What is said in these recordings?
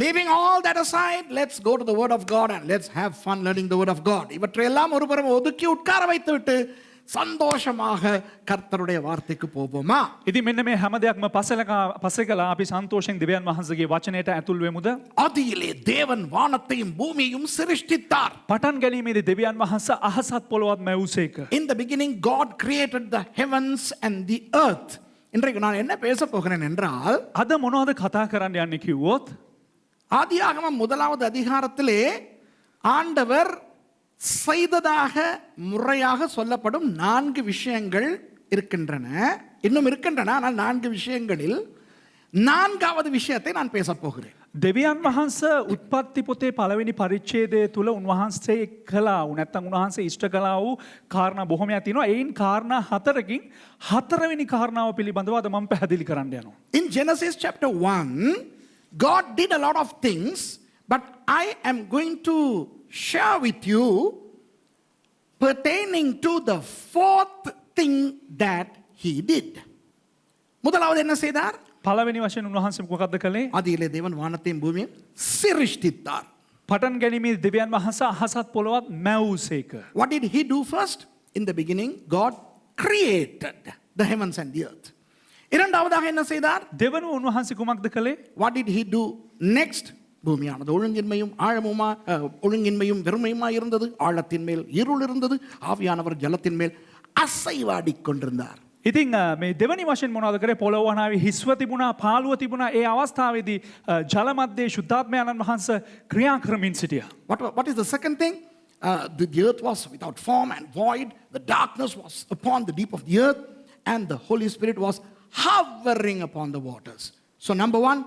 Leaving all that aside, let's go to the Word of God and let's have fun learning the Word of God. இவற்றையெல்லாம் ஒருபுறம் ஒதுக்கி உட்கார வைத்துவிட்டு சந்தோஷமாக கர்த்தருடைய வார்த்தைக்கு போவோமா? ඉතින් මෙන්න මේ හැම දෙයක්ම පසෙකලා අපි සන්තෝෂයෙන් දෙවියන් වහන්සේගේ වචනයට ඇතුල් වෙමුද? ஆதியிலே தேவன் வானத்தையும் பூமியையும் சிருஷ்டித்தார். පටන් ගැනීමේදී දෙවියන් වහන්සේ අහසත් පොළොවත් මැවුසේක. In the beginning God created the heavens and the earth. இன்றைக்கு நான் என்ன பேச போகிறேன் என்றால், අද මොනවද කතා කරන්න යන්නේ කිව්වොත්, ஆதியாகமம் 1வது அதிகாரத்திலே ஆண்டவர் செய்ததாக முறையாக சொல்லப்படும் 4 விஷயங்கள் இருக்கின்றன. இன்னும் இருக்கின்றன. ஆனால் 4 விஷயங்களில் 4வது விஷயத்தை நான் பேச போகிறேன். දෙවියන් වහන්සේ උත්පත්ති පොතේ පළවෙනි පරිච්ඡේදය තුල උන්වහන්සේ කළා වූ නැත්නම් උන්වහන්සේ ඉෂ්ට කළා වූ කාරණා බොහොමයක් තියෙනවා. ඒයින් කාරණා 4කින් 4වෙනි කාරණාව පිළිබඳව අද මම පැහැදිලි කරන්න යනවා. In Genesis chapter 1, God did a lot of things, but I am going to share with you pertaining to the 4th thing that he did. முதலாவது என்ன செய்தார்? පළවෙනි වශයෙන් උන්වහන්සේ මොකක්ද කළේ? ஆதியிலே தேவன் வானத்தையும் பூமியையும் சிருஷ்டித்தார். පටන් ගැනීමේදී දෙවියන් වහන්සේ අහසත් පොළොවත් මැවුසේක. What did he do first? In the beginning, God created the heavens and the earth. இரண்டாவதாக என்ன செய்தார்? දෙවනුව උන්වහන්සේ කුමක්ද කළේ? What did he do next? பூமியானது ஒழுங்கின்மையும் வெறுமையுமா இருந்தது. ஆழத்தின் மேல் இருள் இருந்தது. ஆவியானவர் ஜலத்தின் மேல் அசைவாடிக் கொண்டிருந்தார். ඉතින් මේ දෙවනි වශයෙන් මොනවද කරේ? පොළොව වනාවේ හිස්ව තිබුණා, පාළුව තිබුණා. ඒ අවස්ථාවේදී ජල මැද්දේ ශුද්ධාත්මයන්න් වහන්සේ ක්‍රියා කරමින් සිටියා. What is the second thing? The earth was without form and void. The darkness was upon the deep of the earth, and the Holy Spirit was hovering upon the waters. So number 1,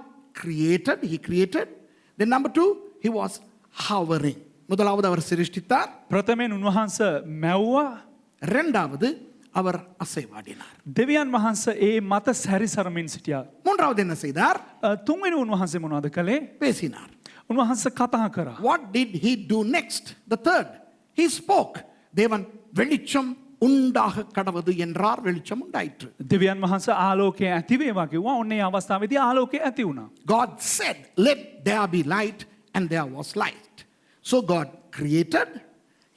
he created. Then number 2, he was hovering. முதலாவது அவர் சிருஷ்டித்தார். ප්‍රථමයෙන් උන්වහන්සේ මැව්වා. இரண்டாவது அவர் அசைவாடினார். දෙවියන් වහන්සේ ඒ මත සැරිසරමින් සිටියා. மூன்றாவது என்ன செய்தார்? තුන්වෙනි උන්වහන්සේ මොනවද කළේ? பேசினார். උන්වහන්සේ කතා කරා. What did he do next? The third, he spoke. தேவன் வெளிச்சம் உண்டாக கடவது என்றார். வெளிச்சம் உண்டாயிற்று. දෙවියන් වහන්සේ ආලෝකය ඇති වේවා කිව්වා. ඔන්න ඒ අවස්ථාවේදී ආලෝකය ඇති වුණා. God said, let there be light, and there was light. So God created,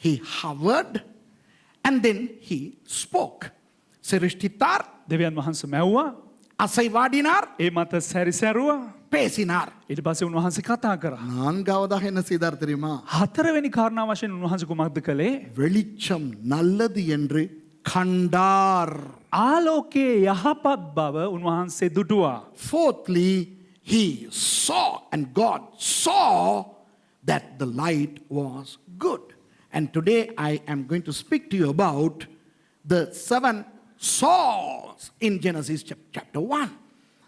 he hovered, and then he spoke. சிருஷ்டித்தார், දෙවියන් වහන්සේ මැව්වා, அசைவாடினார், ඒ මත සැරිසරුවා, பேசினார். ඊට පස්සේ උන්වහන්සේ කතා කරා. நான்காவதாக என்ன செய்தார் தெரியுமா? හතරවෙනි කාරණා වශයෙන් උන්වහන්සේ කුමක්ද කළේ? வெளிச்சம் நல்லது என்று கண்டார். ආලෝකයේ යහපත් බව උන්වහන්සේ දුටුවා. Fourthly, he saw, and God saw that the light was good. And today I am going to speak to you about the 7 saws in Genesis chapter 1.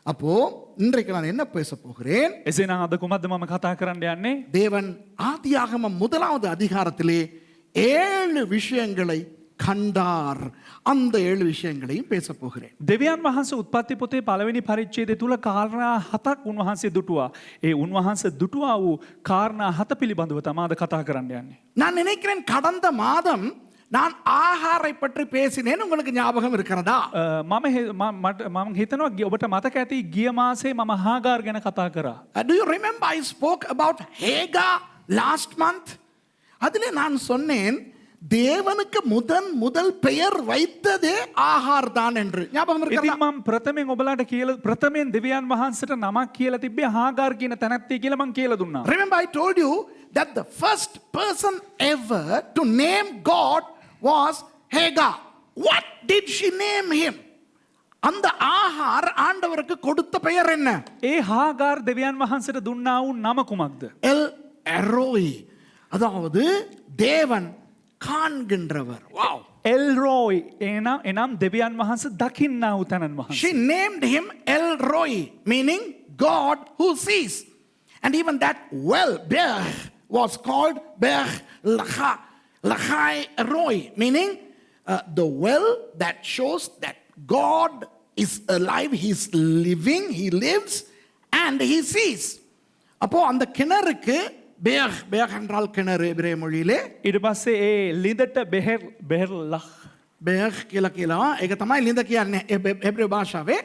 அப்போ இன்றைக்கு நான் என்ன பேச போகிறேன்? එසේනම් අද කුමක්ද මම කතා කරන්න යන්නේ? தேவன் ஆதியாகமம் 1வது அதிகாரத்திலே 7 விஷயங்களை கண்டார். அந்த 7 விஷயங்களையும் பேச போகிறேன். දෙවියන් වහන්සේ උත්පත්ති පොතේ පළවෙනි පරිච්ඡේදය තුල කාරණා 7ක් උන්වහන්සේ දුටුවා. ඒ උන්වහන්සේ දුටුවා වූ කාරණා 7 පිළිබඳව තමයි අද කතා කරන්න යන්නේ. நான் நினைக்கிறேன் கடந்த மாதம் நான் ஆகாரை பற்றி பேசினேன். உங்களுக்கு ஞாபகம் இருக்கிறதா? මම හිතනවා ඔබට මතක ඇති ගිය මාසේ මම හාගාර් ගැන කතා කරා. Do you remember I spoke about Hagar last month? அதிலே நான் சொன்னேன் தேவனுக்கு முதல் பெயர் வைத்ததே ஆகார் தான் என்று. ஞாபகம் இருக்கிறதா? ඉතින් මම ප්‍රථමයෙන් ඔබලාට කියලා ප්‍රථමයෙන් දෙවියන් වහන්සේට නමක් කියලා තිබ්බේ හාගාර් කියන තැනැත්තිය කියලා මම කියලා දුන්නා. Remember I told you that the first person ever to name God was Hagar. What did she name him? அந்த ஆகார் ஆண்டவருக்கு கொடுத்த பெயர் என்ன? ඒ හාගාර් දෙවියන් වහන්සේට දුන්නා වූ නම කුමක්ද? எல் எரோய், அதாவது தேவன் காண்கின்றவர். Wow. එල්රෝයි එනම් දෙවියන් වහන්සේ දකින්නා වූ තැනන් වහන්සේ. She named him El Roi, meaning God who sees. And even that well, Bech, was called Bech Lachai Roi, meaning the well that shows that God is alive, he is living, he lives, and he sees. அப்போ அந்த கிணறுக்கு பேர் என்றால் கிணறு எபிரேய மொழியிலே. ඊට පස්සේ ඒ ලිඳට බෙහෙර් ලහ් பேர் කියලා ඒක තමයි ලිඳ කියන්නේ එබ්‍රேய භාෂාවේ.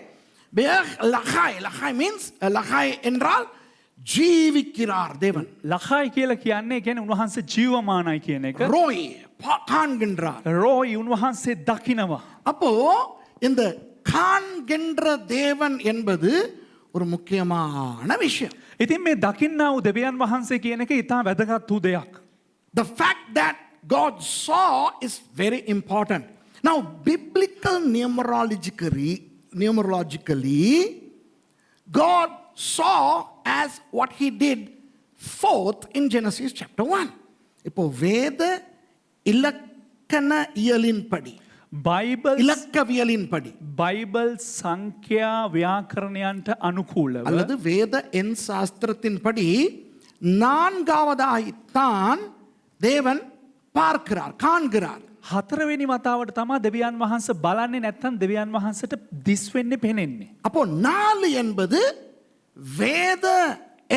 பேர் லகாய் means லகாய் என்றால் ஜீவிக்கிறார் தேவன். ලහයි කියලා කියන්නේ කියන්නේ උන්වහන්සේ ජීවමානයි කියන එක. ரோய் காண்கின்றார். රෝයි උන්වහන්සේ දකිනවා. அப்போ இந்த காண்கின்ற தேவன் என்பது ஒரு முக்கியமான விஷயம். ඉතින් මේ දකින්නා වූ දෙවියන් වහන්සේ කියන එක ඉතා වැදගත් වූ දෙයක්. The fact that God saw is very important. Now, biblical numerologically, God saw as what he did fourth in Genesis chapter 1. இப்போ வேத இலக்கண இயலின்படி බයිබල් இலக்கவியலின்படி බයිබල් සංඛ්‍යා ව්‍යාකරණයන්ට අනුකූලව அல்லது வேத எண் சாஸ்திரத்தின்படி நான்காவதாய்த்தான் தேவன் பார்க்கிறார், காண்கிறார். හතරවෙනි වතාවට තමා දෙවියන් වහන්සේ බලන්නේ නැත්නම් දෙවියන් වහන්සේට දිස් වෙන්නේ පෙනෙන්නේ. அப்போ 4 என்பது வேத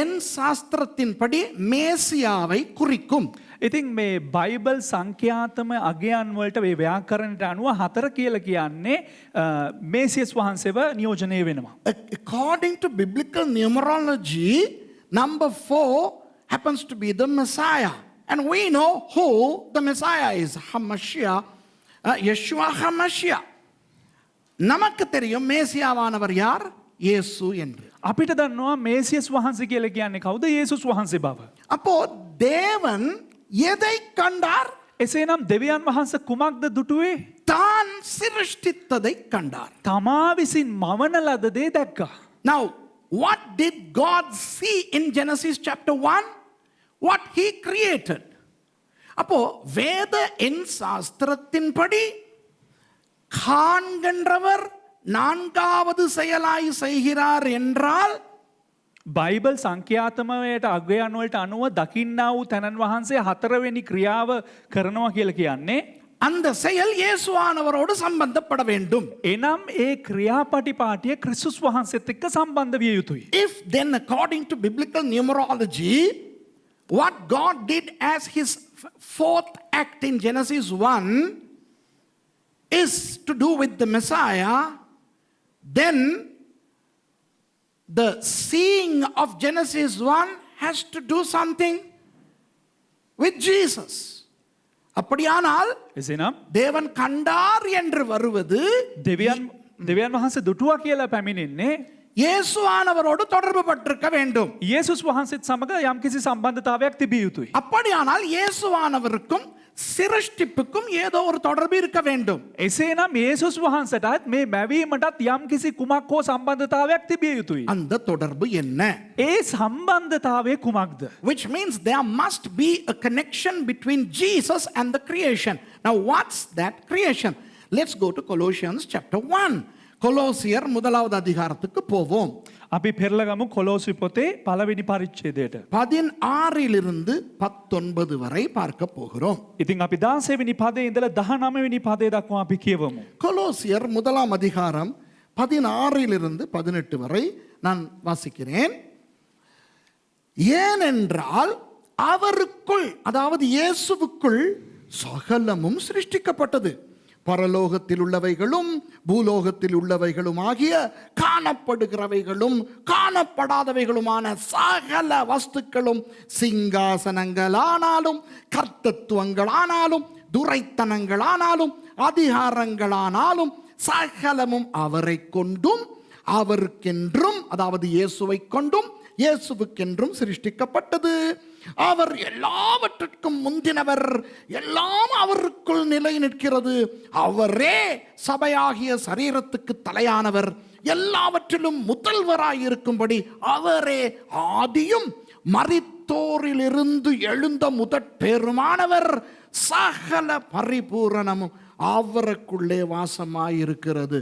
எண் சாஸ்திரத்தின்படி மேசியாவை குறிக்கும். ඉතින් මේ බයිබල් සංඛ්‍යාතම අගයන් වලට මේ ව්‍යාකරණයට අනුව හතර කියලා කියන්නේ මේසියස් වහන්සේව නියෝජනය වෙනවා. According to biblical numerology, number 4 happens to be the Messiah. And we know who the Messiah is. Hamashiach, Yeshua Hamashiach. நமக்கு தெரியும் மேசியாவானவர் யார்? இயேசு என்று. අපිට දන්නවා මේසියස් වහන්සේ කියලා කියන්නේ කවුද? යේසුස් වහන්සේ බව. அப்போ தேவன் எதை கண்டார்? එසේනම් දෙවියන් වහන්සේ කුමක්ද දුටුවේ? தான் சிருஷ்டித்ததை கண்டார். තමා විසින් මවන ලද දේ දැක්කා. Now, what did God see in Genesis chapter 1? What he created. அப்போ வேத எண் சாஸ்திரத்தின்படி காண்கின்றவர் நான்காவது செயலாய் செய்கிறார் என்றால் බයිබල් සංඛ්‍යාතමයට අගයන් වලට අනුව දකින්නා වූ තැනන් වහන්සේ හතරවෙනි ක්‍රියාව කරනවා කියලා කියන්නේ அந்த செயல் இயேசுவானவரோடு சம்பந்தப்பட வேண்டும். එනම් ඒ ක්‍රියාපටිපාටිය ක්‍රිස්තුස් වහන්සේත් එක්ක සම්බන්ධ විය යුතුයි. If then according to biblical numerology, what God did as his fourth act in Genesis 1 is to do with the Messiah, then the seeing of Genesis 1 has to do something with Jesus. அப்படியானால் එසේනම් தேவன் கண்டார் என்று வருவது දෙවියන් වහන්සේ දුටුවා කියලා පැමිණෙන්නේ இயேசுவானவரோடு தொடர்பு பட்டிருக்க வேண்டும். යේසුස් වහන්සේත් සමග යම්කිසි සම්බන්ධතාවයක් තිබිය යුතුයි. அப்படியானால் இயேசுவானவருக்கும் சிருஷ்டிப்புக்கும் ஏதோ ஒரு தொடர்பு இருக்க வேண்டும். එසේනම් යේසුස් වහන්සේටත් මේ මැවීමටත් යම්කිසි කුමක් හෝ සම්බන්ධතාවයක් තිබිය යුතුයි. அந்த தொடர்பு என்ன? ඒ සම්බන්ධතාවය කුමක්ද? Which means there must be a connection between Jesus and the creation. Now what's that creation? Let's go to Colossians chapter 1. கொலோசியர் முதலாவது அதிகாரத்துக்கு போவோம். අපි පෙරලගමු කොලෝසි පොතේ පළවෙනි පරිච්ඡේදයට. 16 19 வரை பார்க்க போகிறோம். ඉතින් අපි 16 වෙනි පදේ ඉඳලා 19 වෙනි පදේ දක්වා අපි කියවමු. கொலோசியர் முதலாம் அதிகாரம் 16 18 வரை நான் வாசிக்கிறேன். ஏனென்றால் அவருக்குள், அதாவது இயேசுவுக்குள் சகலமும் சிருஷ்டிக்கப்பட்டது. பரலோகத்தில் உள்ளவைகளும் பூலோகத்தில் உள்ளவைகளும் ஆகிய காணப்படுகிறவைகளும் காணப்படாதவைகளுமான சகல வஸ்துக்களும் சிங்காசனங்களானாலும் கர்த்தத்துவங்களானாலும் துரைத்தனங்களானாலும் அதிகாரங்களானாலும் சகலமும் அவரை கொண்டும் அவருக்கென்றும், அதாவது இயேசுவை கொண்டும் இயேசுவுக்கென்றும் சிருஷ்டிக்கப்பட்டது. அவர் எல்லாவற்றிற்கும் முந்தினவர், எல்லாம் அவருக்குள் நிலை நிற்கிறது. அவரே சபையாகிய சரீரத்துக்கு தலையானவர், எல்லாவற்றிலும் முதல்வராயிருக்கும்படி அவரே ஆதியும் மரித்தோரிலிருந்து எழுந்த முதற் பேருமானவர். சகல பரிபூரணமும் அவருக்குள்ளே வாசமாயிருக்கிறது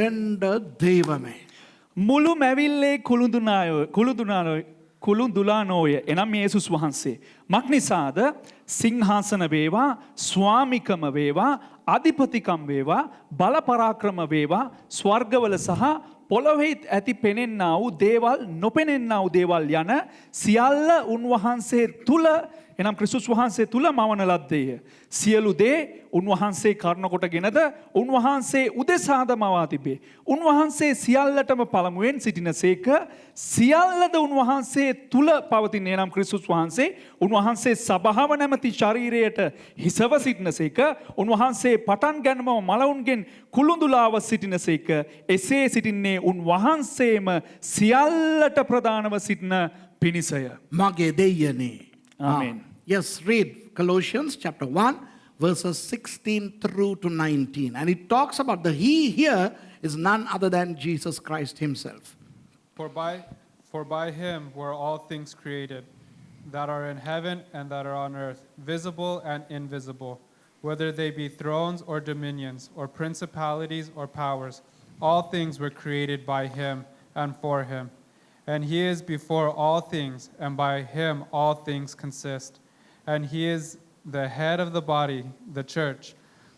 என்ற தெய்வமே. මුළු මැවිල්ලේ කුළුදුලානෝය එනම් යේසුස් වහන්සේ. මක් නිසාද? සිංහාසන වේවා ස්වාමිකම වේවා අධිපතිකම් වේවා බලපරාක්‍රම වේවා ස්වර්ගවල සහ පොළොවේ ඇති පෙනෙන්නා වූ දේවල් නොපෙනෙන්නා වූ දේවල් යන සියල්ල උන්වහන්සේ තුල එනම් ක්‍රිස්තුස් වහන්සේ තුල මවන ලද්දේය. සියලු දේ උන්වහන්සේ කරුණ කොටගෙනද උන්වහන්සේ උදෙසාද මවා තිබේ. උන්වහන්සේ සියල්ලටම පළමුවෙන් සිටිනසේක සියල්ලද උන්වහන්සේ තුල පවතින්නේ නම් ක්‍රිස්තුස් වහන්සේ උන්වහන්සේ සභාව නැමැති ශරීරයට හිසව සිටිනසේක උන්වහන්සේ පටන් ගැනීම මලවුන්ගෙන් කුළුඳුලාව සිටිනසේක එසේ සිටින්නේ උන්වහන්සේම සියල්ලට ප්‍රදානව සිටින පිණිසය. මගේ දෙයනේ. Amen. Yes, read Colossians chapter 1, verses 16 through to 19. And it talks about the he here is none other than Jesus Christ himself. For by him were all things created, that are in heaven and that are on earth, visible and invisible, whether they be thrones or dominions, or principalities or powers. All things were created by him and for him. And he is before all things, and by him all things consist. And he is the head of the body, the church,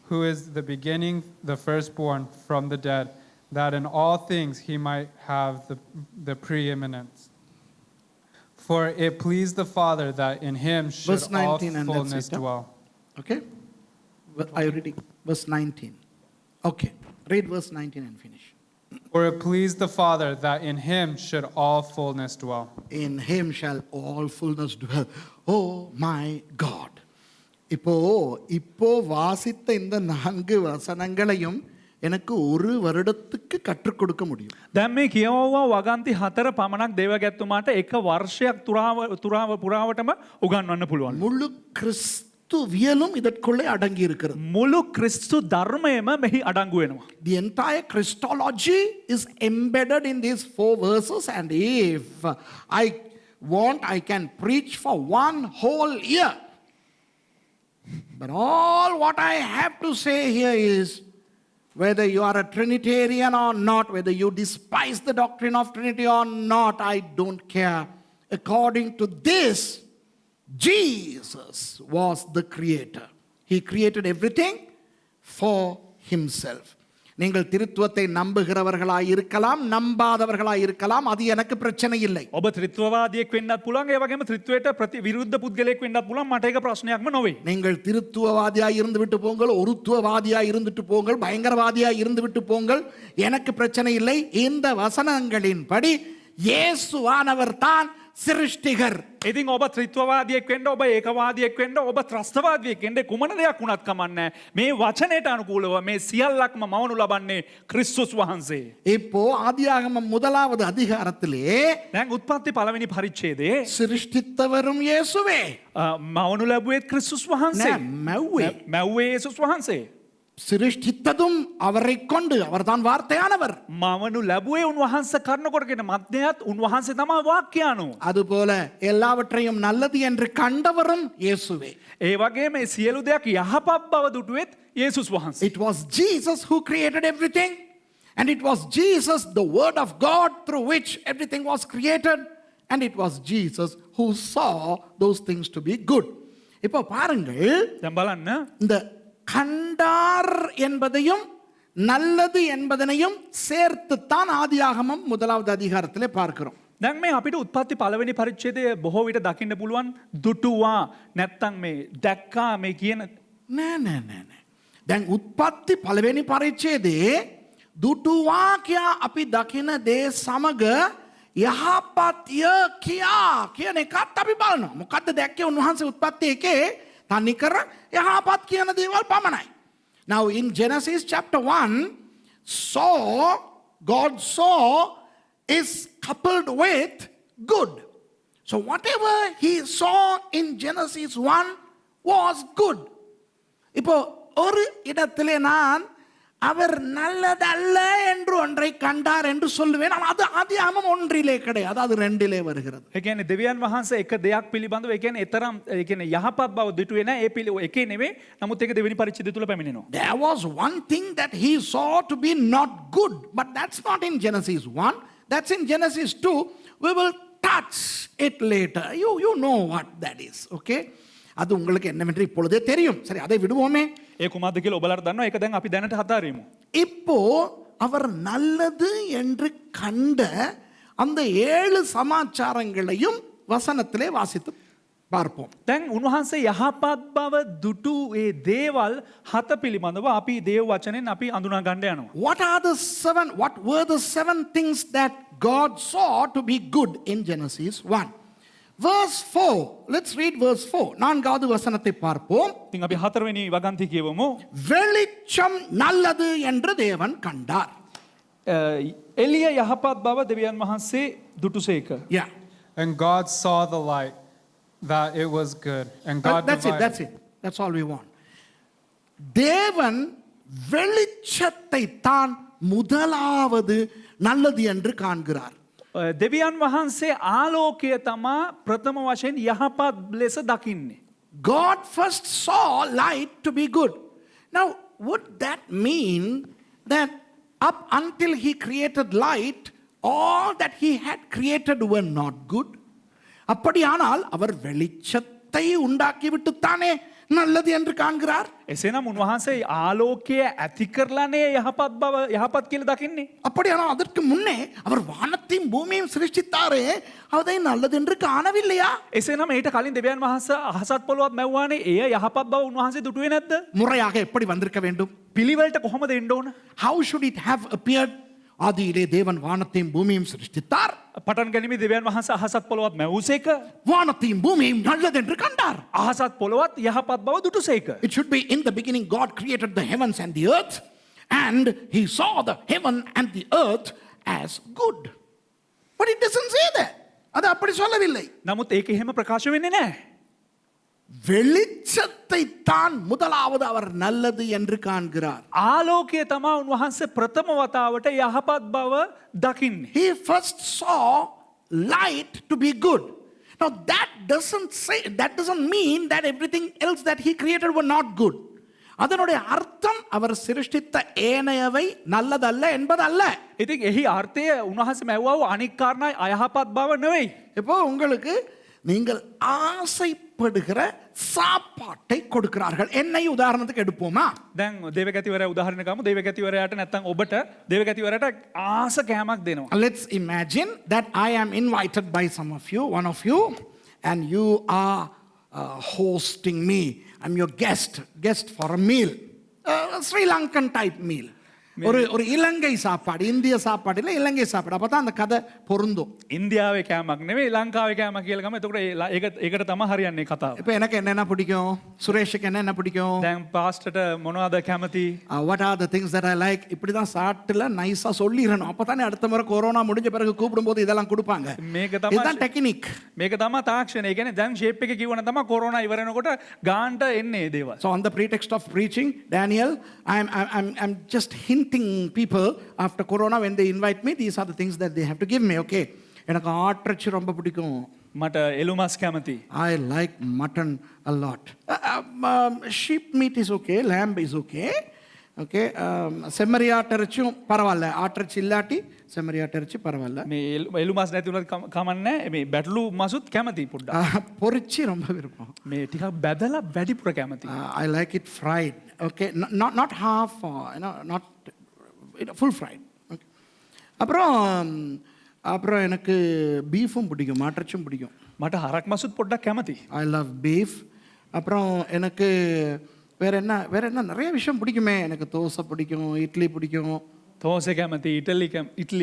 who is the beginning, the firstborn from the dead, that in all things he might have the preeminence. For it pleased the Father that in him should Verse all 19 and that's fullness it, huh? dwell. Okay? Are you reading? Verse 19. Okay. Read verse 19 and finish. For it pleased the Father that in him should all fullness dwell. In him shall all fullness dwell. Oh my God. இப்போ வாசித்த இந்த 4 வசனங்களையும் எனக்கு ஒரு வருடத்துக்கு கற்றுக் கொடுக்க முடியும். දැන් මේ කියවුවා වගන්ති 4 පමණක් දේවගැත්තුමාට එක වර්ෂයක් පුරාවටම උගන්වන්න පුළුවන්. முழு கிறிஸ்துவியலும் இதற்குள்ளே அடங்கி இருக்கிறது. මුළු ක්‍රිස්තු ධර්මයම මෙහි අඩංගු වෙනවා. The entire Christology is embedded in these 4 verses, and if I want, I can preach for 1 whole year. But all what I have to say here is, whether you are a Trinitarian or not, whether you despise the doctrine of Trinity or not, I don't care. According to this, Jesus was the creator. He created everything for himself. நீங்கள் திருத்துவத்தை நம்புகிறவர்களாய் இருக்கலாம், நம்பாதவர்களாய் இருக்கலாம், அது எனக்கு பிரச்சனை இல்லை. ඔබ ත්‍රිත්වවාදියෙක් වෙන්නත් පුළුවන්, ඒ වගේම ත්‍රිත්වයට විරුද්ධ පුද්ගලයෙක් වෙන්නත් පුළුවන්. මට ඒක ප්‍රශ්නයක්ම නොවේ. நீங்கள் திருத்துவவாதியாய் இருந்துவிட்டு போங்கள், ஒருத்துவவாதியாய் இருந்துட்டு போங்கள், பயங்கரவாதியாய் இருந்துவிட்டு போங்கள், எனக்கு பிரச்சனை இல்லை. இந்த வசனங்களின்படி இயேசுவானவர் தான் சிருஷ்டிகர். ඉතින් ඔබ ත්‍රිත්වවාදියෙක් වෙන්න, ඔබ ඒකවාදියෙක් වෙන්න, ඔබ ත්‍රස්තවාදියෙක් වෙන්න, කුමන දෙයක් වුණත් කමන්නේ. මේ වචනයට අනුකූලව මේ සියල්ලක්ම මවනු ලබන්නේ ක්‍රිස්තුස් වහන්සේ. இப்போ ஆதியாகமம் 1வது அதிகாரத்திலே දැන් උත්පත්ති පළවෙනි පරිච්ඡේදයේ சிருஷ்டித்தவரும் இயேசுவே. මවනු ලැබුවේ ක්‍රිස්තුස් වහන්සේ. මැව්වේ යේසුස් වහන්සේ. சிருஷ்டித்ததும் அவரை கொண்டு, அவர்தான் வார்த்தையானவர். මවනු ලැබුවේ උන්වහන්සේ කරන කොටගෙන මැදයත් උන්වහන්සේ තමයි වාක්‍යානු. அதுபோல எல்லாவற்றையும் நல்லது என்று கண்டவரும் இயேசுவே. ඒ වගේම මේ සියලු දෙයක් යහපත් බව දුටුවෙත් යේසුස් වහන්සේ. It was Jesus who created everything, and it was Jesus, the word of God, through which everything was created, and it was Jesus who saw those things to be good. இப்போ பாருங்கள், දැන් බලන්න இந்த கண்டார் என்பதையும் நல்லது என்பதனையும் சேர்த்துத்தான் ஆதியாகமம் 1வது அதிகாரத்திலே பார்க்கிறோம். දැන් මේ අපිට උත්පත්ති පළවෙනි පරිච්ඡේදයේ බොහෝ විට දකින්න පුළුවන් දුටුවා නැත්තම් මේ දැක්කා මේ කියන නෑ. දැන් උත්පත්ති පළවෙනි පරිච්ඡේදයේ දුටුවා කියා අපි දකින දේ සමග යහපත්ය කියා කියන එකත් අපි බලනවා. මොකද්ද දැක්කේ උන්වහන්සේ උත්පත්ති එකේ? තනිකර යහපත් කියන දේවල් පමණයි. Now in Genesis chapter 1, God saw is coupled with good. So whatever he saw in Genesis 1 was good. இப்போ ஒரு இடத்திலே நான் அவர் நல்லதல்ல என்று ஒன்றை கண்டார் என்று சொல்லுவேன். அது ஆதியாகமம் 1 கிடையாது, அது 2 வருகிறது. ඒ කියන්නේ දෙවියන් වහන්සේ එක දෙයක් පිළිබඳව ඒ කියන්නේ තරම් ඒ කියන්නේ යහපත් බව දුටුවේ නැහැ. ඒ එකේ නෙවෙයි. නමුත් ඒක දෙවෙනි පරිච්ඡේදය තුල පැමිණෙනවා. There was one thing that he saw to be not good, but that's not in Genesis 1. That's in Genesis 2. We will touch it later. You know what that is, okay? அது உங்களுக்கு என்னவென்று இப்பொழுதே தெரியும். சரி, அதை விடுவோமே. ඒ කුමක්ද කියලා ඔබලාට දන්නවා. ඒක දැන් අපි දැනට හදාරිමු. இப்போ அவர் நல்லது என்று கண்ட அந்த 7 சமாச்சாரங்களையும் வசனத்திலே வாசித்து பார்ப்போம். දැන් උන්වහන්සේ යහපත් බව දුටු ඒ දේවල් 7 පිළිබඳව අපි දේව වචනෙන් අපි අඳුනා ගන්න යනවා. What were the 7 things that God saw to be good in Genesis 1? Verse 4. Let's read verse 4. நான்காவது வசனத்தை பார்ப்போம். ඉතින් අපි 4 වෙනි වගන්ති කියවමු. வெளிச்சம் நல்லது என்று தேவன் கண்டார். එළිය යහපත් බව දෙවියන් වහන්සේ දුටුසේක. Yeah. And God saw the light, that it was good. And God That's it. That's all we want. தேவன் வெளிச்சத்தை தான் முதலாவது நல்லது என்று காண்கிறார். දෙවියන් වහන්සේ ආලෝකය තමා ප්‍රථම වශයෙන් යහපත් ලෙස දකින්නේ. God first saw light to be good. Now, would that mean that up until he created light, all that he had created were not good? அப்படியானால் அவர் வெளிச்சத்தை உண்டாக்கிவிட்டுத்தானே நல்லது என்று காண்கிறார். එසේනම් උන්වහන්සේ ආලෝකය ඇති කරලානේ යහපත් බව යහපත් කියලා දකින්නේ. அப்படியானால் அதற்கு முன்னே அவர் வானத்தையும் பூமியையும் சிருஷ்டித்தாரே, அதை நல்லது என்று காணவில்லையா? එසේනම් ඊට කලින් දෙවියන් වහන්සේ අහසත් පොළොවත් මැව්වානේ. එය යහපත් බව උන්වහන්සේ දුටුවේ නැද්ද? முறையாக எப்படி வந்திருக்க வேண்டும்? පිළිවෙලට කොහොමද එන්න ඕන? How should it have appeared? ஆதியிலே தேவன் வானத்தையும் பூமியையும் சிருஷ்டித்தார். පටන් ගැනීමේ දෙවියන් වහන්සේ අහසත් පොළොවත් මැවුසේක. வானத்தையும் பூமியையும் நல்லது என்று கண்டார். අහසත් පොළොවත් යහපත් බව දුටුසේක. It should be in the beginning God created the heavens and the earth, and he saw the heaven and the earth as good. But it doesn't say that. அது அப்படி சொல்லவில்லை. නමුත් ඒක එහෙම ප්‍රකාශ වෙන්නේ නැහැ. வெளிச்சத்தை தான் முதலாவது அவர் நல்லது என்று காண்கிறார். ආලෝකය තමා උන්වහන්සේ ප්‍රථම වතාවට යහපත් බව දකින්නේ. He first saw light to be good. Now that doesn't mean that everything else that he created were not good. அதனுடைய அர்த்தம் அவர் சிருஷ்டித்த ஏனையவை நல்லதல்ல என்பதல்ல. ඉතින් එහි අර්ථය උන්වහන්සේ මැව්වා වූ අනික් කාරණා අයහපත් බව නෙවෙයි. இப்போ உங்களுக்கு நீங்கள் ஆசைப்படுகிற சாப்பாட்டை கொடுக்கிறார்கள். என்னை உதாரணத்துக்கு எடுப்போமா? දැන් දේවගතිවරයා උදාහරණ ගමු. දේවගතිවරයාට නැත්තම් ඔබට දේවගතිවරයාට ආස කෑමක් දෙනවා. Let's imagine that I am invited by one of you, and you are hosting me. I'm your guest for a meal, a Sri Lankan type meal. ஒரு இலங்கை சாப்பாடு, இந்திய சாப்பாடு இல்லை, இலங்கை சாப்பாடு. அப்போ தான் அந்த கதை பொருந்தும். ඉන්දියාවේ කෑමක් නෙවෙයි ලංකාවේ කෑමක් කියලා ගම. එතකොට ඒකට තමයි හරියන්නේ කතාව. இப்போ எனக்கு என்னென்ன பிடிக்கும், சுரேஷுக்கு என்னென்ன பிடிக்கும், දැන් පාස්ටර්ට මොනවද කැමති, what are the things that I like, இப்படி தான் சாட்டில் நைஸாக சொல்லிடணும். அப்போ தானே அடுத்த முறை கொரோனா முடிஞ்ச பிறகு கூப்பிடும்போது இதெல்லாம் கொடுப்பாங்க. இதுதான் டெக்னிக். මේක තමයි තාක්ෂණය. ඒ කියන්නේ දැන් ෂේප් එක කිව්වන තමයි කොරෝනා ඉවර වෙනකොට ගාන්ට එන්නේ දේවල්. So on the pretext of preaching, Daniel, I'm just hinting people after corona when they invite me, these are the things that they have to give me. Okay, எனக்கு ஆட்டிறைச்சி ரொம்ப பிடிக்கும். මට එළුමස් කැමති. I like mutton a lot. Sheep meat is okay, lamb is okay. Okay, செம்மறியாட்டிறைச்சியும் பரவாயில்ல. ஆட்டிறைச்சி இல்லாட்டி செம்மறியாட்டிறைச்சி பரவாயில்ல. මේ එළුමස් නැති උනත් කමන්නේ. මේ බැටළු මසුත් කැමති පොඩ්ඩක්. பொரிச்சி ரொம்ப விருப்பம். මේ ටිකක් බැදලා වැඩිපුර කැමති. I like it fried. Okay, not half, not full fried. Okay. அப்புறம் எனக்கு பீஃபும் பிடிக்கும், மாட்டிறைச்சும் பிடிக்கும். මට හරක් මසුත් පොඩ්ඩක් කැමති. I love beef. அப்புறம் எனக்கு வேற என்ன நிறைய விஷயம் பிடிக்குமே. எனக்கு தோசை பிடிக்கும், இட்லி பிடிக்கும். தோசை கැමති, இட்லி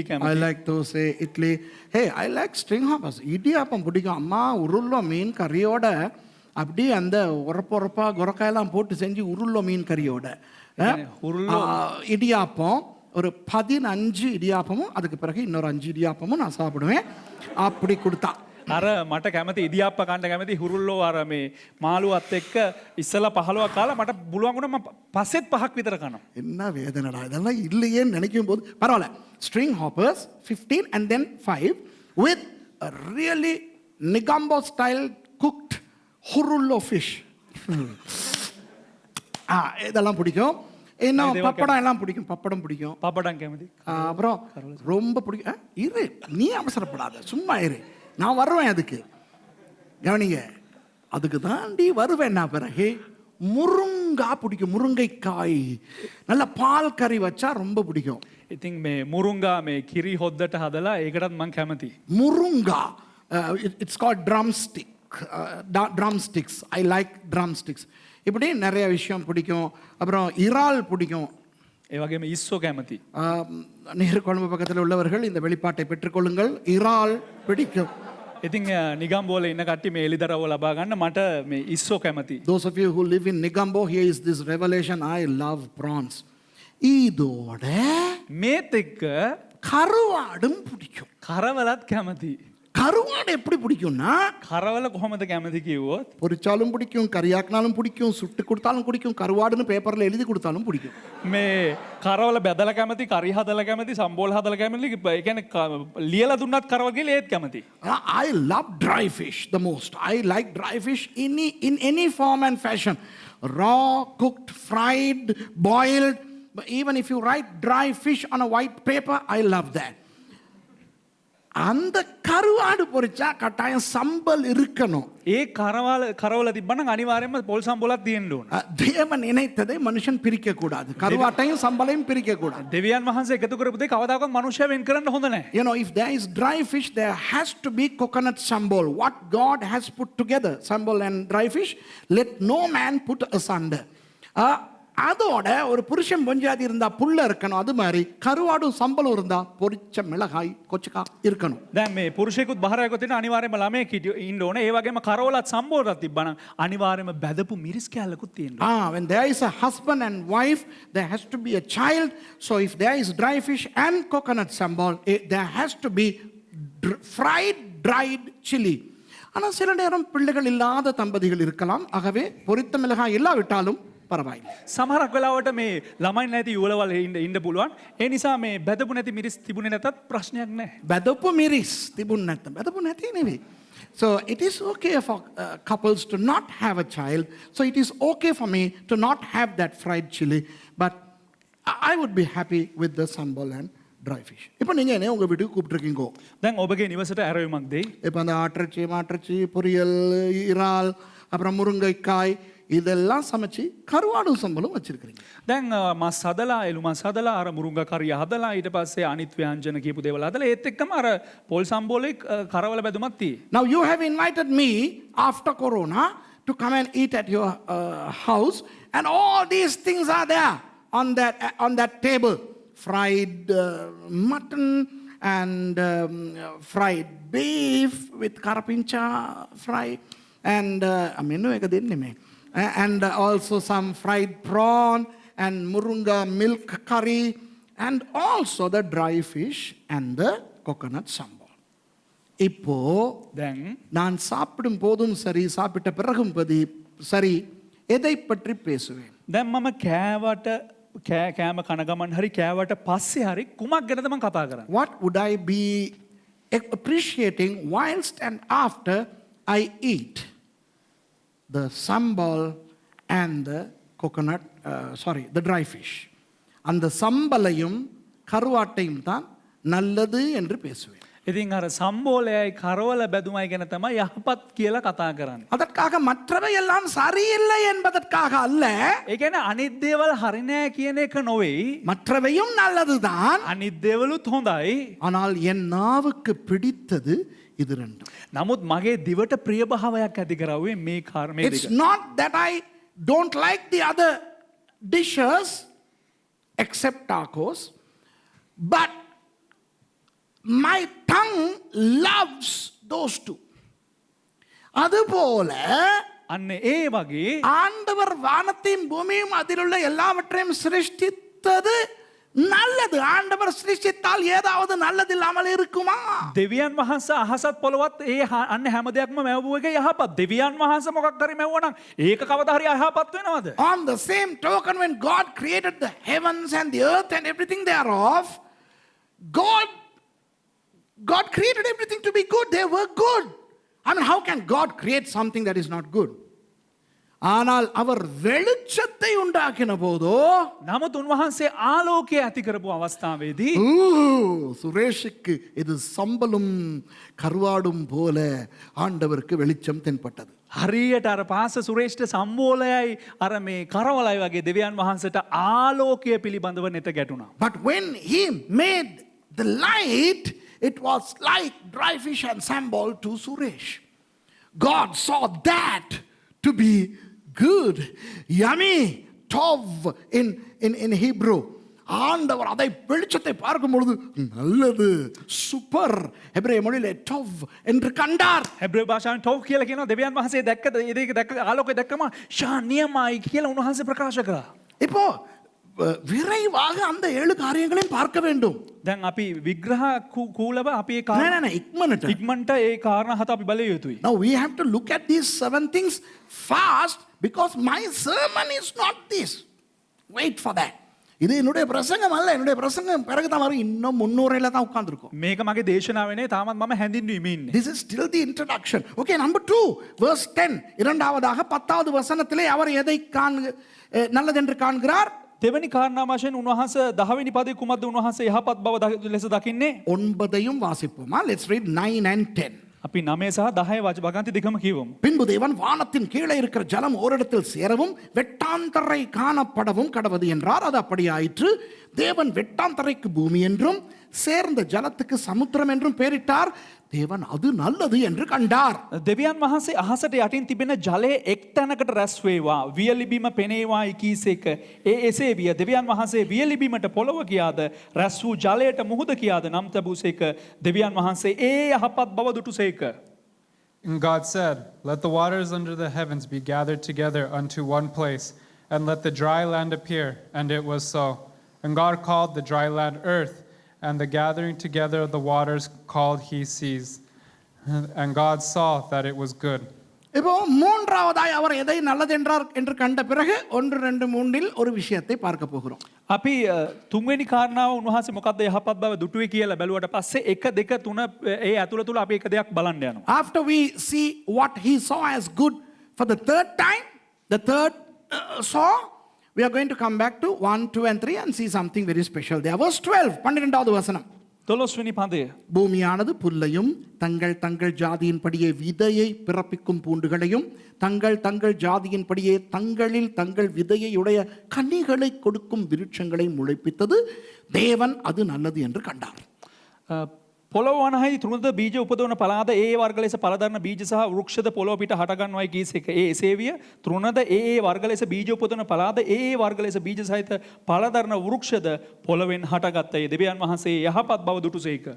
I කැමති. like dosa, idli. Hey, I like string hoppers. Idiyappam பிடிக்கும். அம்மா உருளோ மீன் கறியோட அப்படியே அந்த உரப்பா குரக்காயெல்லாம் போட்டு செஞ்சு உருளோ மீன் கறியோட இடியாப்பம். ஒரு 15 இடியாப்பமும் அதுக்கு பிறகு இன்னொரு 5 இடியாப்பமும் நான் சாப்பிடுவேன். அப்படி கொடுத்தா අර මට කැමති ඉදියාප්ප කන්න කැමති හුරුල්ලෝ අර මේ මාළුවත් එක්ක ඉස්සලා 15ක් කාලා මට පුළුවන් වුණා මම පස්සෙත් 5ක් විතර කනවා. என்ன வேதனைடா இதெல்லாம் இல்லையேன்னு நினைக்கும் போது பரவாயில்ல. String hoppers 15 and then 5 with a really Negombo style cooked hurullo fish. இதெல்லாம் பிடிக்கும். இன்னும் பப்படம் எல்லாம் பிடிக்கும். பப்படம் பிடிக்கும். පපඩම් කැමති. அப்புறம் ரொம்ப பிடிக்கும். இரு, நீ அவசரப்படாத, சும்மா இரு, நான் வருவேன் அதுக்கு. கவனிங்க, அதுக்கு தாண்டி வருவேன் நான் பிறகு முருங்கா பிடிக்கும். முருங்கைக்காய் நல்ல பால் கறி வச்சா ரொம்ப பிடிக்கும். ඉතින් මේ මුරුංගා මේ කිරි හොද්දට හදලා ඒකටත් මං කැමතියි. Murunga it's called drumsticks. I like drumsticks. இப்படி நிறைய விஷயம் பிடிக்கும். அப்புறம் இறால் பிடிக்கும். ඒ වගේම ඉස්සෝ කැමතියි. நேரு கொழும்பு பக்கத்தில் உள்ளவர்கள் இந்த வெளிப்பாட்டை பெற்றுக்கொள்ளுங்கள். இறால் பிடிக்கும். ඉතින් නිගම්බෝල ඉන්න කට්ටිය මේ එළිදරව්ව ලබා ගන්න මට මේ ඉස්සෝ කැමතියි. Those of you who live in Nigambo, here is this revelation. I love prawns. இதோட මේත් එක්ක கருவாடும் பிடிக்கும். කරවලත් කැමතියි. கருவாடு எப்படி பிடிக்கும்னா කරවල කොහොමද කැමති කිව්වොත් பொரிச்சாலும் பிடிக்கும், கறியாக்கினாலும் பிடிக்கும், சுட்டு கொடுத்தாலும் பிடிக்கும், கருவாடுன்னு பேப்பர்ல எழுதி கொடுத்தாலும் பிடிக்கும். මේ කරවල බැදලා කැමති, කරි හදලා කැමති, සම්බෝල හදලා කැමති. ඒ කියන්නේ ලියලා දුන්නත් කරවල කියලා ඒත් කැමති. I love dry fish the most. I like dry fish in any form and fashion. Raw, cooked, fried, boiled. But even if you write dry fish on a white paper, I love that. அந்த கருவாடு பொரிச்சா கட்டாயம் சம்பல் இருக்கணும். ඒ කරවල තිබ්බනම් අනිවාර්යයෙන්ම පොල් සම්බෝලක් තියෙන්න ඕන. தேவன் இணைத்ததை மனுஷன் பிரிக்க கூடாது. கருவாட்டையும் சம்பளையும் பிரிக்க கூடாது. දෙවියන් වහන්සේ එකතු කරපු දේ කවදාකවත් මනුෂ්‍යය වෙන් කරන්න හොඳ නැහැ. You know, if there is dry fish, there has to be coconut sambal. What God has put together, sambal and dry fish, let no man put asunder. அதோட ஒரு புருஷன் பொஞ்சாதி இருந்தா புல்ல இருக்கணும். அது மாதிரி கருவாடும் சம்பளம் இருந்தா பொரிச்ச மிளகாய் கொச்சுக்கா இருக்கணும். දැන් මේ පුරුෂයෙකුත් බහරයෙකුත් ඉන්න අනිවාර්යයෙන්ම ළමයෙක් ඉන්න ඕනේ. ඒ වගේම කරවලත් සම්බෝලත් තිබ්බනම් අනිවාර්යයෙන්ම බැදපු මිරිස් කෑල්ලකුත් තියෙන්න ඕනේ. When there is a husband and wife, there has to be a child. So if there is dry fish and coconut sambal, there has to be fried dried chili. ஆனால் சில நேரம் பிள்ளைகள் இல்லாத தம்பதிகள் இருக்கலாம். ஆகவே பொரித்த மிளகாய் இல்லாவிட்டாலும் பரவாயில்லை. සමහරක් වෙලාවට මේ ළමයි නැති යුවලවල ඉන්න පුළුවන්. ඒ නිසා මේ බැදපු නැති මිරිස් තිබුණේ නැතත් ප්‍රශ්නයක් නැහැ. බැදපු මිරිස් තිබුණ නැත්නම් බැදපු නැති නෙවෙයි. So it is okay for couples to not have a child. So it is okay for me to not have that fried chili. But I would be happy with the sambal and dry fish. இப்போ நீங்க என்ன உங்க வீட்டுக்கு கூப்பிட்டுருக்கீங்க. දැන් ඔබගේ නිවසට ඇරයුමක් දෙයි. இப்போ அந்த மாற்றச்சி பொரியல் இறால் அப்புறம் முருங்கைக்காய் இதெல்லாம் சமைச்சு கருவாடும் சம்பளம் வச்சிருக்கீங்க. දැන් මස් හදලා එළු මස් හදලා අර මුරුංගා කරිය හදලා ඊට පස්සේ අනිත් ව්‍යංජන කියපු දේවල් හදලා ඒත් එක්කම අර පොල් සම්බෝලේ කරවල බැදුමක් තියෙයි. Now you have invited me after corona to come and eat at your house, and all these things are there on that table. Fried mutton and fried beef with karapincha fry and menu එක දෙන්නේ මේ. And also some fried prawn and murunga milk curry and also the dry fish and the coconut sambal. இப்போ දැන් நான் சாப்பிடும் போதும் சரி சாப்பிட்ட பிறகும் சரி எதை பற்றி பேசுவேன்? දැන් මම කෑම කන ගමන් හරි කෑවට පස්සේ හරි කුමක් ගැනද මම කතා කරන්නේ? What would I be appreciating whilst and after I eat the sambal and the coconut, the dry fish? அந்த சம்பலையும் கருவாட்டையும் தான் நல்லது என்று பேசுவேன். ඉතින් අර සම්බෝලයයි කරවල බැදුමයි ගැන තමයි යහපත් කියලා කතා කරන්නේ. அதற்காக மற்றவை எல்லாம் சரியில்லை என்பதற்காக அல்ல. ඒ කියන්නේ අනිත් දේවල් හරි නෑ කියන එක නොවේයි. மற்றவையும் நல்லதுதான். අනිත් දේවලුත් හොඳයි. ஆனால் என் நாவுக்கு பிடித்தது இது ரெண்டும். නමුත් මගේ දිවට ප්‍රියභාවයක් ඇති කරවුවේ මේ කර්මයේ දෙක. It's not that I don't like the other dishes except tacos, but my tongue loves those two. அதுபோல අන්න ඒ වගේ ஆண்டவர் வானத்தையும் பூமியும் அதிலுள்ள எல்லாவற்றையும் சிருஷ்டித்தது நல்லது. ஆண்டவர் சிருஷ்டித்தால் ஏதாவது நல்லது இல்லாமல் இருக்குமா? දෙවියන් වහන්සේ අහසත් පොළවත් ඒ අන්න හැම දෙයක්ම මැවපු එක යහපත්. දෙවියන් වහන්සේ මොකක් හරි මැවුවා නම් ඒක කවදා හරි අයහපත් වෙනවද? On the same token, when God created the heavens and the earth and everything thereof, God created everything to be good. They were good. I mean, how can God create something that is not good? ஆனால் அவர் வெளிச்சத்தை உண்டாக்கின போதோ නමුත් උන්වහන්සේ ආලෝකය ඇති කරපු අවස්ථාවේදී சுரேஷுக்கு இது சம்பலும் கருவாடும் போல ஆண்டவருக்கு வெளிச்சம் தென்பட்டது. හරියට අර පාස සුරේෂ්ට සම්බෝලයයි අර මේ කරවලයි වගේ දෙවියන් වහන්සේට ආලෝකය පිළිබඳව නෙත ගැටුණා. But when he made the light, it was like dry fish and sambal to Suresh. God saw that to be good, yummy, tov in Hebrew. ஆண்டவர் அதை வெளிச்சத்தை பார்க்கும் பொழுது நல்லது சூப்பர் எபிரேய மொழியிலே டவ் என்று கண்டார். හැබ්‍රේය භාෂාවෙන් ටොව් කියලා කියනවා. දෙවියන් වහන්සේ දැක්කද? ඒක දැක්ක ආලෝකය දැක්කම ශාන්‍යමයි කියලා උන්වහන්සේ ප්‍රකාශ කළා. இப்போ விரைவாக அந்த 7 காரியங்களையும் பார்க்க வேண்டும். දැන් අපි විග්‍රහ කූලව අපි ඒ ඉක්මනට ඉක්මනට ඒ කාරණා හත අපි බලය යුතුයි. Now we have to look at these 7 things fast because my sermon is not this. Wait for that. இது என்னுடைய பிரசங்கம் அல்ல. என்னுடைய பிரசங்கம் பிறகு தான் வரும். இன்னும் 300ல தான் உட்கார்ந்திருக்கும். මේක මගේ දේශනාවනේ තාමත් මම හැඳින්වීමේ ඉන්නේ. This is still the introduction. Okay, number 2 verse 10. இரண்டாவதாக 10வது வசனத்திலே அவர் எதை நல்லதென்று காண்கிறார்? දෙවැනි කාරණා වශයෙන් උන්වහන්සේ 10 වෙනි පදේ කුමක්ද උන්වහන්සේ යහපත් බව ලෙස දකින්නේ? 9யும் வாசிப்போமா? Let's read 9 and 10. අපි 9 සහ 10 වචන දෙකම කියවමු. பின்பு தேவன் வானத்தின் கீழே இருக்கிற ஜலம் ஓரிடத்தில் சேரவும் வெட்டாந்தரை காணப்படவும் கடவது என்றார். அது அப்படி ஆயிற்று. தேவன் வெட்டாந்தரைக்கு பூமி என்றும் சேர்ந்த ஜலத்துக்கு சமுத்திரம் என்றும் பெயரிட்டார். தேவன் அது நல்லது என்று கண்டார். දෙවියන් වහන්සේ අහසට යටින් තිබෙන ජලය එක් තැනකට රැස් වේවා වියලිබීම පෙනේවායි කීසේක එසේ විය. දෙවියන් වහන්සේ වියලිබීමට පොළව කියාද රැස් වූ ජලයට මුහුද කියාද නම් තබූසේක. දෙවියන් වහන්සේ ඒ යහපත් බව දුටුසේක. And God said, "Let the waters under the heavens be gathered together unto one place, and let the dry land appear." And it was so. And God called the dry land earth, and the gathering together of the waters called he seas. And God saw that it was good. இப்போ மூன்றாவதாய் அவர் எதை நல்லது என்றார் என்று கண்ட பிறகு 1 2 3 ஒரு விஷயத்தை பார்க்க போகிறோம். අපි තුන්වෙනි කාරණාව උන්වහන්සේ මොකද්ද යහපත් බව දුටුවේ කියලා බැලුවට පස්සේ 1 2 3 ඒ ඇතුළ තුල අපි එක දෙයක් බලන්න යනවා. After we see what he saw as good for the third time, the third saw, we are going to come back to 1 2 and 3 and see something very special there. Verse 12 12வது வசனம். 12 වෙනි පදය. பூமியானது புல்லையும் தங்கள் தங்கள் ஜாதியின்படியே விதையை பிறப்பிக்கும் பூண்டுகளையும் தங்கள் தங்கள் ஜாதியின்படியே தங்களில் தங்கள் விதையை உடைய கனிகளை கொடுக்கும் விருட்சங்களை முளைப்பித்தது. தேவன் அது நல்லது என்று கண்டார். පොළොව වනහයි තෘණද බීජ උපදවන පලාද ඒ වර්ග ලෙස පළදරන බීජ සහ වෘක්ෂද පොළොව පිට හටගන්වයි කීසේක. ඒ එසේ විය. තෘණද ඒ වර්ග ලෙස බීජ උපදවන පලාද ඒ වර්ග ලෙස බීජ සහිත පළදරන වෘක්ෂද පොළොවෙන් හටගත්තේ. දෙවියන් වහන්සේ යහපත් බව දුටුසේක.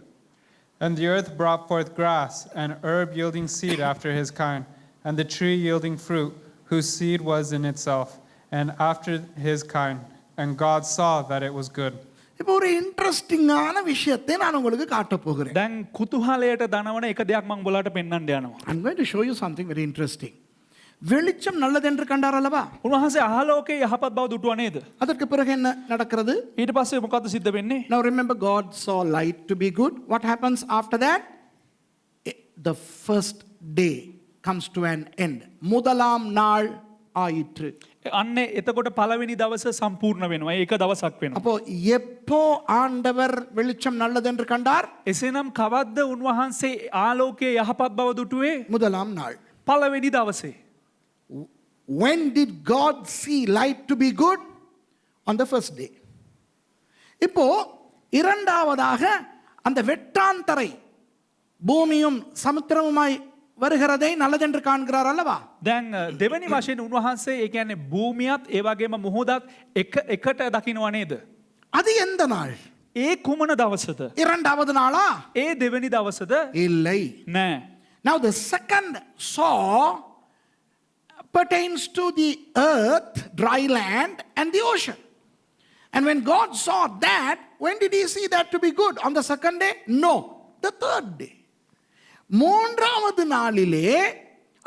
And the earth brought forth grass, and herb yielding seed after his kind, and the tree yielding fruit, whose seed was in itself, and after his kind. And God saw that it was good. இப்போ ஒரு இன்ட்ரெஸ்டிங்கான விஷயத்தை நான் உங்களுக்கு காட்ட போகிறேன். දැන් කුතුහලයට දනවන එක දෙයක් මම ඔයාලට පෙන්වන්න යනවා. I'm going to show you something very interesting. வெளிச்சம் நல்லது என்று கண்டார் அல்லவா? උන්වහන්සේ ආලෝකයේ යහපත් බව දුටුවා නේද? அதற்கு பிறகு என்ன நடக்கிறது? ඊට පස්සේ මොකද්ද සිද්ධ වෙන්නේ? Now remember, God saw light to be good. What happens after that? The first day comes to an end. முதலாம் நாள் ஆயிற்று. අන්නේ එතකොට පළවෙනි දවස සම්පූර්ණ වෙනවා. ඒක දවසක් වෙනවා. அப்போ எப்போ ஆண்டவர் வெளிச்சம் நல்லது என்று கண்டார்? එසේනම් කවද්ද උන්වහන්සේ ආලෝකයේ යහපත් බව දුටුවේ? முதலாம் நாள். පළවෙනි දවසේ. When did God see light to be good? On the first day. இப்போ இரண்டாவதாக அந்த வெட்டாந்தரை பூமியும் சமுத்திரமுமாய் வருகிறதை நல்லதென்று காண்கிறார் அல்லவா? දැන් දෙවැනි වශයෙන් උන්වහන්සේ ඒ කියන්නේ භූමියත් ඒ වගේම මුහුදත් එකට දකින්නවා නේද? அது எந்த நாள்? ඒ කුමන දවසද? இரண்டாவது நாளா? ඒ දෙවැනි දවසද? இல்லை. නෑ. Now the second saw pertains to the earth, dry land and the ocean. And when God saw that, when did he see that to be good? On the second day? No. The third day. மூன்றாவது நாளிலே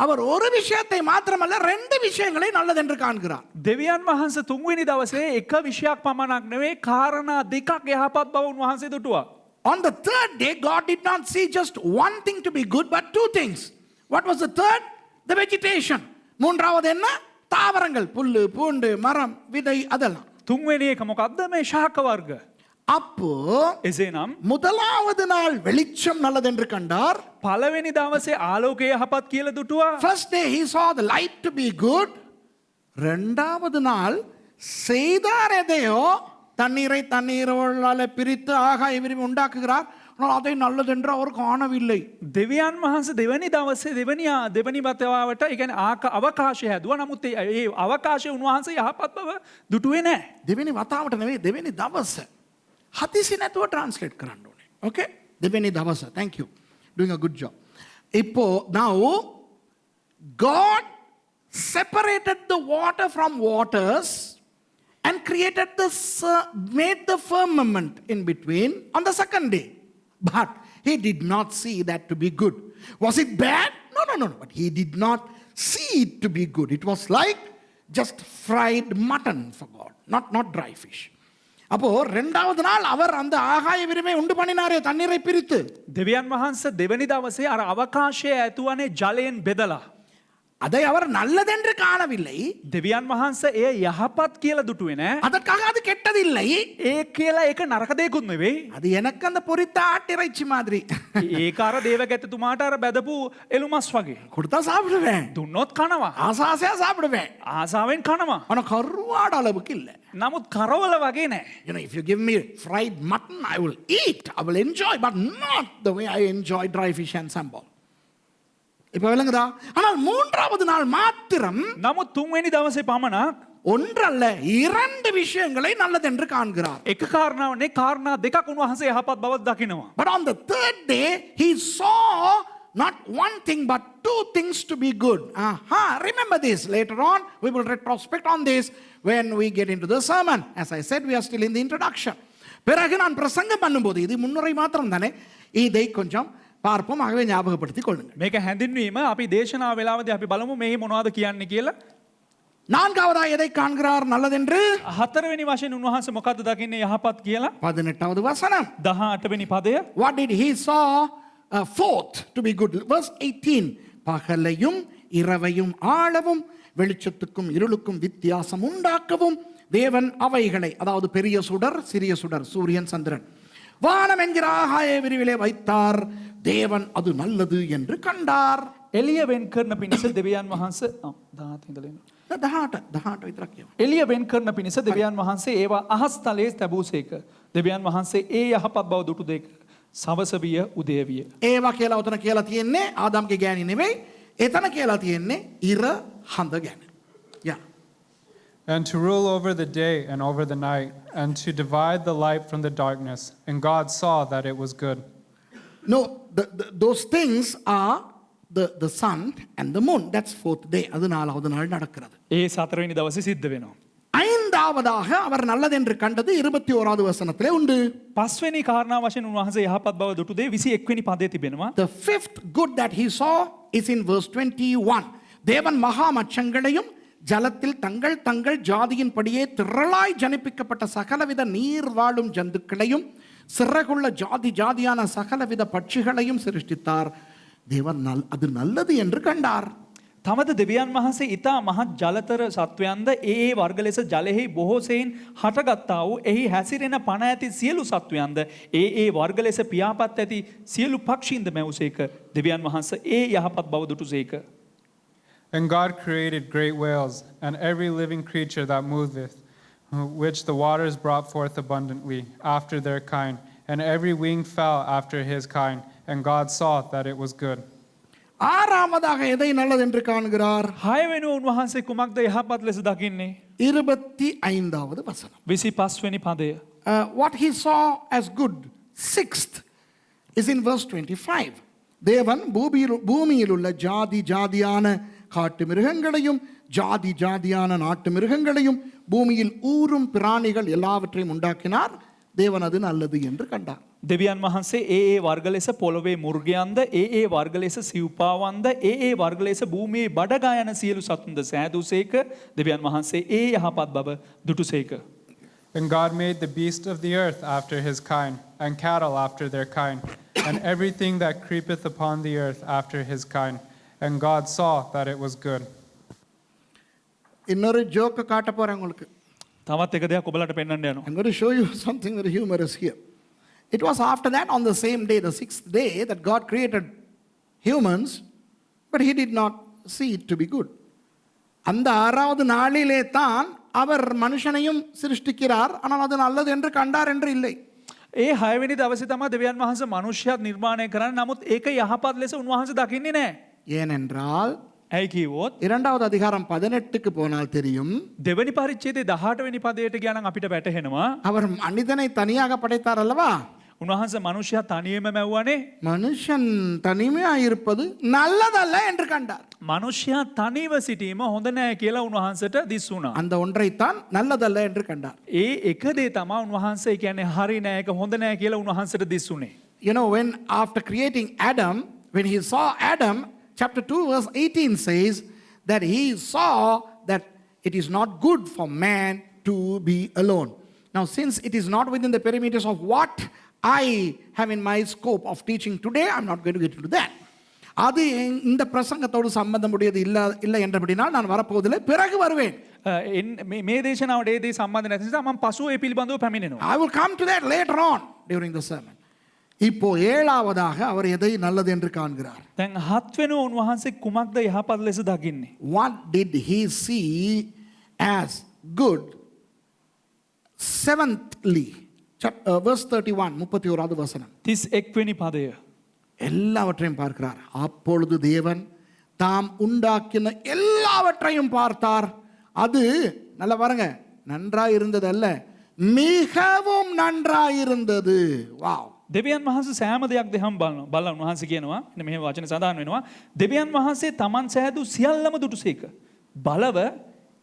அவர் ஒரு விஷயத்தை மாத்திரமல்ல 2 விஷயங்களை நல்லதென்று காண்கிறார். දෙවියන් වහන්සේ තුන්වෙනි දවසේ එක විෂයක් පමණක් නෙවෙයි කාරණා දෙකක් යහපත් බව උන්වහන්සේ දුටුවා. On the third day, God did not see just one thing to be good, but 2 things. What was the third? The vegetation. மூன்றாவது என்ன? தாவரங்கள், புல்லு, பூண்டு, மரம், விதை அதெல்லாம். තුන්වෙනි එක මොකද්ද? මේ ශාක වර්ග. அப்போ එසේනම් முதலாவது நாள் வெளிச்சம் நல்லதென்று கண்டார். පළවෙනි දවසේ ආලෝකය යහපත් කියලා දුටුවා. First day he saw the light to be good. இரண்டாவது நாள் செய்தார் எதையோ தண்ணீரை தண்ணீரோளால பிரித்து ஆகாய விரிவு உண்டாக்குகிறார். ஆனால் அதை நல்லதென்று அவர் காணவில்லை. දෙවියන් වහන්සේ දෙවැනි දවසේ දෙවැනි වතාවට ඒ කියන්නේ අවකාශය හැදුවා. නමුත් ඒ අවකාශය උන්වහන්සේ යහපත් බව දුටුවේ නැහැ. දෙවෙනි වතාවට නෙවෙයි දෙවෙනි දවස. හදිසි නැතුව ට්‍රාන්ස්ලේට් කරන්න ඕනේ. Okay? දෙවෙනි දවස. Thank you. Doing a good job. இப்போ now God separated the water from waters and created made the firmament in between on the second day. But he did not see that to be good. Was it bad? No. But he did not see it to be good. It was like just fried mutton for God, not dry fish. அப்போ இரண்டாவது நாள் அவர் அந்த ஆகாய விரிவை உண்டு பண்ணினாரே தண்ணீரை பிரித்து. දෙවියන් වහන්සේ දෙවැනි දවසේ අර අවකාශය ඇතුවනේ ජලයෙන් බෙදලා. அதை அவர் நல்லதென்று காணவில்லை. දෙවියන් වහන්සේ එය යහපත් කියලා දුටුවේ නෑ. அதற்காக அது கெட்டதில்லை. ඒ කියලා ඒක නරක දෙයක්ුත් නෙවෙයි. அது எனக்கு அந்த பொரித்த ஆட்டிறைச்சி மாதிரி. ඒක අර දේවගැත්තතුමාට අර බැදපු එළුමස් වගේ. கொடுத்தா சாப்பிடுவேன். දුන්නොත් කනවා. ஆசாசையா சாப்பிடுவேன். ආසාවෙන් කනවා. ஆனா கருவாட அளவுக்கு இல்ல. නමුත් කරවල වගේ නෑ. You know, if you give me fried mutton, I will eat. I will enjoy, but not the way I enjoy dry fish and sambal. இப்ப விளங்குதா? ஆனால் மூன்றாவது நாள் மாத்திரம் නමුත් තුන්වෙනි දවසේ පමණක් ஒன்றல்ல இரண்டு விஷயங்களை நல்லதென்று காண்கிறார். එක කාරණාවනේ කාරණා දෙකක් උන්වහන්සේ යහපත් බවක් දකිනවා. But on the third day he saw not one thing but two things to be good. Remember this. Later on we will retrospect on this when we get into the sermon. As I said, we are still in the introduction. பிறகு நான் பிரசங்கம் பண்ணும்போது இது முன்னுரை மாத்திரம் தானே, இதை கொஞ்சம் பார்ப்போம். ஆகவே ஞாபகப்படுத்திக் கொள்ளுங்கள். මේක හැඳින්වීම අපි දේශනා වේලාවදී අපි බලමු මේ මොනවද කියන්නේ කියලා. நான்காவதாக எதை காண்கிறார் நல்லதென்று? හතරවෙනි වශයෙන් උන්වහන්සේ මොකද්ද දකින්නේ යහපත් කියලා? 18வது வசனம். 18වෙනි පදය. What did he saw fourth to be good? Verse 18. பகலையும் இரவையும் ஆளவும் வெளிச்சத்துக்கும் இருளுக்கும் வித்தியாசம் உண்டாக்கவும் தேவன் அவைகளை, அதாவது பெரிய சுடர் சிறிய சுடர் சூரியன் சந்திரன் வானம் என்கிற ஆகாய விரிவிலே வைத்தார். தேவன் அது நல்லது என்று கண்டார். එළිය වෙන් කරන පිණිස දෙවියන් වහන්සේ 18 ඉඳලා එනවා. 18 විතරක් කියමු. එළිය වෙන් කරන පිණිස දෙවියන් වහන්සේ ඒවා අහස් තලයේ තැබූසේක. දෙවියන් වහන්සේ ඒ යහපත් බව දුටු දෙක සවස විය උදය විය. ඒවා කියලා උතන කියලා තියෙන්නේ ආදම්ගේ ගෑණි නෙවෙයි. එතන කියලා තියෙන්නේ ඉර හඳ ගැන. Yeah. And to rule over the day and over the night, and to divide the light from the darkness. And God saw that it was good. No, those things are the sun and the moon. That's fourth day. அது நாலாவது நாள் நடக்கிறது. ඒ සතරවෙනි දවසේ සිද්ධ වෙනවා. ஐந்தாவதாக அவர் நல்லதென்று கண்டது 21வது வசனத்திலே உண்டு. පස්වෙනි කාරණා වශයෙන් උන්වහන්සේ යහපත් බව දුටු දේ 21 වෙනි පදයේ තිබෙනවා. The fifth good that he saw is in verse 21. தேவன் மகா மச்சங்களையும் ஜலத்தில் தங்கள் தங்கள் ஜாதியின்படியே திரளாய் ஜனிப்பிக்கப்பட்ட சகலவித நீர் வாழும் ஜந்துக்களையும் சிறகுள்ள ஜாதி ஜாதியான சகலவித பட்சிகளையும் சிருஷ்டித்தார். தேவன் அது நல்லது என்று கண்டார். තමද දෙවියන් වහන්සේ ඊතා මහත් ජලතර සත්වයන්ද ඒ වර්ග ලෙස ජලෙහි බොහෝසෙයින් හටගත්තා වූ එහි හැසිරෙන පණ ඇති සියලු සත්වයන්ද ඒ වර්ග ලෙස පියාපත් ඇති සියලු පක්ෂීන්ද මැවුසේක. දෙවියන් වහන්සේ ඒ යහපත් බව දුටුසේක. And God created great whales and every living creature that moveth, which the waters brought forth abundantly after their kind, and every winged fowl after his kind. And God saw that it was good. ஆறாவதாக எதை நல்லது என்று காண்கிறார்? 6 වෙනි උන්වහන්සේ කුමක්ද යහපත් ලෙස දකින්නේ? 25வது வசனம். 25 වෙනි පදය. What he saw as good, sixth, is in verse 25. தேவன் பூமியில் உள்ள ஜாதி ஜாதியான காட்டு மிருகங்களையும் ஜாதி ஜாதியான நாட்டு மிருகங்களையும் பூமியில் ஊரும் பிராணிகள் எல்லாவற்றையும் உண்டாக்கினார். தேவன் அது நல்லது என்று கண்டார். දෙවියන් වහන්සේ ඒ වර්ග ලෙස පොළොවේ මුර්ගයන්ද ඒ වර්ග ලෙස සිව්පාවන්ද ඒ වර්ග ලෙස භූමියේ බඩගා යන සියලු සතුන්ද සෑදුසේක. දෙවියන් වහන්සේ ඒ යහපත් බව දුටුසේක. And God made the beast of the earth after his kind, and cattle after their kind, and everything that creepeth upon the earth after his kind. And God saw that it was good. இன்னொரு joke காட்ட போறேன் உங்களுக்கு. තවත් එක දෙයක් ඔබලට පෙන්වන්න යනවා. I'm going to show you something very humorous here. It was after that, on the same day, the sixth day, that God created humans, but he did not see it to be good. அந்த ஆறாவது நாளிலே தான் அவர் மனுஷனையும் சிருஷ்டிக்கிறார், ஆனால் அது நல்லது என்று கண்டார் என்று இல்லை. ඒ 6 වෙනි දවසේ තමයි දෙවියන් වහන්සේ මනුෂ්‍යයත් නිර්මාණය කරන්නේ. නමුත් ඒක යහපත් ලෙස උන්වහන්සේ දකින්නේ නැහැ. ஏனென்றால் ඇයි කිව්වොත් இரண்டாவது அதிகாரம் 18க்கு போனால் தெரியும், දෙවනි පරිච්ඡේදයේ 18 වෙනි පදයට ගියා නම් අපිට වැටහෙනවා அவர் மனிதனை தனியாக படைத்தார் அல்லவா. උන්වහන්සේ මනුෂ්‍යයා තනියම මැව්වනේ. மனுஷன் தனிமையாக இருப்பது நல்லதல்ல என்று கண்டார். මනුෂ්‍යයා තනිව සිටීම හොඳ නැහැ කියලා උන්වහන්සේට දිස් වුණා. அந்த ஒன்றைத்தான் நல்லதல்ல என்று கண்டார். ඒ එක දේ තමයි උන්වහන්සේ කියන්නේ හරි නෑ ඒක හොඳ නෑ කියලා උන්වහන්සේට දිස් වුණේ. You know, when after creating Adam, when he saw Adam, chapter 2 verse 18 says that he saw that it is not good for man to be alone. Now, since it is not within the perimeters of what I have in my scope of teaching today, I'm not going to get into that. அது இந்த பிரசங்கத்தோடு சம்பந்தமுடையது இல்லை என்றபடினால் நான் வரப்போவதில்லை, பிறகு வருவேன். මේ දේශනාවට ඒ දේ සම්බන්ධ නැති නිසා මම පසුව ඒ පිළිබඳව පැමිණෙනවා. I will come to that later on during the sermon. இப்போ ஏழாவதாக அவர் எதை நல்லது என்று காண்கிறார்? දැන් 7 වෙනි උන්වහන්සේ කුමක්ද යහපත් ලෙස දකින්නේ? What did he see as good? Seventhly, verse 31, 31வது வசனம். 31 වෙනි පදය. எல்லாவற்றையும் பார்க்கிறார். அப்பொழுது தேவன் தாம் உண்டாக்கின எல்லாவற்றையும் பார்த்தார். அது நல்லா பாருங்க, நன்றாய் இருந்தது அல்ல, மிகவும் நன்றாய் இருந்தது. வாவ். දෙවියන් වහන්සේ සෑම දෙයක් දෙහම බලන උන්වහන්සේ කියනවා, මෙහෙම වචන සඳහන් වෙනවා, දෙවියන් වහන්සේ තමන් සෑදූ සියල්ලම දුටුසේක. බලව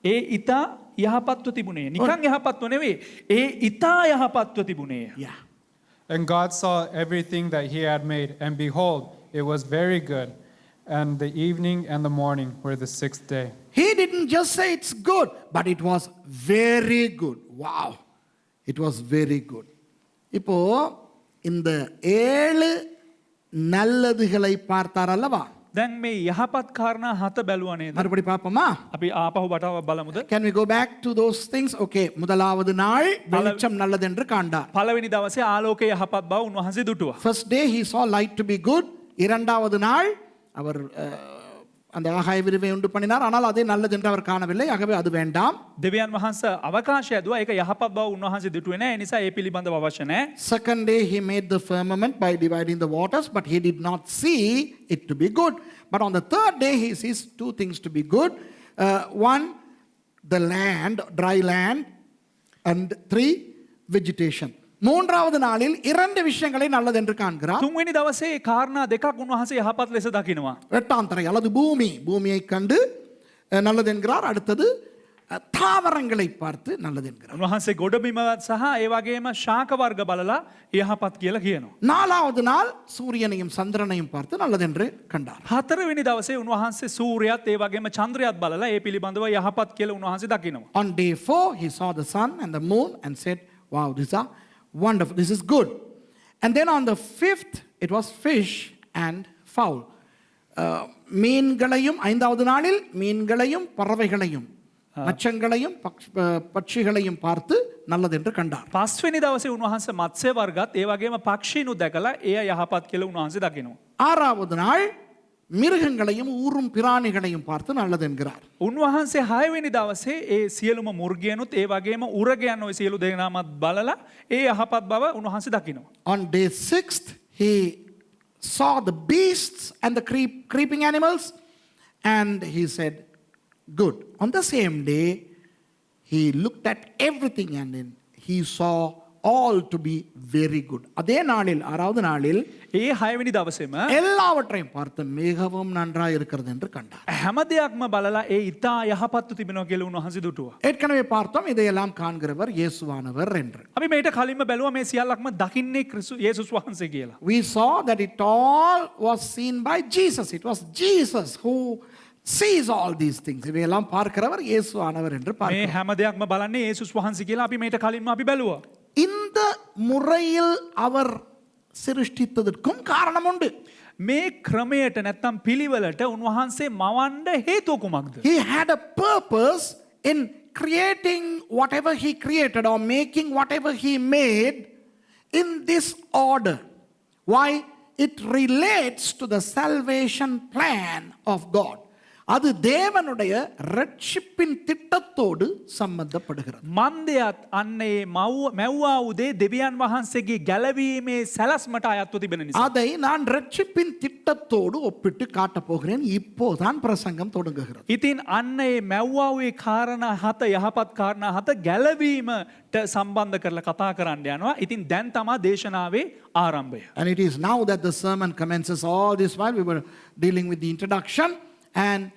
ඒ ඊතා යහපත්ව තිබුණේ. නිකන් යහපත්ව නෙවෙයි, ඒ ඊතා යහපත්ව තිබුණේ. Yeah. And God saw everything that he had made, and behold, it was very good. And the evening and the morning were the sixth day. He didn't just say it's good, but it was very good. Wow. It was very good. இப்போ இந்த 7 நல்லதுகளை பார்த்தார் அல்லவா? දැන් මේ යහපත් කාරණා 7 බැලුවා නේද? மறுபடி பார்ப்போமா? අපි ආපහු වටව බලමුද? Can we go back to those things? Okay. முதலாவது நாள் வெளிச்சம் நல்லது என்று காண்டார். පළවෙනி දවසේ ආලෝකය යහපත් බව උන්වහන්සේ දුටුවා. First day he saw light to be good. இரண்டாவது நாள் அவர் அந்த ஆகாய விரிவை உண்டு பண்ணினார், ஆனால் அதே நல்லது என்று அவர் காணவில்லை, ஆகவே அது வேண்டாம். දෙවියන් වහන්සේ අවකාශය දුවා, ඒක යහපත් බව උන්වහන්සේ දුටුවේ නැහැ. ඒ නිසා ඒ පිළිබඳව අවශ්‍ය නැහැ. Second day he made the firmament by dividing the waters, but he did not see it to be good. But on the third day he sees 2 things to be good. One, the land, dry land, and 3, vegetation. மூன்றாவது நாளில் 2 விஷயங்களை நல்லது என்று காண்கிறார். තුන්වෙනි දවසේ කාරණා දෙකක් උන්වහන්සේ යහපත් ලෙස දකිනවා. வெட்டாந்தரை அல்லது பூமியை கண்டு நல்லது என்கிறார். அடுத்தது தாவரங்களை பார்த்து நல்லது என்கிறார். උන්වහන්සේ ගොඩබිමවත් සහ ඒ වගේම ශාක වර්ග බලලා යහපත් කියලා කියනවා. நாலாவது நாள் சூரியனையும் சந்திரனையும் பார்த்து நல்லது என்று கண்டார். හතරවෙනි දවසේ උන්වහන්සේ සූර්යයත් ඒ වගේම චන්ද්‍රයත් බලලා ඒ පිළිබඳව යහපත් කියලා උන්වහන්සේ දකිනවා. On day 4 he saw the sun and the moon and said, wow, these are wonderful, this is good. And then on the 5th it was fish and fowl. மீன்களையும் 5வது நாளில் மீன்களையும் பறவைகளையும் மச்சங்களையும் பட்சிகளையும் பார்த்து நல்லது என்று கண்டார். 5 වෙනි දවසේ උන්වහන්සේ මත්ස්‍ය වර්ගත් ඒ වගේම පක්ෂීනු දැකලා එය යහපත් කියලා උන්වහන්සේ දකිනවා. 6வது நாள் மிருகங்களையும் ஊரும் பிராணிகளையும் பார்த்து நல்லது என்கிறார். උන්වහන්සේ 6 වෙනි දවසේ ඒ සියලුම මුර්ගයනුත් ඒ වගේම උරගයන් ඔය සියලු දෙනාමත් බලලා ඒ යහපත් බව උන්වහන්සේ දකිනවා. On day 6th he saw the beasts and the creeping animals and he said good. On the same day he looked at everything and then he saw all to be very good. அதே நாளில் 6வது நாளில் ඒ 6 වෙනි දවසේම எல்லாவற்றையும் பார்த்து மிகவும் நன்றாய் இருக்கிறது என்று கண்டார். හැම දෙයක්ම බලලා ඒ ඊතා යහපත්ව තිබෙනවා කියලා උන්වහන්සේ දුටුවා. ஏற்கனவே பார்த்தோம் இதையெல்லாம் காண்கிறவர் இயேசுவானவர் என்று. අපි මේට කලින්ම බැලුවා මේ සියල්ලක්ම දකින්නේ යේසුස් වහන්සේ කියලා. We saw that it all was seen by Jesus. It was Jesus who sees all these things. இவையெல்லாம் பார்க்கிறவர் இயேசுவானவர் என்று මේ பார்க்கிறோம். හැම දෙයක්ම බලන්නේ යේසුස් වහන්සේ කියලා අපි මේට කලින්ම අපි බැලුවා. இந்த முறையில் அவர் சிருஷ்டித்ததற்கும் காரணம் உண்டு. මේ ක්‍රමයට නැත්තම් පිළිවෙලට උන්වහන්සේ මවන්න හේතුව කුමක්ද? He had a purpose in creating whatever he created or making whatever he made in this order. Why? It relates to the salvation plan of God. அது தேவனுடைய ரட்சிப்பின் திட்டத்தோடு சம்பந்தப்படுகிறது. මන්දයත් අන්නේ මැව්වා උදේ දෙවියන් වහන්සේගේ ගැලවීමේ සැලස්මට අයත්ව තිබෙන නිසා. அதை நான் ரட்சிப்பின் திட்டத்தோடு ஒப்பிட்டு காட்டப் போகிறேன். இப்போதான் பிரசங்கம் தொடங்குகிறது. ඉතින් අන්න ඒ මැව්වාවේ කාරණා හත යහපත් කාරණා හත ගැලවීමට සම්බන්ධ කරලා කතා කරන්න යනවා. ඉතින් දැන් තමා දේශනාවේ ආරම්භය. And it is now that the sermon commences. All this while we were dealing with the introduction and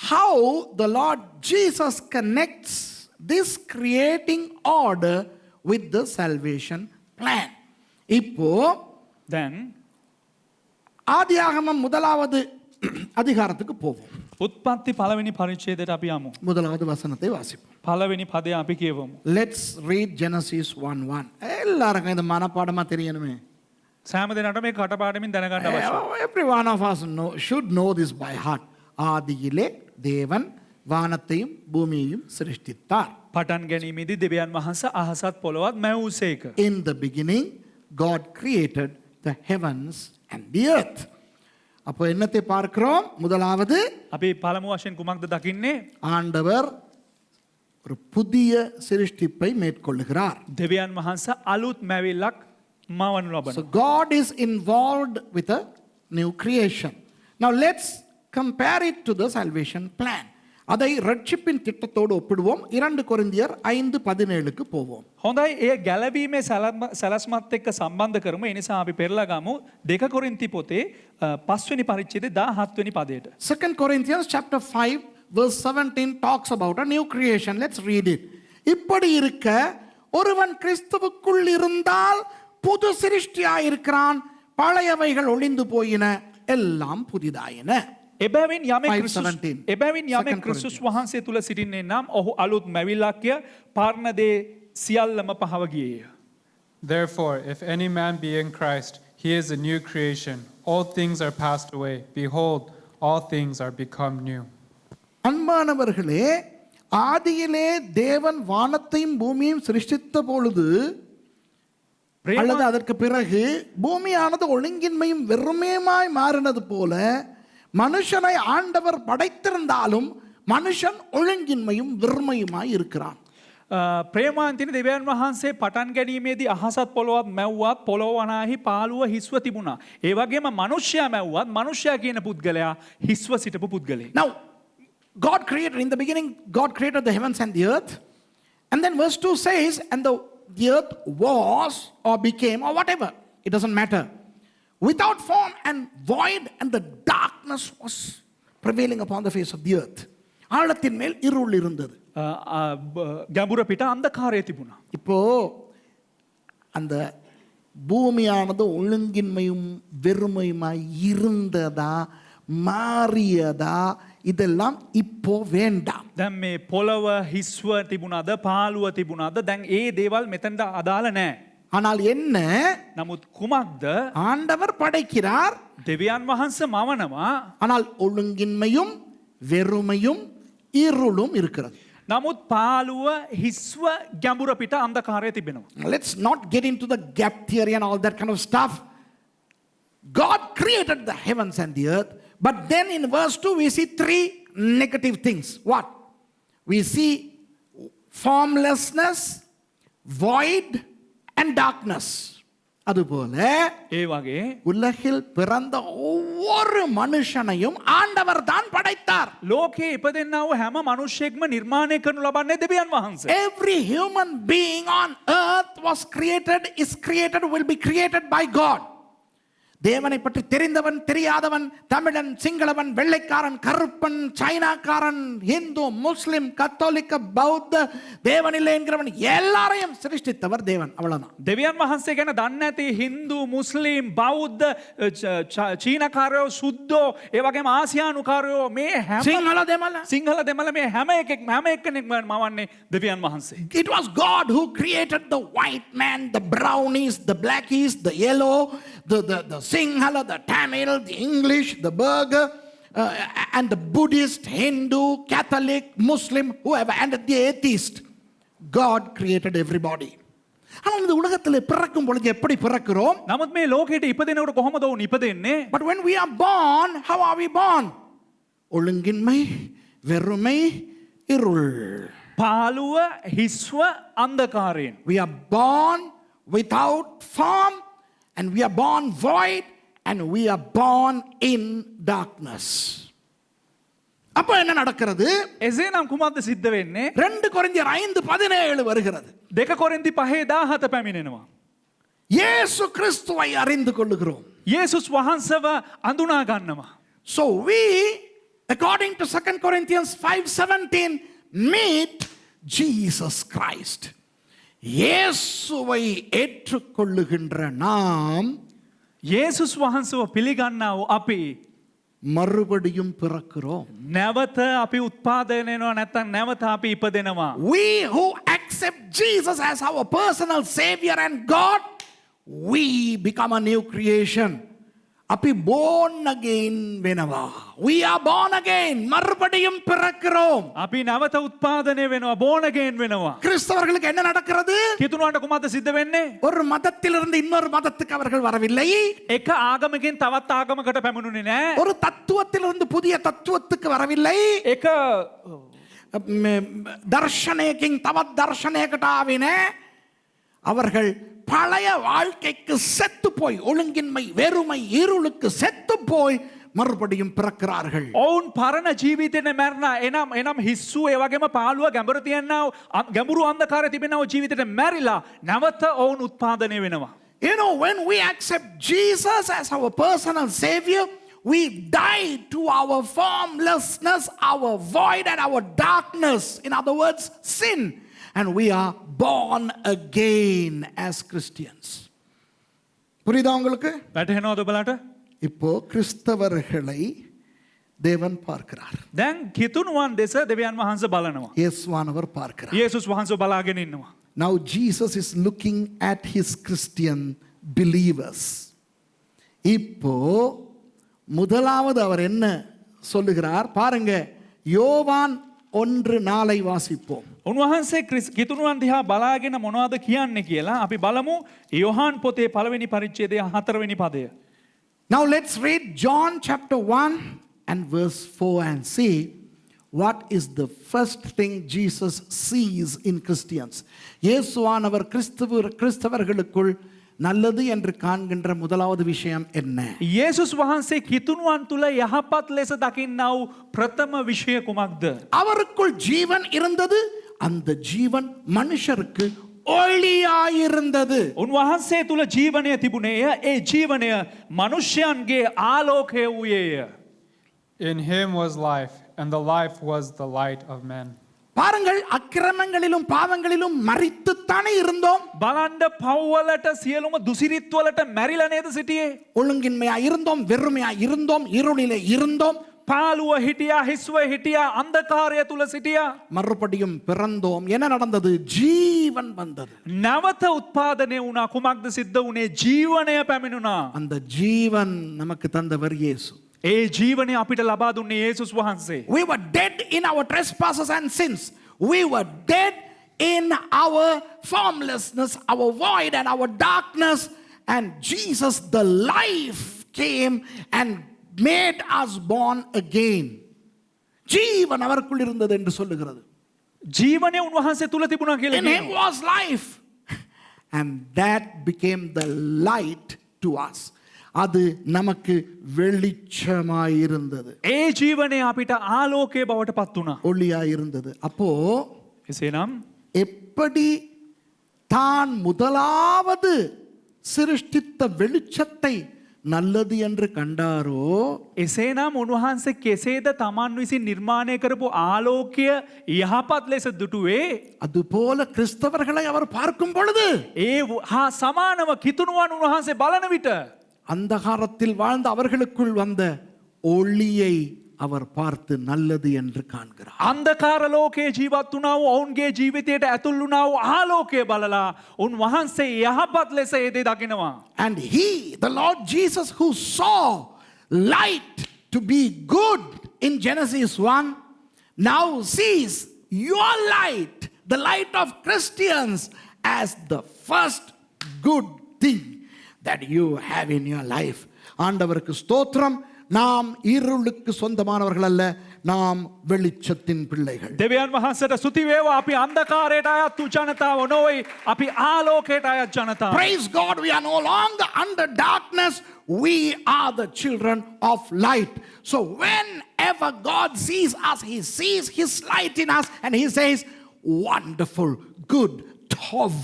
how the Lord Jesus connects this creating order with the salvation plan. இப்போ දැන් ஆதியாகமம் முதலாவது அதிகாரத்துக்கு போவோம். උත්පත්ති පළවෙනි පරිච්ඡේදයට අපි යමු. முதலாவது வசனத்தை வாசிப்போம். පළවෙනி පදය අපි කියවමු. Let's read Genesis 1:1. எல்லாருக்கும் இது மனப்பாடமா தெரியணுமே. සෑම දෙනාටම මේ කටපාඩමින් දැනගන්න අවශ්‍යයි. Every one of us should know this by heart. ஆதியிலே தேவன் வானத்தையும் பூமியையும் சிருஷ்டித்தார். පටන් ගැනීමේදී දෙවියන් වහන්සේ අහසත් පොළොවත් මැවූසේක. In the beginning, God created the heavens and the earth. அப்போ என்னத்தை பார்க்கிறோம்? முதலாவது අපි පළමු වශයෙන් කුමක්ද දකින්නේ? ஆண்டவர் ஒரு புதிய சிருஷ்டிப்பை மேற்கொள்ளுகிறார். දෙවියන් වහන්සේ අලුත් මැවිල්ලක් මවනු So ලබනවා. God is involved with a new creation. Now let's compare it to the salvation plan. அதை ரட்சிப்பின் திட்டத்தோடு ஒப்பிடுவோம். 2 கொரிந்தியர் 5:17க்கு போவோம். හොඳයි ඒ ගැලවීමේ සැලස්මත් එක්ක සම්බන්ධ කරමු. ඒ නිසා අපි පෙරලා ගමු 2 කොරින්ති පොතේ 5 වෙනි පරිච්ඡේදයේ 17 වෙනි පදයට. 2 Corinthians chapter 5 verse 17 talks about a new creation. Let's read it. இப்படி இருக்க ஒருவன் கிறிஸ்துவுக்குள் இருந்தால் புது சிருஷ்டியாய் இருக்கிறான், பழையவைகள் ஒளிந்து போயின, எல்லாம் புதிதாயின. එබැවින් යමෙක් 5:17. එබැවින් යමෙක් ක්‍රිස්තුස් වහන්සේ තුල සිටින්නේ නම් ඔහු අලුත් මැවිල්ලක්ය, පරණ දේ සියල්ලම පහව ගියේය. Therefore, if any man be in Christ, he is a new creation. All things are passed away. Behold, all things are become new. அன்பானவர்களே, ஆதியிலே தேவன் வானத்தையும் பூமியையும் சிருஷ்டித்த பொழுது அல்லது அதற்கு பிறகு பூமியானது ஒழுங்கின்மையும் வெறுமையுமாய் மாறினது போல மனுஷனை ஆண்டவர் படைத்திருந்தாலும் மனுஷன் ஒழுங்கின்மையும் வெறுமையுமாய் இருக்கிறான். ප්‍රේමාන්තින දෙවියන් වහන්සේ පටන් ගැනීමේදී අහසත් පොළොවත් මැව්වත් පොළොව වනාහි පාළුව හිස්ව තිබුණා. ඒ වගේම මනුෂ්‍යයා මැව්වත් මනුෂ්‍යයා කියන පුද්ගලයා හිස්ව සිටපු පුද්ගලෙක්. Now God created, in the beginning God created the heavens and the earth, and then verse 2 says, and the earth was or became or whatever, it doesn't matter, without form and void, and the darkness was prevailing upon the face of the earth. ஆழத்தின் மேல் இருள் இருந்தது. ගැඹුර පිට අන්ධකාරය තිබුණා. இப்போ அந்த பூமியானது ஒழுங்கின்மையும் வெறுமையுமாய் இருந்ததா மாறியதா இதெல்லாம் இப்போ வேண்டாம். දැන් මේ පොළව හිස්ව තිබුණාද පාළුව තිබුණාද දැන් ඒ දේවල් මෙතනට අදාළ නැහැ. ஆனால் என்ன? නමුත් කුමක්ද? ஆண்டவர் படைக்கிறார், දෙවියන් වහන්සේ මවනවා. ஆனால் ஒழுங்கின்மையும் வெறுமையும் இருளும் இருக்கிறது. නමුත් පාළුව හිස්ව ගැඹුර පිට අන්ධකාරය තිබෙනවා. Let's not get into the gap theory and all that kind of stuff. God created the heavens and the earth, but then in verse 2 we see 3 negative things. What? We see formlessness, void and darkness. அதுபோல ඒ වගේ உலகில் பிறந்த ஒவ்வொரு மனுஷனையும் ஆண்டவர் தான் படைத்தார். ලෝකේ ඉපදෙන්නා වූ හැම මිනිසෙක්ම නිර්මාණය කරනු ලබන්නේ දෙවියන් වහන්සේ. Every human being on earth was created, is created, will be created by God. தேவனை பற்றி தெரிந்தவன் தெரியாதவன், தமிழன் சிங்களவன், வெள்ளைக்காரன் கருப்பன், சைனாக்காரன், இந்து முஸ்லிம் கத்தோலிக்க பௌத்த, தேவனில்லை என்கிறவன் எல்லாரையும் சிருஷ்டித்தவர் தேவன். அவ்வளவுதான். දෙවියන් වහන්සේ ගැන දන්නේ නැති හින්දු මුස්ලිම් බෞද්ධ චීනකාරයෝ සුද්දෝ ඒ වගේම ආසියානුකාරයෝ මේ හැම சிங்கள දෙමළ. සිංහල දෙමළ මේ හැම එක්කෙනෙක්ම මවන්නේ දෙවියන් වහන්සේ. It was God who created the white man, the brownies, the blackies, the yellow, the Sinhala, the Tamil, the English, the Burger, and the Buddhist, Hindu, Catholic, Muslim, whoever, and the atheist. God created everybody. ஆனால் இந்த உலகத்தில் பிறக்கும் பொழுது எப்படி பிறக்கிறோம்? නමුත් මේ ලෝකෙට ඉපදෙනකොට කොහොමද වුන් ඉපදෙන්නේ? But when we are born, how are we born? ஒழுங்கின்மை, வெறுமை, இருள். පාළුව, හිස්ව, අන්ධකාරයෙන්. We are born without form, and we are born void, and we are born in darkness. அப்ப என்ன நடக்கிறது? එසේනම් කුමක්ද සිද්ධ වෙන්නේ? 2 கொரிந்தியர் 5:17 வருகிறது. 2 කොරින්ති 5:17 පැමිණෙනවා. இயேசு கிறிஸ்துவை அறிந்து கொள்ளுகிறோம். යේසුස් වහන්සේව අඳුනා ගන්නවා. So we, according to 2 Corinthians 5:17, meet Jesus Christ. இயேசுவை ஏற்றுக்கொள்ளுகின்ற நாம் යේසුස් වහන්සේව පිළිගන්නා වූ අපි மறுபடியும் பிறக்கிறோம். නැවත අපි උත්පාදනය වෙනවා නැත්නම් නැවත අපි ඉපදෙනවා. We who accept Jesus as our personal savior and God, we become a new creation. අපි born again වෙනවා. We are born again. மறுபடியும் பிறக்கிறோம். අපි නැවත උත්පාදනය වෙනවා, born again වෙනවා. கிறிஸ்தவர்களுக்கு என்ன நடக்கிறது? කිතුණුවන්ට කුමක්ද සිද්ධ වෙන්නේ? ஒரு மதத்திலிருந்து இன்னொரு மதத்துக்கு அவர்கள் வரவில்லை. එක ආගමකින් තවත් ආගමකට පැමිණුනේ නැහැ. ஒரு தத்துவத்திலிருந்து புதிய தத்துவத்துக்கு வரவில்லை. එක தர்ஷனேக்கிங் தவத் தர்ஷனேකට ආවේ නැහැ. அவர்கள் பழைய வாழ்க்கைக்கு செத்து போய், ஒழுங்கின்மை, வெறுமை, இருளுக்கு செத்து போய் மறுபடியும் பிறக்கிறார்கள். ඔවුන් පරණ ජීවිතේ මැරෙනා. එනම් හිස්සු ඒ වගේම පාළුව ගැඹුරු තියනා ගැඹුරු අන්ධකාරය තිබෙනා ජීවිතේට මැරිලා නැවත ඔවුන් උත්පාදනය වෙනවා. You know, when we accept Jesus as our personal savior, we die to our formlessness, our void, and our darkness. In other words, sin. And we are born again as Christians. புரியுதா உங்களுக்கு? වැටහෙනවද ඔබලට? இப்போ கிறிஸ்தவர்களை தேவன் பார்க்கிறார். දැන් කිතුණුවන් දෙස දෙවියන් වහන්සේ බලනවා. இயேசுவானவர் பார்க்கிறார். යේසුස් වහන්සේ බලාගෙන ඉන්නවා. Now Jesus is looking at his Christian believers. இப்போ முதலாவது அவர் என்ன சொல்லுகிறார் பாருங்க. யோவான் 1:4 வாசிப்போம். උන්වහන්සේ කිතුණුවන් දිහා බලාගෙන මොනවද කියන්නේ කියලා අපි බලමු. යොහාන් පොතේ 1වෙනි පරිච්ඡේදය 4වෙනි පදය. Now let's read John chapter 1 and verse 4 and see what is the first thing Jesus sees in Christians. இயேசுவானவர் கிறிஸ்தவர்களுக்குள் நல்லது என்று காண்கின்ற முதலாவது விஷயம் என்ன? යේසුස් වහන්සේ කිතුණුවන් තුල යහපත් ලෙස දකින්නා වූ ප්‍රථම විෂය කුමක්ද? அவருக்குள் ஜீவன் இருந்தது. அந்த ஜீவன் மனுஷருக்கு ஒளியாயிருந்தது. උන්වහන්සේ තුල ජීවනය තිබුණේය. ඒ ජීවනය මනුෂ්‍යයන්ගේ ආලෝකය වූයේය. In him was life, and the life was the light of men. பாருங்கள், அக்கிரமங்களிலும் பாவங்களிலும் மரித்துத்தானே இருந்தோம். බලන්න පව්වලට සියලුම දුසිරිත්වලට මැරිලා නේද සිටියේ? ஒழுங்கின்மையா இருந்தோம், வெறுமையா இருந்தோம், இருளிலே இருந்தோம். පාළුව හිටියා, හිස්ව හිටියා, අන්ධකාරය තුල සිටියා. மறுபடியும் பிறந்தோம். என்ன நடந்தது? ஜீவன் வந்தது. නැවත උත්පාදනය වුණා. කුමක්ද සිද්ධ වුණේ? ජීවනය පැමිණුණා. அந்த ஜீவன் நமக்கு தந்தவர் இயேசு. ඒ ජීවනය අපිට ලබා දුන්නේ යේසුස් වහන්සේ. We were dead in our trespasses and sins. We were dead in our formlessness, our void and our darkness. And Jesus, the life, came and made us born again. ஜீவன் அவருக்குள் இருந்தது என்று சொல்லுகிறது. ජීවනය උන්වහන්සේ තුල තිබුණා කියලා In him කියනවා. was life. And that became the light to us. அது நமக்கு வெளிச்சமாயிருந்தது. ඒ ජීවනය අපිට ආලෝකයේ බවට පත් වුණා. ஒளியாயிருந்தது. அப்போ එසේනම් எப்படி தான் முதலாவது சிருஷ்டித்த வெளிச்சத்தை நல்லது என்று கண்டாரோ, එසේනම් උන්වහන්සේ කෙසේද තමන් විසින් නිර්මාණය කරපු ආලෝකය යහපත් ලෙස දුටුවේ, அதுபோல கிறிஸ்தவர்களை அவர் பார்க்கும் பொழுது ඒ හා සමානව කිතුණුවන් උන්වහන්සේ බලන විට அந்தகாரத்தில் வாழ்ந்த அவர்களுக்குள் வந்த ஒளியை அவர் பார்த்து நல்லது என்று காண்கிறார். අන්ධකාර ලෝකයේ ජීවත් වුණා වූ ඔවුන්ගේ ජීවිතයට ඇතුල් වුණා වූ ආලෝකය බලලා උන්වහන්සේ යහපත් ලෙස ඒ දේ දකිනවා. And he, the Lord Jesus, who saw light to be good in Genesis 1 now sees your light, the light of Christians, as the first good thing that you have in your life. ஆண்டவருக்கு ஸ்தோத்திரம். நாம் இருளுக்கு சொந்தமானவர்கள் அல்ல, நாம் வெளிச்சத்தின் பிள்ளைகள். දෙවියන් වහන්සේට ස්තුති වේවා. අපි අන්ධකාරයට අයත් වූ ජනතාව නොවේ. අපි ආලෝකයට අයත් ජනතාව. Praise God, we are no longer under darkness. We are the children of light. So whenever God sees us, he sees his light in us and he says, wonderful, good, tov.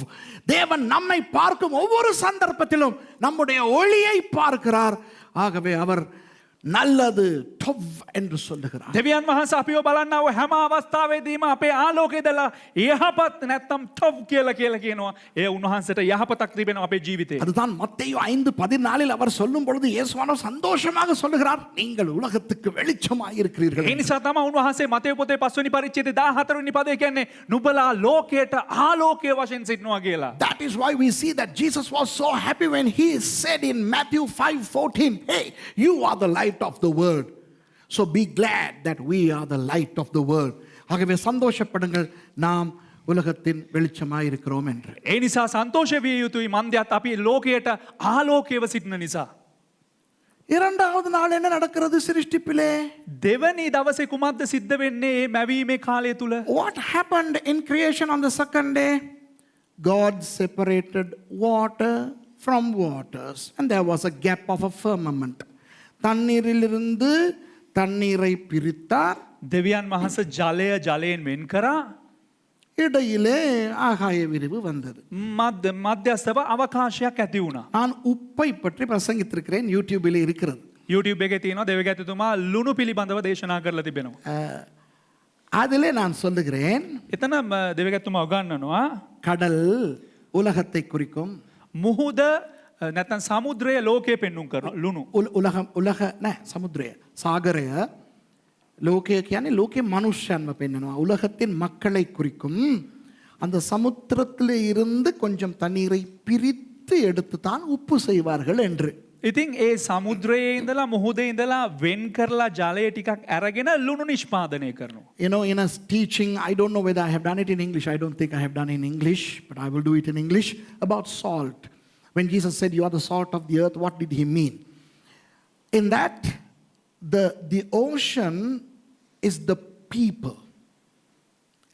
தேவன் நம்மை பார்க்கும் ஒவ்வொரு சந்தர்ப்பத்திலும் நம்முடைய ஒளியை பார்க்கிறார். ஆகவே அவர் நல்லது tov என்று சொல்லுகிறார். දෙවියන් වහන්සේ අපිව බලන්නව හැම අවස්ථාවෙදීම අපේ ආලෝකය දලා යහපත් නැත්තම් ටොප් කියලා කියනවා. ඒ උන්වහන්සේට යහපතක් තිබෙනවා අපේ ජීවිතේ. அதுதான் மத்தேயு 5:14 அவர் சொல்லும் பொழுது இயேசுவானவர் சந்தோஷமாக சொல்லுகிறார், நீங்கள் உலகத்துக்கு வெளிச்சமாய் இருக்கிறீர்கள். ඒ නිසා තමයි උන්වහන්සේ මතේ පොතේ 5 වෙනි පරිච්ඡේදයේ 14 වෙනි පදේ කියන්නේ නුඹලා ලෝකයට ආලෝකය වශයෙන් සිටිනවා කියලා. That is why we see that Jesus was so happy when he said in Matthew 5:14, hey, you are the light of the world. So be glad that we are the light of the world. ஆகவே சந்தோஷப்படுங்கள், நாம் உலகத்தின் வெளிச்சமாய் இருக்கிறோம் என்று. ඒ නිසා සන්තෝෂ විය යුතුයි මන්දයත් අපි ලෝකයට ආලෝකයව සිටින නිසා. இரண்டாவது நாள் என்ன நடக்கிறது சிருஷ்டிப்பிலே? දෙවනි දවසේ කුමක්ද සිද්ධ වෙන්නේ මේ මැවීමේ කාලය තුල? What happened in creation on the second day? God separated water from waters and there was a gap of a firmament. தண்ணீரிலிருந்து தண்ணீரை பிரித்தார். දෙවියන් වහන්සේ ජලය ජලයෙන් වෙන් කරා. இடையிலே ஆகாய விரிவு வந்தது. මධ්‍යස්ථව අවකාශයක් ඇති වුණා. நான் உப்பை பற்றி பிரசங்கித்திருக்கிறேன், யூடியூபில் இருக்கிறது. YouTube එකේ තියෙනවා දෙවිගැතිතුමා ලුණු පිළිබඳව දේශනා කරලා තිබෙනවා. அதிலே நான் சொல்லுகிறேன், එතන දෙවිගැතිතුමා උගන්වනවා கடல் உலகத்தை குறிக்கும். මුහුද නැත්නම් සමුද්‍රය ලෝකයේ පෙන්눔 කරනවා ලුණු. උලහ නෑ සමුද්‍රය සාගරය ලෝකය කියන්නේ ලෝකේ මනුෂ්‍යයන්ව පෙන්නනවා. உலகத்தின் மக்களை குறிக்கும். அந்த சமுத்திரத்திலே இருந்து கொஞ்சம் தண்ணீரை பிரித்து எடுத்து தான் உப்பு செய்வார்கள் என்று. ඉතින් ඒ සමුද්‍රයේ ඉඳලා මුහුදේ ඉඳලා වෙන් කරලා ජලය ටිකක් අරගෙන ලුණු නිෂ්පාදනය කරනවා. You know, in a teaching, I don't know whether I have done it in English. I don't think I have done it in English, but I will do it in English, about salt. When Jesus said, you are the salt of the earth, what did he mean? In that, the ocean is the people.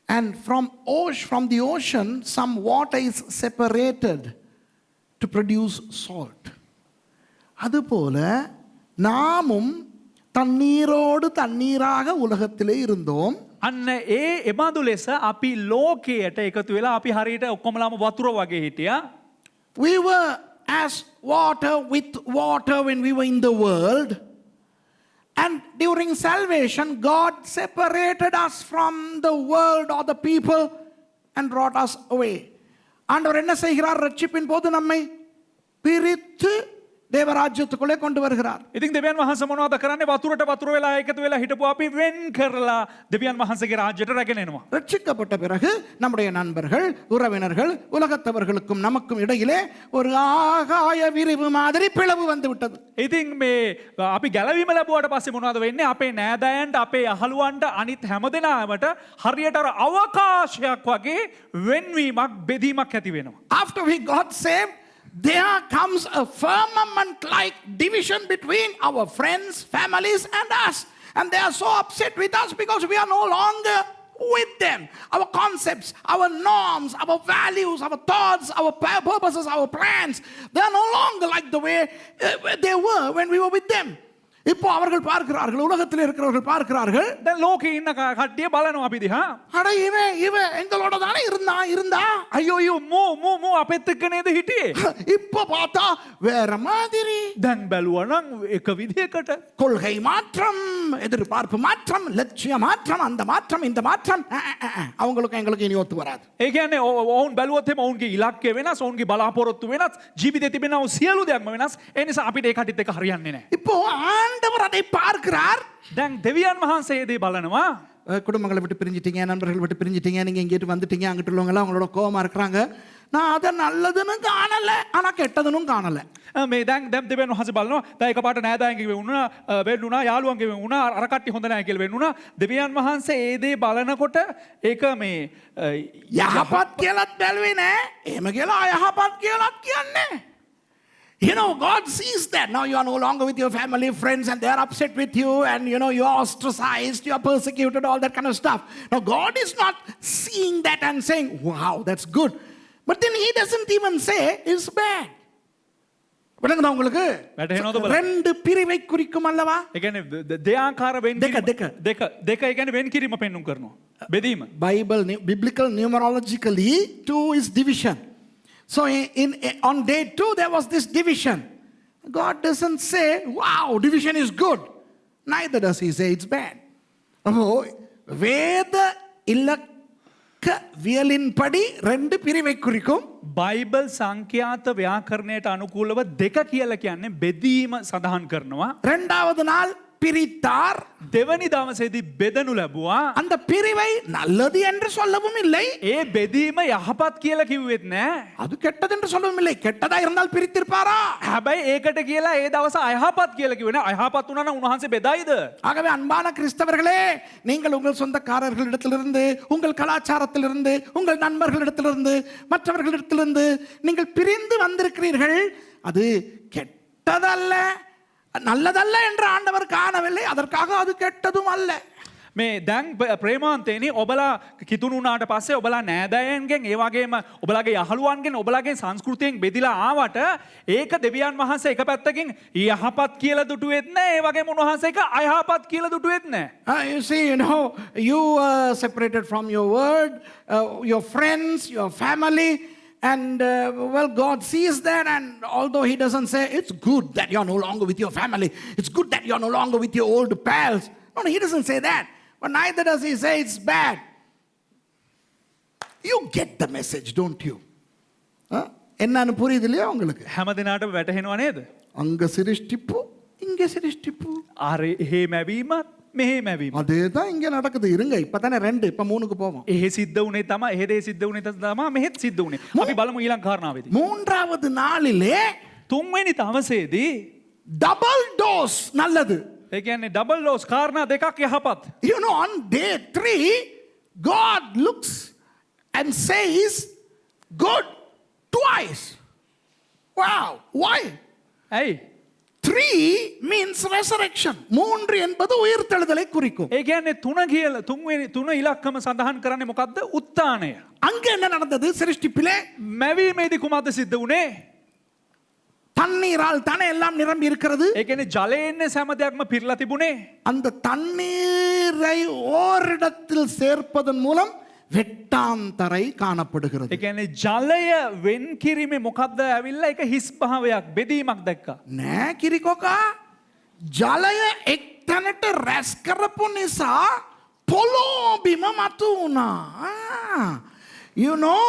And from the ocean, some water is separated to produce salt. அதுபோல நாமும் தண்ணீரோடு தண்ணீராக உலகத்திலே இருந்தோம். අන්න ඒ එබඳු ලෙස අපි ලෝකයට එකතු වෙලා අපි හරියට ඔක්කොමලාම වතුර වගේ හිටියා. We were as water with water when we were in the world. And during salvation, God separated us from the world or the people and brought us away. ஆண்டவர் என்ன செய்கிறார்? ரட்சிப்பின் போது நம்மை பிரித்து தேவராஜ்யத்துக்குள்ளே கொண்டு வருகிறார். ඉතින් දෙවියන් වහන්සේ මොනවද කරන්නේ? වතුරට වතුර වෙලා එකතු වෙලා හිටපු අපි වෙන් කරලා දෙවියන් වහන්සේගේ රාජ්‍යයට රැගෙන එනවා. ரட்சிக்கப்பட்ட பிறகு நம்முடைய நண்பர்கள், உறவினர்கள், உலகத்தவர்களுக்கும் நமக்கும் இடையிலே ஒரு ஆகாய விரிவு மாதிரி பிளவு வந்து விட்டது. ඉතින් මේ අපි ගැලවීම ලැබුවාට පස්සේ මොනවද වෙන්නේ? අපේ නෑදෑයන්ට, අපේ අහලුවන්ට, අනිත් හැමදෙනාමට හරියට අර අවකාශයක් වගේ වෙන්වීමක්, බෙදීමක් ඇති වෙනවා. After we got saved, there comes a firmament like division between our friends, families and us. And they are so upset with us because we are no longer with them. Our concepts, our norms, our values, our thoughts, our purposes, our plans, they are no longer like the way they were when we were with them. இப்போ அவர்கள் பார்க்கிறார்கள், உலகத்தில் இருக்கிறவர்கள் பார்க்கிறார்கள், දැන් ලෝකේ ඉන්න කට්ටිය බලනවා අපි දිහා. அட இவன் எங்களோட தானே இருந்தா අයියෝ මෝ අපෙත් එක්ක නේද හිටියේ? இப்போ பார்த்தா வேற மாதிரி. දැන් බැලුවා නම් එක විදිහකට கொள்கை மாற்றம், எதிர்பார்ப்பு மாற்றம், லட்சிய மாற்றம், அந்த மாற்றம் இந்த மாற்றம் அவங்களுக்கு எங்களுக்கு இனி ஒத்து வராது. ඒ කියන්නේ ඔවුන් බැලුවොත් එම ඔවුන්ගේ ඉලක්කය වෙනස්, ඔවුන්ගේ බලාපොරොත්තු වෙනස්, ජීවිතේ තිබෙනා වූ සියලු දේක්ම වෙනස්. ඒ නිසා අපිට ඒ කටිත් එක හරියන්නේ නැහැ. இப்போ ஆண்டவர் அதை பார்க்கிறார். දැන් දෙවියන් වහන්සේ ඒ දේ බලනවා. குடும்பங்களை விட்டு பிரிஞ்சிட்டீங்க, நண்பர்கள் விட்டு பிரிஞ்சிட்டீங்க, நீங்கள் இங்கிட்டு வந்துட்டீங்க, அங்கிட்டு உள்ளவங்களாம் அவங்களோட கோவமாக இருக்கிறாங்க. நான் அதை நல்லதுன்னு காணலை, ஆனால் கெட்டதுன்னு காணலை. මේ දැන් දෙවියන් වහන්සේ බලනවා දැන් එකපාරට නෑදෑයන්ගේ වුණා වෙන්නුණා යාළුවන්ගේ වුණා අර කට්ටිය හොඳ නැහැ කියලා වෙන්නුණා. දෙවියන් වහන්සේ ඒ දේ බලනකොට ඒක මේ යහපත් කියලාත් බැලුවේ නෑ, එහෙම කියලා අයහපත් කියලාත් කියන්නේ. You know, God sees that. Now you are no longer with your family, friends, and they are upset with you, and you know, you are ostracized, you are persecuted, all that kind of stuff. Now, God is not seeing that and saying, wow, that's good. But then He doesn't even say it's bad. விளங்குதா உங்களுக்கு? ரெண்டு பிரிவை குறிக்கும் அல்லவா? ඒ කියන්නේ දෙආකාර වෙන් දෙක දෙක ඒ කියන්නේ වෙන් කිරීම පෙන්වුම් කරනවා. බෙදීම. Biblical numerologically 2 is division. So on day 2 there was this division. God doesn't say, wow, division is good. Neither does He say it's bad. Oh, வேத இலக்க வியலின்படி ரெண்டு பிரிவை குறிக்கும். බයිබල් සංඛ්‍යාත ව්‍යාකරණයට අනුකූලව දෙක කියලා කියන්නේ බෙදීම සඳහන් කරනවා. இரண்டாவது நாள் பிரித்தார். දෙවනි දවසේදී බෙදනු ලැබුවා. அந்த பிரிவை நல்லது என்று சொல்லவும் இல்லை, ඒ බෙදීම යහපත් කියලා කිව්වෙත් නෑ. அது கெட்டது என்று சொல்லவும் இல்லை. கெட்டதா இருந்தால் பிரித்திருப்பாரா? හැබැයි ඒකට කියලා ඒ දවස අයහපත් කියලා කිව්වේ නෑ. අයහපත් වුණා නම් උන්වහන්සේ බෙදායිද? ஆகவே அன்பான கிறிஸ்தவர்களே, நீங்கள் உங்கள் சொந்தக்காரர்களிடத்திலிருந்து, உங்கள் கலாச்சாரத்திலிருந்து, உங்கள் நண்பர்களிடத்திலிருந்து, மற்றவர்களிடத்திலிருந்து நீங்கள் பிரிந்து வந்திருக்கிறீர்கள். அது கெட்டதல்ல, நல்லதல்ல என்று ஆண்டவர் காணவில்லை, அதற்காக அது கெட்டதும் அல்ல. මේ දැන් ප්‍රේමාන්තේනි ඔබලා කිතුණු වුණාට පස්සේ ඔබලා නෑදෑයන්ගෙන් ඒ වගේම ඔබලාගේ යහළුවන්ගෙන් ඔබලාගේ සංස්කෘතියෙන් බෙදිලා ආවට ඒක දෙවියන් වහන්සේ එක පැත්තකින් යහපත් කියලා දුටුවෙත් නෑ, ඒ වගේම උන්වහන්සේ ඒක අයහපත් කියලා දුටුවෙත් නෑ. You see, you know, you separated from your word, your friends, your family. And well, God sees that, and although He doesn't say it's good that you're no longer with your family, it's good that you're no longer with your old pals. No, He doesn't say that. But neither does He say it's bad. You get the message, don't you? என்னன்னு புரியுது இல்லையா உங்களுக்கு? හැම දිනාටම වැටහෙනව නේද? அங்க சிருஷ்டிப்பு, இங்க சிருஷ்டிப்பு. අර එහෙ මැවීමත් මෙහෙ මැවීම. அதேதான் இங்க நடக்குது. இருங்க, இப்பதானே 2, இப்ப 3க்கு போவோம். එහෙ සිද්ධ වුණේ තමයි, එහෙ දේ සිද්ධ වුණේ තමයි මෙහෙත් සිද්ධ වුණේ. අපි බලමු ඊළඟ කාරණාවේදී. மூன்றாவது நாளிலே තුන්වෙනි දවසේදී double dose நல்லது. ඒ කියන්නේ ඩබල් ලෝස් කාරණා දෙකක් යහපත්. You know, on day 3, God looks and says, good, twice. Wow, why? ඇයි? 3 means resurrection. 3 என்பது உயிர்த்தெழுதலை குறிக்கும். ඒ කියන්නේ තුන කියලා තුන ඉලක්කම සඳහන් කරන්නේ මොකද්ද? උත්ථානය. அங்க என்ன நடந்தது? சிருஷ்டிப்பிலே මැවීමේදී කුමක්ද සිද්ධ වුණේ? தண்ணீரால் தானே எல்லாம் நிரம்பி இருக்கிறது. ඒ කියන්නේ ජලයෙන් හැම දෙයක්ම පිරලා තිබුණේ. அந்த தண்ணீரை ஓரிடத்தில் சேர்ப்பதன் மூலம் வெட்டாந்தரை காணப்படுகிறது. ඒ කියන්නේ ජලය වෙන් කිරීමේ මොකද්ද ඇවිල්ලා ඒක හිස් භාවයක් බෙදීමක් දැක්කා. නෑ කිරිකොකා, ජලය එක්තැනට රැස් කරපු නිසා පොළොබිම මතු වුණා. You know,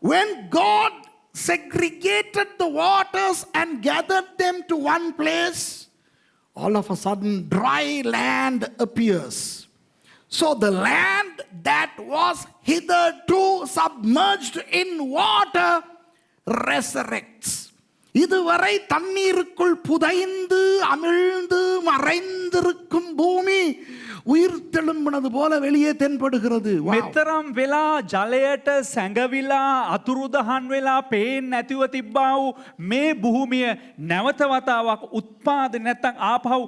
when God segregated the waters and gathered them to one place, all of a sudden dry land appears. So the land that was hitherto submerged in water resurrects. இதுவரை தண்ணீருக்குள் புதைந்து அமிழ்ந்து மறைந்திருக்கும் பூமி உயிர்த்தெழும்பினது போல வெளியே தென்படுகிறது. මෙතරම් වෙලා ජලයට සැඟවිලා අතුරුදහන් වෙලා පේන්නේ නැතිව තිබ්බා වූ මේ භූමිය නැවත වතාවක් උත්පාද නැත්තම් ආපහු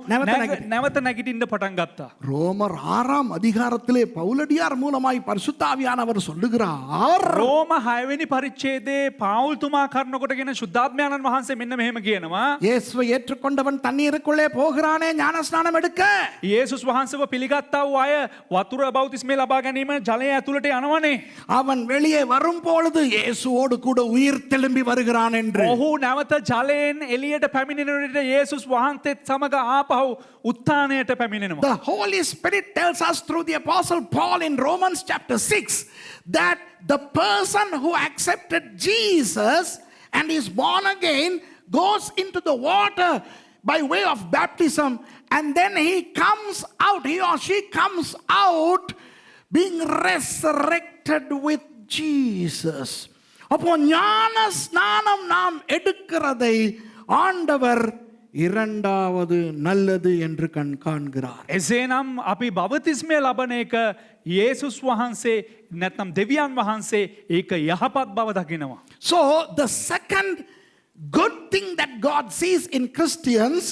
නැවත නැගිටින්න පටන් ගත්තා. ரோமர் 6ஆம் அதிகாரத்திலே பவுலடியார் மூலமாய் பரிசுத்த ஆவியானவர் சொல்லுகிறார். රෝම 6 වෙනි පරිච්ඡේදයේ පාවුල්තුමා කරනකොටගෙන සුද්ධාත්මයන්න් වහන්සේ මෙන්න මෙහෙම කියනවා. இயேசுவை ஏற்றுக்கொண்டவன் தண்ணீருக்குள்ளே போகிறானே ஞானஸ்நானம் எடுக்க. යේසුස් වහන්සේව පිළිගත්තා වූ අය වතුර බෞතිස්මය ලබා ගැනීම ජලය ඇතුළට යනවනේ. அவன் வெளியே வரும் பொழுது இயேசுவோடு கூட உயிர் தெழும்பி வருகிறான் என்று. ඔහු නැවත ජලයෙන් එළියට පැමිණෙන විට යේසුස් වහන්සේත් සමග ආපහු උත්ථානයට පැමිණෙනවා. The Holy Spirit tells us through the Apostle Paul in Romans chapter 6 that the person who accepted Jesus and is born again goes into the water by way of baptism, and then he comes out, he or she comes out being resurrected with Jesus. அப்போ ஞான ஸ்நானம் நாம் எடுக்கிறதை ஆண்டவர் இரண்டாவது நல்லது என்று காண்கிறார். එසේනම් අපි බවතිස්මය ලබන එක යේසුස් වහන්සේ නැත්නම් දෙවියන් වහන්සේ ඒක යහපත් බව දකිනවා. So the second good thing that God sees in Christians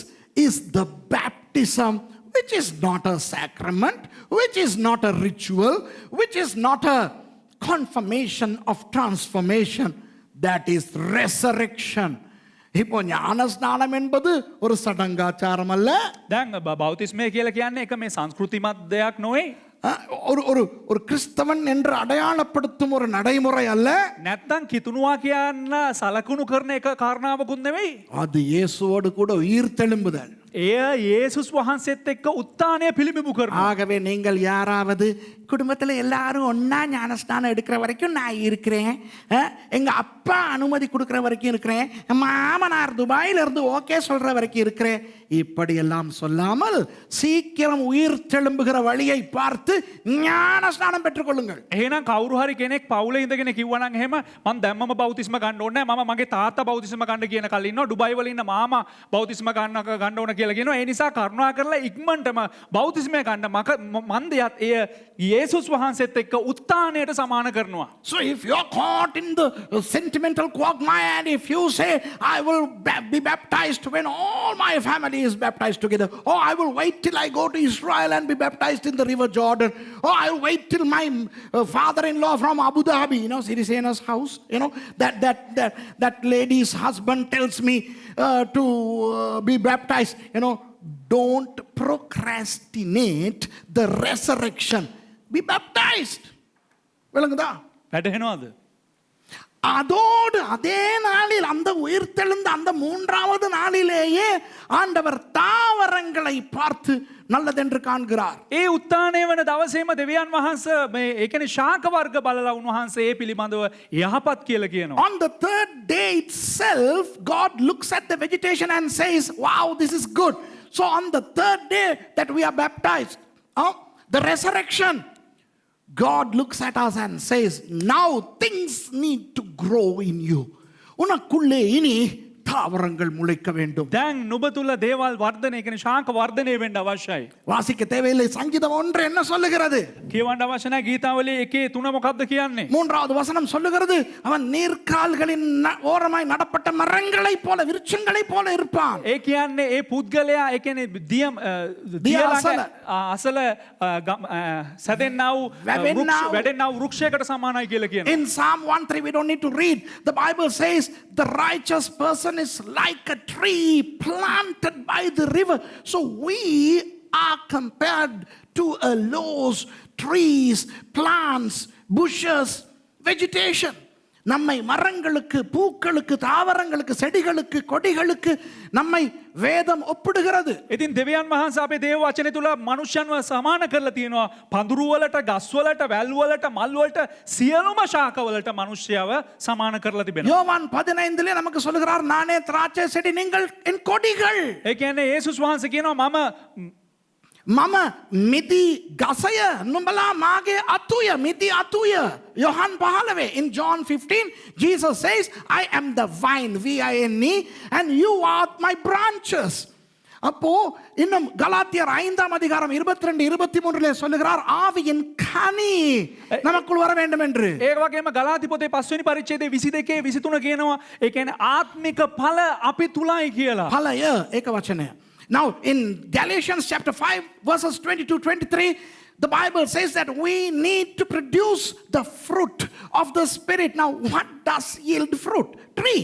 is the baptism, which is not a sacrament, which is not a ritual, which is not a confirmation of transformation, that is resurrection. இப்போ ஞானஸ்நானம் என்பது ஒரு சடங்காச்சாரம் அல்ல. දැන් බෞතිස්මය කියලා කියන්නේ එක මේ සංස්කෘතිමත් දෙයක් නොවේ. ஒரு ஒரு ஒரு கிறிஸ்தவன் என்று அடையாளப்படுத்தும் ஒரு நடைமுறை அல்ல. නැත්තම් කිතුණුවා කියන්න සලකුණු කරන එක කාරණාවකුත් නෙවෙයි. அது இயேசுவோடு கூட உயிர் தெழும்புதல். එය යේසුස් වහන්සේත් එක්ක උත්ථානය පිළිබිඹු කරනවා. ஆகவே நீங்கள் யாராவது குடும்பத்தில் எல்லாரும் ஒன்னா ஞானஸ்நானம் எடுக்கிற வரைக்கும் நான் இருக்கிறேன், எங்க அப்பா அனுமதி கொடுக்கிற வரைக்கும் இருக்கிறேன், மாமனார் துபாயில இருந்து ஓகே சொல்ற வரைக்கும் இருக்கிறேன், இப்படி எல்லாம் சொல்லாமல் சீக்கிரம் உயிர் தெழும்புகிற வழியை பார்த்து ஞானஸ்நானம் பெற்றுக் கொள்ளுங்கள். එහෙනම් කවුරු හරි කෙනෙක් පවුලේ ඉඳගෙන කිව්වනම් එහෙම මම දැම්මම බෞතිස්ම ගන්න ඕනේ නැහැ, මම මගේ තාත්තා බෞතිස්ම ගන්න කියන කල් ඉන්නවා, ඩුබායි වල ඉන්න මාමා බෞතිස්ම ගන්න ඕන කියලා කියනවා. ඒ නිසා කරුණා කරලා ඉක්මනටම බෞතිස්මය ගන්න මන්දයත් එය යේසුස් වහන්සේත් එක්ක උත්ථානයට සමාන කරනවා. So if you're caught in the sentimental quagmire and if you say I will be baptized when all my family is baptized together, or I will wait till I go to Israel and be baptized in the river Jordan, or I will wait till my father-in-law from Abu Dhabi, Sirisena's house, that lady's husband tells me to be baptized, don't procrastinate the resurrection. Be baptized. விளங்குதா? වැටහෙනවද? அதோடு அதே நாளில் அந்த உயிர்த்தெழுந்த அந்த மூன்றாவது நாளிலேயே ஆண்டவர் தாவரங்களை பார்த்து நல்லதென்று காண்கிறார். ඒ උත්ථානය වන දවසේම දෙවියන් වහන්සේ මේ ඒ කියන්නේ ශාක වර්ග බලලා උන්වහන්සේ ඒ පිළිබඳව යහපත් කියලා කියනවා. On the third day itself, God looks at the vegetation and says, wow, this is good. So on the third day that we are baptized, the resurrection, God looks at us and says, now things need to grow in you. உனக்குள்ளே இனி தாவரங்கள் முளைக்க வேண்டும். දැන් නුඹ තුල දේවල් වර්ධනය කියන ශාක වර්ධනය වෙන්න අවශ්‍යයි. வாசிக்க தேவையில்லை. சங்கீதம் 1 என்ன சொல்லுகிறது? කියවන්න අවශ්‍ය නැහැ. ගීතාවලියේ 1:3 මොකක්ද කියන්නේ? மூன்றாவது வசனம் சொல்லுகிறது, அவன் நீர்க்கால்களின் ஓரமாய் நடப்பட்ட மரங்களைப் போல விருட்சங்களைப் போல இருப்பான். ඒ කියන්නේ ඒ පුද්ගලයා ඒ කියන්නේ දිය අසල සැදෙන්නා වූ වැඩෙන්නා වූ වෘක්ෂයකට සමානයි කියලා කියනවා. In Psalm 1:3 we don't need to read. The Bible says the righteous person is like a tree planted by the river. So we are compared to a those trees, plants, bushes, vegetation. நம்மை மரங்களுக்கு, பூக்களுக்கு, தாவரங்களுக்கு, செடிகளுக்கு, கொடிகளுக்கு நம்மை வேதம் ஒப்பிடுகிறது. ඉතින් දෙවියන් වහන්සේ අපේ දේව වචනේ තුල මනුෂ්‍යයන්ව සමාන කරලා තියෙනවා. පඳුරු වලට, ගස් වලට, වැල් වලට, මල් වලට, සියලුම ශාක වලට මනුෂ්‍යයව සමාන කරලා තිබෙනවා. யோவான் 15 நமக்கு சொல்கிறார், நானே திராட்சை செடி, நீங்கள் என் கொடிகள். ඒ කියන්නේ යේසුස් වහන්සේ කියනවා මම මිදි ගසය, නුඹලා මාගේ අතුය, මිදි අතුය. Yohan 15. In John 15, Jesus says, I am the vine, vine, and you are my branches. அப்போ இன்னும் கலாத்தியர் 5ஆம் அதிகாரம் 22-23 சொல்லுகிறார், ஆவியின் கனி நமக்குள் வர வேண்டும் என்று. ඒ වගේම ගලාති පොතේ 5 වෙනි පරිච්ඡේදයේ 22-23 කියනවා ඒ කියන්නේ ආත්මික ඵල අපි තුලයි කියලා. ඵලය ඒක වචනය. Now in Galatians chapter 5 verses 22-23, the Bible says that we need to produce the fruit of the Spirit. Now what does yield fruit? Tree.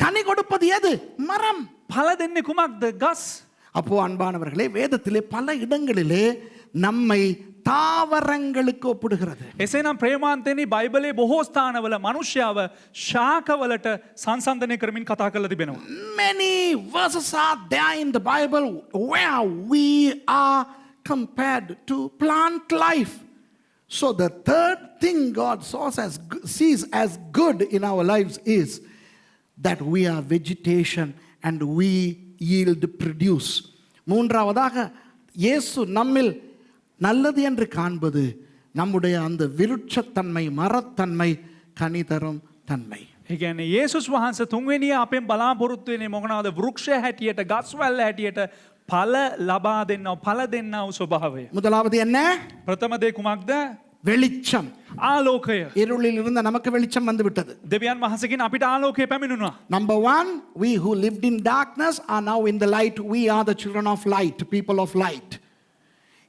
கனி கொடுப்பது எது? மரம். ඵල දෙන්නේ කුමක්ද? ගස්. அப்போ அன்பானவர்களே, வேதத்திலே பல இடங்களிலே நம்மை தாவரங்களுக்கு ஒப்பிடுகிறது. එසේනම් ප්‍රේමාන්තෙනි බයිබලයේ බොහෝ ස්ථානවල මනුෂ්‍යව ශාකවලට සංසන්දනය කරමින් කතා කරලා තිබෙනවා. Many verses are there in the Bible where we are compared to plant life. So the third thing God sees as good in our lives is that we are vegetation and we yield produce. மூன்றாவதாக இயேசு நம்மில் நல்லது என்று காண்பது நம்முடைய அந்த விருட்சத்தன்மை, மரத்தன்மை, கனி தரும் தன்மை. ඒ කියන්නේ යේසුස් වහන්සේ තුන්වෙනිය අපෙන් බලාපොරොත්තු වෙන්නේ මොකනවාද? වෘක්ෂය හැටියට, ගස්වැල් හැටියට ඵල ලබා දෙන්නව, ඵල දෙන්නව ස්වභාවය. முதலாவது என்ன? ප්‍රථම දේ කුමක්ද? வெளிச்சம். ආලෝකය. இருளில் இருந்த நமக்கு வெளிச்சம் வந்து விட்டது. දෙවියන් වහන්සේගෙන් අපිට ආලෝකය පැමිණුණා. Number one, we who lived in darkness are now in the light. We are the children of light, people of light.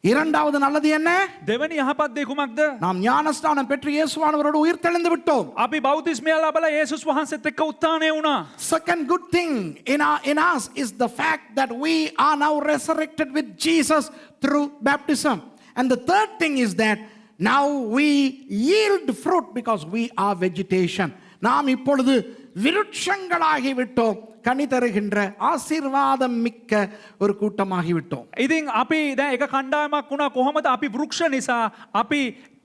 இரண்டாவது நல்லது என்ன? දෙවැනි යහපත් දේ කුමක්ද? நாம் ஞானஸ்நானம் பெற்று இயேசுவானவரோடு உயிர் தெழுந்து விட்டோம். අපි බෞතිස්මය ලබලා යේසුස් වහන්සේත් එක්ක උත්ථානය වුණා. Second good thing in us is the fact that we are now resurrected with Jesus through baptism. And the third thing is that now we yield fruit because we are vegetation. நாம் இப்பொழுது விருட்சங்களாகி விட்டோம், கனி தருகின்ற ஆசீர்வாதம் மிக்க ஒரு கூட்டமாகி விட்டோம். ඉතින් අපි දැන් එක කණ්ඩායමක් වුණා. කොහොමද? අපි වෘක්ෂ නිසා අපි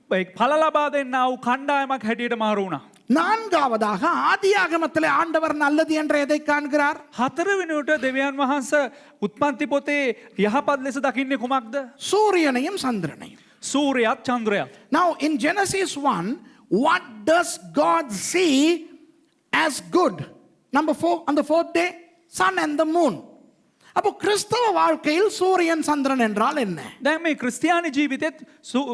ඵල ලබා දෙන්නා වූ කණ්ඩායමක් හැටියට මාරු වුණා. நான்காவதாக ஆதியாகமத்திலே ஆண்டவர் நல்லது என்று எதை காண்கிறார்? හතරවෙනුවට දෙවියන් වහන්සේ උත්පත්ති පොතේ යහපත් ලෙස දකින්නේ කුමක්ද? சூரியனையும் சந்திரனையும். සූර්යයත් චන්ද්‍රයත්. Now in Genesis 1, what does God see as good? Number 4, on the fourth day, sun and the moon. அப்போ கிறிஸ்தவ வாழ்க்கையில் சூரியன் சந்திரன் என்றால் என்ன? දැන් මේ ක්‍රිස්තියානි ජීවිතෙත්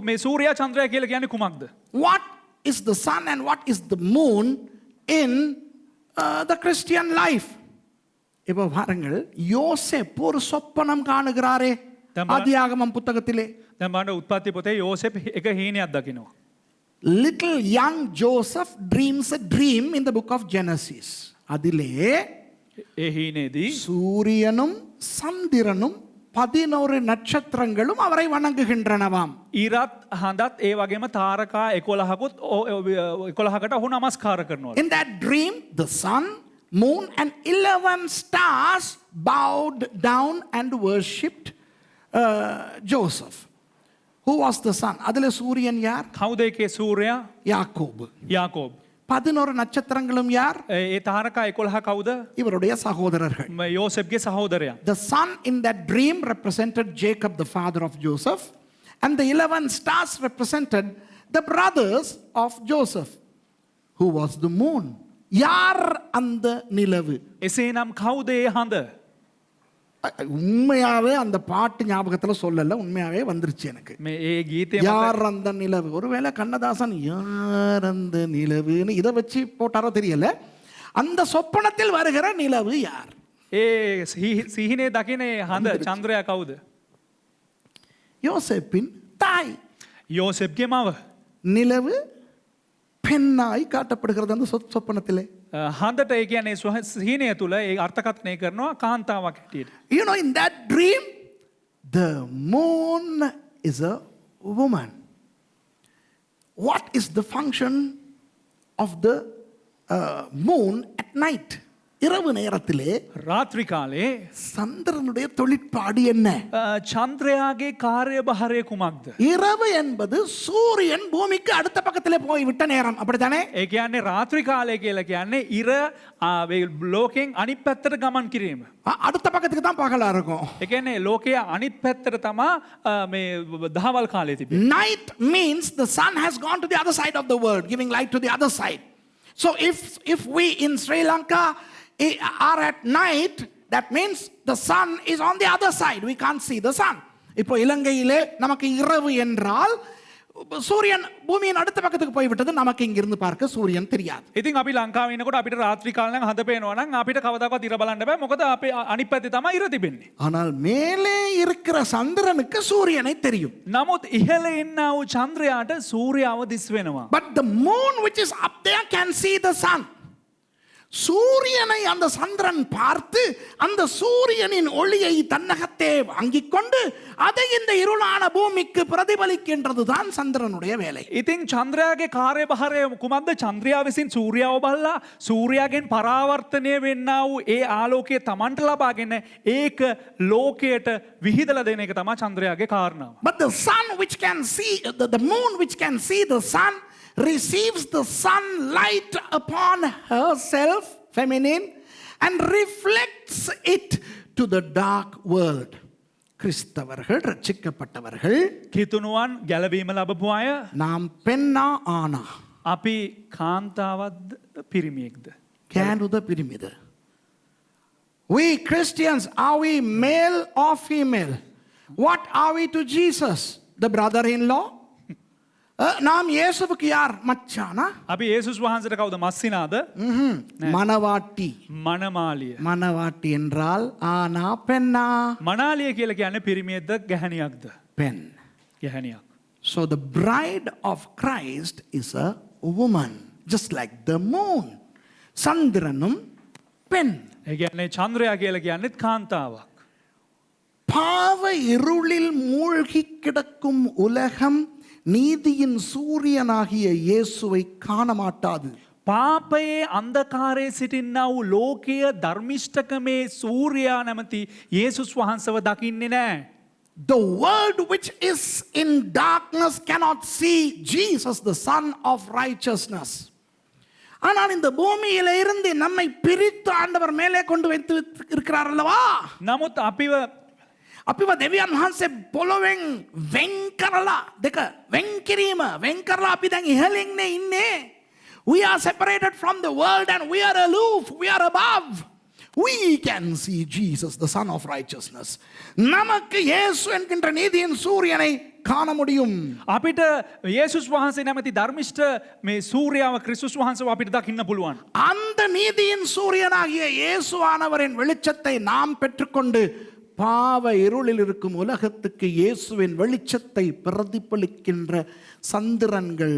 මේ සූර්යයා චන්ද්‍රයා කියලා කියන්නේ කුමක්ද? What is the sun and what is the moon in the Christian life? இப்போ பாருங்கள், யோசேப்பு ஒரு சொப்பனம் காணுகிறாரே ஆதியாகமம் புத்தகத்திலே. දැන් බලන්න උත්පත්ති පොතේ යෝසෙප් එක හීනයක් දකිනවා. Little young Joseph dreams a dream in the book of Genesis. அதிலே ඒ හීනේදී சூரியனும் சந்திரனும் 11 நட்சத்திரங்களும் அவரை வணங்குகின்றனவாம். ඉරත් හඳත් ඒ වගේම තාරකා 11කුත් 11කට ඔහු නමස්කාර කරනවා. In that dream, the sun, moon and 11 stars bowed down and worshipped Joseph. Who was the son? அதிலே சூரியன் யார்? කවුද ඒකේ සූර්යයා? யாக்கோபு. යාකෝබ්. 11 நட்சத்திரங்களும் யார்? ඒ තාරකා 11 කවුද? இவருடைய சகோதரர்கள். යෝසෙප්ගේ සහෝදරයා. The sun in that dream represented Jacob, the father of Joseph, and the 11 stars represented the brothers of Joseph. Who was the moon? யார் அந்த நிலவு? එසේනම් කවුද ඒ හඳ? உண்மையாவே அந்த பாட்டு ஞாபகத்துல சொல்லல, உண்மையாவே வந்துருச்சு எனக்கு. මේ ඒ ගීතය யார் அந்த நிலவு? ஒருவேளை கண்ணதாசன் யார் அந்த நிலவுன்னு இதை வச்சு போட்டாரோ தெரியல. அந்த சொப்பனத்தில் வருகிற நிலவு யார்? ඒ සිහිනේ දකිනේ හඳ චන්ද්‍රයා කවුද? யோசேப்பின் தாய். යෝසෙප්ගේ මව. நிலவு பெண்ணாய் காட்டப்படுகிறது அந்த சொப்பனத்திலே. හඳට ඒ කියන්නේ සිහිනය තුල ඒ අර්ථකථනය කරනවා කාන්තාවක් හැටියට. You know, in that dream, the moon is a woman. What is the function of the moon at night? இரவு நேரத்திலே රාත්‍රී කාලේ சந்திரனுடைய தொழிற்பாடு என்ன? චන්ද්‍රයාගේ කාර්යභාරය කුමක්ද? இரவு என்பது சூரியன் பூமிக்கு அடுத்த பக்கத்திலே போய் விட்ட நேரம், அப்படித்தானே? ඒ කියන්නේ රාත්‍රී කාලය කියලා කියන්නේ ඉර ලෝකෙන් අනිත් පැත්තට ගමන් කිරීම. அடுத்த பக்கத்துக்கு தான் பகலா இருக்கும். ඒ කියන්නේ ලෝකයේ අනිත් පැත්තට තමා මේ දහවල් කාලේ තිබෙන්නේ. Night means the sun has gone to the other side of the world, giving light to the other side. So if we in Sri Lanka are at night, that means the sun is on the other side. We can't see the sun. இப்போ இலங்கையிலே நமக்கு இரவு என்றால் சூரியன் பூமியின் அடுத்த பக்கத்துக்கு போய் விட்டது, நமக்கு இங்கிருந்து பார்க்க சூரியன் தெரியாது. ඉතින් අපි ලංකාවේ ඉන්නකොට අපිට රාත්‍රී කාලේ නම් හඳ පේනවා නම් අපිට කවදාකවත් ඉර බලන්න බෑ. මොකද අපේ අනිත් පැත්තේ තමයි ඉර තිබෙන්නේ. ஆனால் மேலே இருக்கிற சந்திரனுக்கு சூரியனை தெரியும். නමුත් ඉහළ ඉන්නා වූ චන්ද්‍රයාට සූර්යාව දිස් වෙනවා. But the moon which is up there can see the sun. சூரியனை அந்த சந்திரன் பார்த்து அந்த சூரியனின் ஒளியை தன்னகத்தே வாங்கிக் கொண்டு அதை இந்த இருளான பூமிக்கு பிரதிபலிக்கின்றது தான் சந்திரனுடைய வேலை. ඉතින් චන්ද්‍රයාගේ කාර්යභාරය කුමක්ද? චන්ද්‍රයා විසින් සූර්යාව බලලා සූර්යාගෙන් පරාවර්තනය වෙන්නා වූ ඒ ආලෝකය Tamanට ලබාගෙන ඒක ලෝකයට විහිදලා දෙන එක තමයි චන්ද්‍රයාගේ කාරණාව. But the sun which can see the moon which can see the sun receives the sunlight upon herself, feminine, and reflects it to the dark world. கிறிஸ்தவர்கள் ரட்சிக்கப்பட்டவர்கள் කිතුනුවන් ගැලවීම ලබපු අය நாம் பெண்ணா ஆனா අපි කාන්තාවත්ද පිරිමියෙක්ද. කෑනුද පිරිමිද? We Christians, are we male or female? What are we to Jesus? The brother-in-law? நாம் இயேசுவுக்கு யார்? மச்சானா? අපි ඒසුස් වහන්සට කවුද මස්සිනාද மனவாட்டி. මනමාලිය. மனவாட்டி என்றால் ஆனா பெண்ணா? මනාලිය කියල කියන්න පිරිමියද්ද ගැහැනියක්ද. பெண். ගැහැනියක්. So the bride of Christ is a woman, just like the moon. சந்திரனும் பெண். ඒගැන්නේ චන්ද්‍රයා කියල කියන්නෙත් කාන්තාවක්. பாவ இருளில் மூழ்கி கிடக்கும் உலகம் நீதியின் சூரியனாகிய இயேசுவை காண மாட்டாது. පාපයේ අන්දකාරයේ සිටින්නා වූ ලෝකය ධර්මිෂ්ඨකමේ සූර්යා නැමති යේසුස් වහන්සව දකින්නේ නෑ. The world which is in darkness cannot see Jesus, the Son of Righteousness. ஆனால் இந்த பூமியில இருந்து நம்மை பிரித்து ஆண்டவர் மேலே கொண்டு வைத்து இருக்கிறார் அல்லவா? නමුත් අපිව අපිව දෙවියන් වහන්සේ පොළොවෙන් වෙන් කරලා දෙක වෙන් කිරීම වෙන් කරලා අපි දැන් ඉහළින්නේ ඉන්නේ. We are separated from the world and we are aloof, we are above. We can see Jesus, the Son of Righteousness. நமக்கு இயேசு என்கின்ற நீதியின் சூரியனை காண முடியும். අපිට යේසුස් වහන්සේ නැමති ධර්මිෂ්ඨ මේ සූර්යාව ක්‍රිස්තුස් වහන්සේව අපිට දකින්න පුළුවන්. அந்த நீதியின் சூரியனாகிய இயேசுவானவரின் வெளிச்சத்தை நாம் பெற்றுக்கொண்டு பாவ இருளில் இருக்கும் உலகத்துக்கு இயேசுவின் வெளிச்சத்தை பிரதிபலிக்கின்ற சந்திரன்கள்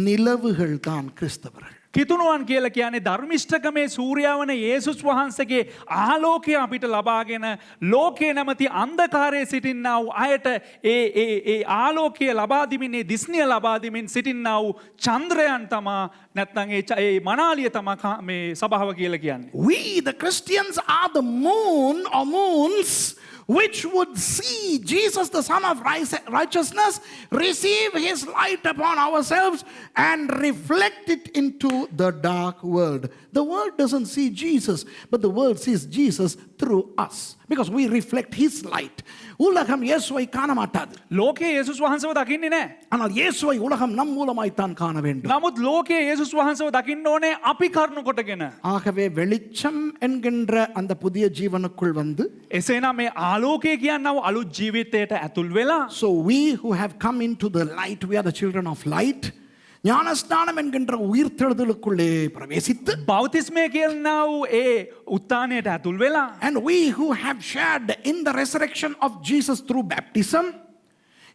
நிலவுகள் தான் கிறிஸ்தவர்கள். කිතුනුවන් කියල කියන්නේ ධර්මිෂ්ඨකමේ සූර්යාවන යේසුස් වහන්සගේ ආලෝකය අපිට ලබාගෙන ලෝකය නැමති අන්දකාරය සිටින්නා වූ අයට ඒ ආලෝකය ලබාදිමින් දිස්නිය ලබාදිමින් සිටින්නා වූ චන්ද්‍රයන් තමා නැත්නම් ඒ මනාලිය තමා මේ සභාව කියල කියන්නේ. We the Christians are the moon or moons which would see Jesus, the Son of Righteousness, receive his light upon ourselves and reflect it into the dark world. The world doesn't see Jesus, but the world sees Jesus through us because we reflect his light. உலகம் இயேசுவை காண மாட்டாது. ලෝකයේ යේසුස් වහන්සේව දකින්නේ නැහැ. ஆனால் இயேசுவை உலகம் நம் மூலமாய் தான் காண வேண்டும். නමුත් ලෝකයේ යේසුස් වහන්සේව දකින්න ඕනේ අපි කරුණු කොටගෙන. ஆகவே வெளிச்சம் என்கின்ற அந்த புதிய ஜீவனுக்குள் வந்து එසේනම් මේ ආලෝකය කියන්නව අලුත් ජීවිතයට ඇතුල් වෙලා so we who have come into the light, we are the children of light. ஞானஸ்நானம் என்கின்ற உயிர்த்தெழுதலுக்குள்ளே பிரவேசித்து බෞතිස්මය කියනා වූ ඒ උත්තානයට ඇතුල් වෙලා and we who have shared in the resurrection of Jesus through baptism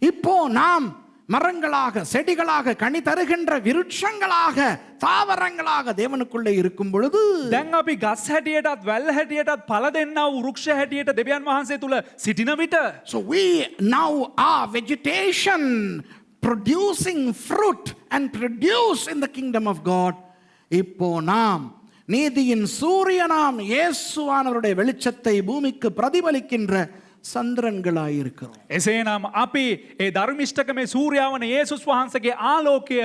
இப்போ நாம் மரங்களாக செடிகளாக கனி தருகின்ற விருட்சங்களாக தாவரங்களாக தேவனுக்குள்ளே இருக்கும் பொழுது දැන් අපි ගස් හැටියටත් වැල් හැටියටත් පල දෙන්නා වූ වෘක්ෂ හැටියට දෙවියන් වහන්සේ තුල සිටින විට so we now are vegetation producing fruit and produce in the kingdom of God. இப்போ நாம் நீதியின் சூரியனாம் இயேசுவானவருடைய வெளிச்சத்தை பூமிக்கு பிரதிபலிக்கின்ற சந்திரன்களாயிருக்கிறோம். එසේනම් අපි ඒ ධර්මිෂ්ඨකමේ සූර්යාවන යේසුස් වහන්සේගේ ආලෝකය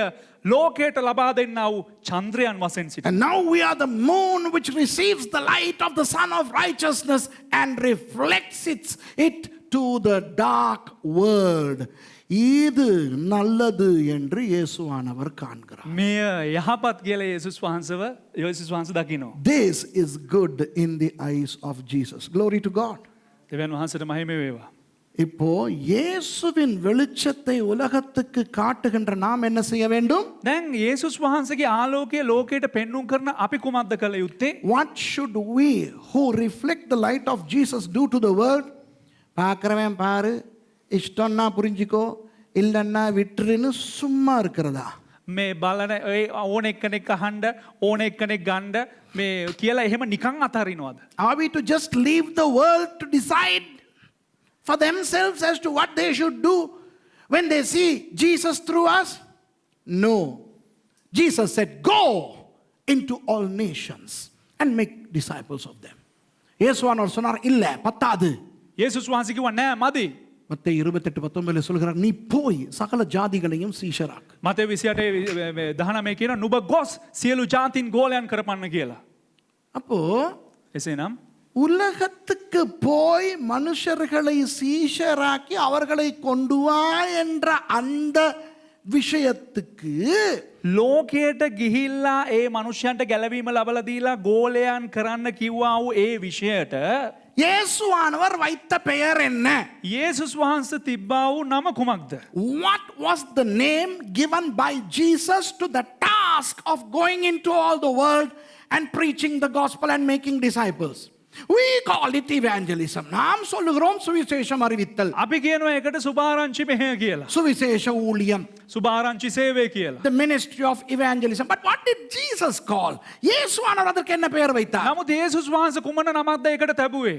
ලෝකයට ලබා දෙන්නා වූ චන්ද්‍රයන් වශයෙන් සිටිනවා. And now we are the moon which receives the light of the Son of Righteousness and reflects it to the dark world. இது நல்லது என்று இயேசுவானவர் காண்கிறார். මෙය යහපත් කියලා යේසුස් වහන්සේ දකිනවා. This is good in the eyes of Jesus. Glory to God. දෙවියන් වහන්සේට මහිම වේවා. இப்போ இயேசுவின் வெளிச்சத்தை உலகத்துக்கு காட்டுகின்ற நாம் என்ன செய்ய வேண்டும்? දැන් යේසුස් වහන්සේගේ ආලෝකය ලෝකයට පෙන්වුම් කරන අපි කුමක්ද කළ යුත්තේ? What should we who reflect the light of Jesus do to the world? பார்க்கறவன் பாரு, இஷ்டம்னா புரிஞ்சிக்கோ, இல்லன்னா விட்டுருன்னு சும்மா இருக்கிறதா? මේ බලන ඕන එක්කෙනෙක් අහන්න ඕන එක්කෙනෙක් ගන්න මේ කියලා එහෙම නිකන් අතහරිනවද? Are we to just leave the world to decide for themselves as to what they should do when they see Jesus through us? No. Jesus said, go into all nations and make disciples of them. இயேசுவானவர் சொன்னார், இல்ல பத்தாது. යේසුස් වහන්සේ කිව්වා නෑ මදි. மத்தேயு 28:19 சொல்கிறார், நீ போய் சகல ஜாதிகளையும் சீஷராக்கு. මතේ 28:19 කියන නුඹ ගොස් සියලු ජාතීන් ගෝලයන් කරපන්න කියලා. அப்போ එසේනම් உலகத்துக்கு போய் மனுஷர்களை சீஷராக்கி அவர்களை கொண்டு வா என்ற அந்த விஷயத்துக்கு ලෝකයට ගිහිල්ලා ඒ මනුෂ්‍යන්ට ගැලවීම ලබලා දීලා ගෝලයන් කරන්න කිව්වා වූ ඒ විෂයට இயேசுவானவர் வைத்த பெயர் என்ன? යේසුස් වහන්සේ තිබ්බා වූ නම කුමක්ද? What was the name given by Jesus to the task of going into all the world and preaching the gospel and making disciples? We call it evangelism. நாம் சொல்லுகிறோம் சுவிசேஷம் அறிவித்தல். අපි කියනවා ඒකට සුභාරංචි මෙහෙය කියලා. சுவிசேஷ ஊழியம். සුභාරංචි සේවය කියලා. The ministry of evangelism. But what did Jesus call? இயேசுவானவர் அதற்கு என்ன பெயர் வைத்தார்? නමුත් යේසුස් වහන්සේ කුමන නමක්ද ඒකට තැබුවේ?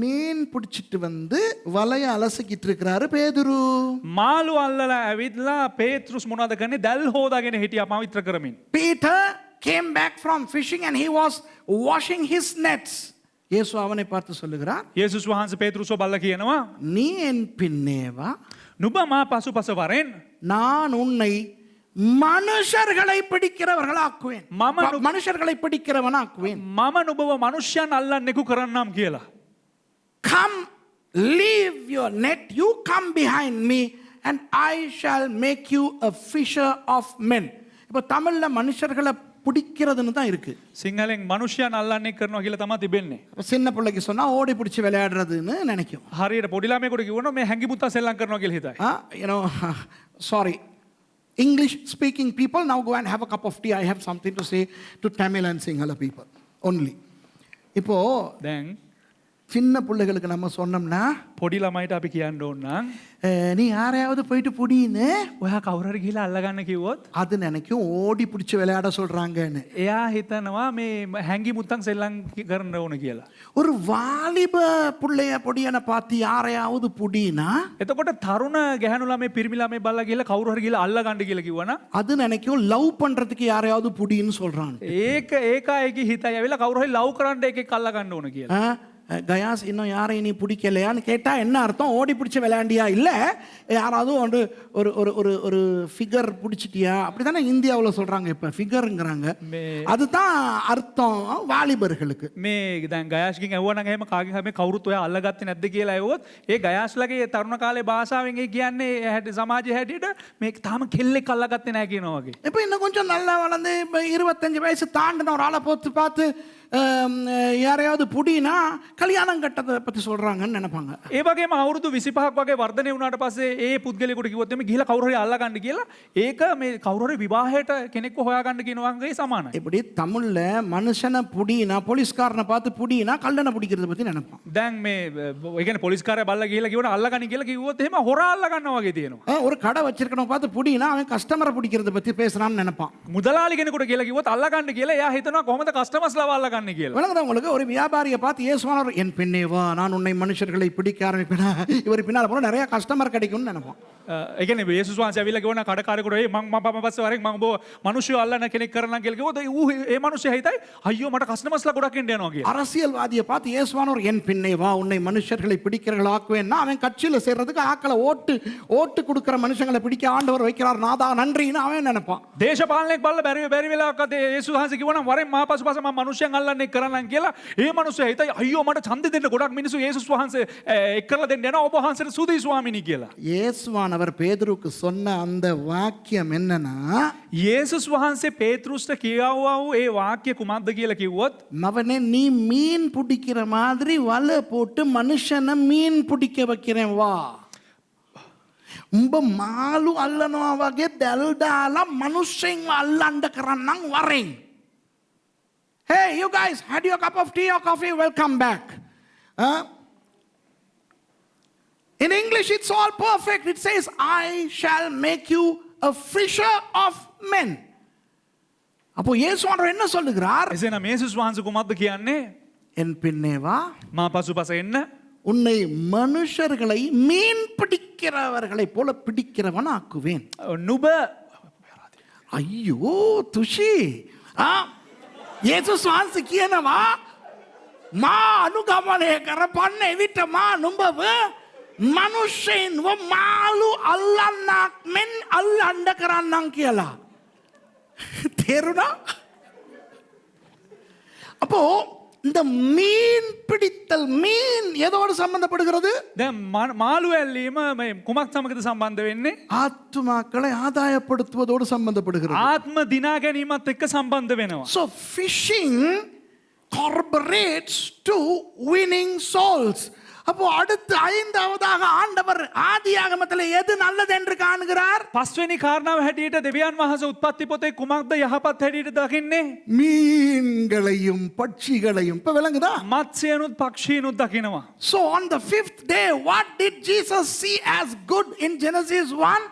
மீன் பிடிச்சிட்டு வந்து வலைய அலசிக்கிட்டு இருக்கிறாரு பேதுரு. මාළු අල්ලලා ඇවිත්ලා පේත්‍රුස් මොනවද කරන්නේ? දැල් හොදාගෙන හිටියා පවිත්‍ර කරමින්. Peter came back from fishing and he was washing his nets. இயேசு அவனை பார்த்து சொல்லுகிறார், යේසුස් වහන්සේ පේත්‍රුස්ව බල්ලා කියනවා நீ என் பின்னே வா, නුඹ මා පසුපස වරෙන් நான் உன்னை மனுஷர்களை பிடிக்கிறவர்களாக்குவேன். மனுஷர்களை பிடிக்கிறவனாக்குவேன். මම නුඹව මනුෂ්‍යයන් අල්ලන්නෙකු කරන්නම් කියලා. Come, leave your net, you come behind me and I shall make you a fisher of men. இப்போ தமிழ்ல மனுஷர்களை பிடிக்கிறதுன்னு தான் இருக்கு. සිංහලෙන් මනුෂ්‍යයන් අල්ලන්නේ කරනවා කියලා තමයි තිබෙන්නේ. சின்ன பிள்ளைக்கு சொன்னா ஓடி பிடிச்சி விளையாடுறதுன்னு நினைக்கும். හරියට පොඩි ළමයෙකුට කිව්වොත් මේ හැංගි මුත්තා සෙල්ලම් කරනවා කියලා හිතයි. You know, sorry. English speaking people, now go and have a cup of tea. I have something to say to Tamil and Sinhala people only. இப்போ දැන් சின்ன பிள்ளைகளுக்கு நம்ம சொன்னோம்னா පොඩි ළමයිට අපි කියන්න ඕන නම් நீ யாரையாவது போயிட்டு புடின்னு ඔයා කවුරු හරි ගිහලා අල්ලගන්න කිව්වොත් அது நினைக்கும் ஓடி பிடிச்சி விளையாட சொல்றாங்கன்னு. එයා හිතනවා මේ හැංගි මුත්තන් සෙල්ලම් කරන්න ඕන කියලා. ஒரு வாலிப புள்ளைய பொடியனை பார்த்து யாரையாவது புடினா එතකොට තරුණ ගැහැණු ළමයි පිරිමි ළමයි බල්ලා ගිහලා කවුරු හරි ගිහලා අල්ලගන්න කියලා කිව්වනම් அது நினைக்கும் லவ் பண்றதுக்கு யாரையாவது புடின்னு சொல்றான். ඒකයි හිතයි ඇවිල්ලා කවුරු හරි ලව් කරන්න එකෙක් අල්ලගන්න ඕන කියලා. கயாஸ் இன்னும் யாரையும் நீ பிடிக்கலையான்னு கேட்டால் என்ன அர்த்தம்? ஓடி பிடிச்சி விளையாண்டியா? இல்லை யாராவது ஒரு ஒரு ஒரு ஒரு ஒரு ஃபிகர் பிடிச்சிட்டியா? அப்படி தானே இந்தியாவில் சொல்கிறாங்க, இப்போ ஃபிகருங்கிறாங்க. அதுதான் அர்த்தம் வாலிபர்களுக்கு. මේ දැන් ගයාස්කින් ඇහුවා නම් එහෙම කාගෙන් හැම කවුරුත් ඔයා අල්ලගත්තේ නැද්ද කියලා ඇහුවොත් ඒ ගයාස්ලගේ තරුණ කාලේ භාෂාවෙන් ඒ කියන්නේ සමාජයේ හැටියට මේ තාම කෙල්ලෙක් අල්ලගත්තේ නැහැ කියනවා වගේ. இப்போ இன்னும் கொஞ்சம் நல்லா வளர்ந்து இப்போ 25 வயசு தாண்டின ஒரு ஆளை பார்த்து யாரையாவது புடினா கல்யாணம் கட்டதை பற்றி சொல்கிறாங்கன்னு நினைப்பாங்க. ඒ වගේම අවුරුදු 25ක් වගේ වර්ධනය වුණාට පස්සේ ඒ පුද්ගලයෙකුට කිව්වොත් එimhe ගිහලා කවුරු හරි අල්ලගන්න කියලා ඒක මේ කවුරු හරි විවාහයට කෙනෙක්ව හොයාගන්න කියන වගේ සමානයි. இப்படி தமிழ்ல மனுஷனை புடினா போலீஸ்காரனை பார்த்து புடினா கல்லனை பிடிக்கிறத பற்றி நினைப்பான். දැන් මේ ඒ කියන්නේ පොලිස්කාරය බල්ලා ගිහලා කිව්වොත් අල්ලගන්න කියලා කිව්වොත් එහෙම හොරා අල්ලගන්නවා වගේ තියෙනවා. ஒரு கடை வச்சிருக்கணும் பார்த்து புடினா அவன் கஸ்டமரை பிடிக்கிறத பற்றி பேசுறான்னு நினைப்பான். මුදලාලි කෙනෙකුට කියලා කිව්වොත් අල්ලගන්න කියලා එයා හිතනවා කොහොමද කස්ටමර්ස්ලාව අල්ලගන්නේ කියලා. உங்களுக்கு ஒரு வியாபாரியை பார்த்து இயேசுவானவர் என் பின்னே வா நான் உன்னை மனுஷர்களை பிடிக்க ஆரம்பிப்பேனா இவர் பின்னால் போனால் நிறைய கஸ்டமர் கிடைக்கும்னு நினைப்போம். ඒ කියන්නේ යේසුස් වහන්සේ ඇවිල්ලා කිව්වනා කඩකාරයෙකුට ඒ මම පස්සේ වරෙන් මම ඔබ මිනිස්සු අල්ලන කෙනෙක් කරනවා කියලා කිව්වොත් ඌ ඒ මිනිස්සයා හිතයි අයියෝ මට කස්ටමර්ස්ලා ගොඩක් එන්න යනවා කියලා. அரசியல்வாதியை பார்த்து இயேசுவானவர் என் பின்னே வா உன்னை மனுஷர்களை பிடிக்கிறவர்களாக்குவேன்னா அவன் கட்சியில் சேர்றதுக்கு ஆக்களை ஓட்டு கொடுக்குற மனுஷங்களை பிடிக்க ஆண்டவர் வைக்கிறார் நாதா நன்றின்னு அவன் நினைப்பான். දේශපාලනයක් බලලා බැරි වෙලාවකදී යේසුස් වහන්සේ කිව්වනම් වරෙන් මා පසුපස මම මිනිස්සුන් අල්ලන්නේ කරන්නම් කියලා ඒ මිනිස්සයා හිතයි අයියෝ මට ඡන්දෙ දෙන්න ගොඩක් මිනිස්සු යේසුස් වහන්සේ එක් කරලා දෙන්න යනවා ඔබ වහන්සේට සුදී ස්වාමීනි කියලා. இயேசுவானவர் பேதுருக்கு சொன்ன அந்த வாக்கியம் என்னன்னா යේසුස් වහන්සේ පේතෘස්ට කියවුවා වූ ඒ වාක්‍ය කුමක්ද කියලා කිව්වොත් மவனே நீ மீன் பிடிக்கிற மாதிரி வலை போட்டு மனுஷனை மீன் பிடிக்க வைக்கிறேன் வா. උඹ මාළු අල්ලනවා වගේ දැල් දාලා මිනිස්සුන්ව අල්ලන්න කරන්නම් වරෙන්. Hey, you guys, had your cup of tea or coffee? Welcome back. In English, it's all perfect. It says, I shall make you a fisher of men. அப்போ இயேசுவானவர் என்ன சொல்லுகிறார்? එසේනම් යේසුස් වහන්සේ කුමක්ද කියන්නේ? என் பின்னே வா, මා පසුපස එන්න, உன்னை மனுஷர்களை மீன் பிடிக்கிறவர்களை போல பிடிக்கிறவன் ஆக்குவேன். නුඹ ஐயோ තුෂි යේසුස් වහන්සේ කියනවා මා අනුගමනය කරපන්න එවිට මා නුඹව මනුෂ්‍යයින්ව මාළු අල්ලන්නක් මෙන් අල්ලන්න කරන්නම් කියලා. තේරුණා? அப்போ இந்த மீன் பிடித்தல் மீன் எதோடு சம்பந்தப்படுகிறது? දැන් මාළු ඇල්ලීම මේ කුමක් සමගද සම්බන්ධ වෙන්නේ? ஆத்துமாக்களை ஆதாயப்படுத்துவதோடு சம்பந்தப்படுகிறது. ආත්ම දිනා ගැනීමත් එක්ක සම්බන්ධ වෙනවා. So fishing corroborates to winning souls. அப்போ அடுத்து ஐந்தாவதாக ஆண்டவர் ஆதியாகமத்தில் எது நல்லது என்று காணுகிறார்? පස්වෙනි කාරණාව හැටියට දෙවියන් වහන්සේ උත්පත්ති පොතේ කුමක්ද යහපත් හැටියට දකින්නේ? மீன்களையும் பட்சிகளையும். இப்ப விளங்குதா? මත්ස්‍යයනුත් පක්ෂීනුත් දකිනවා. So on the fifth day, what did Jesus see as good in Genesis 1?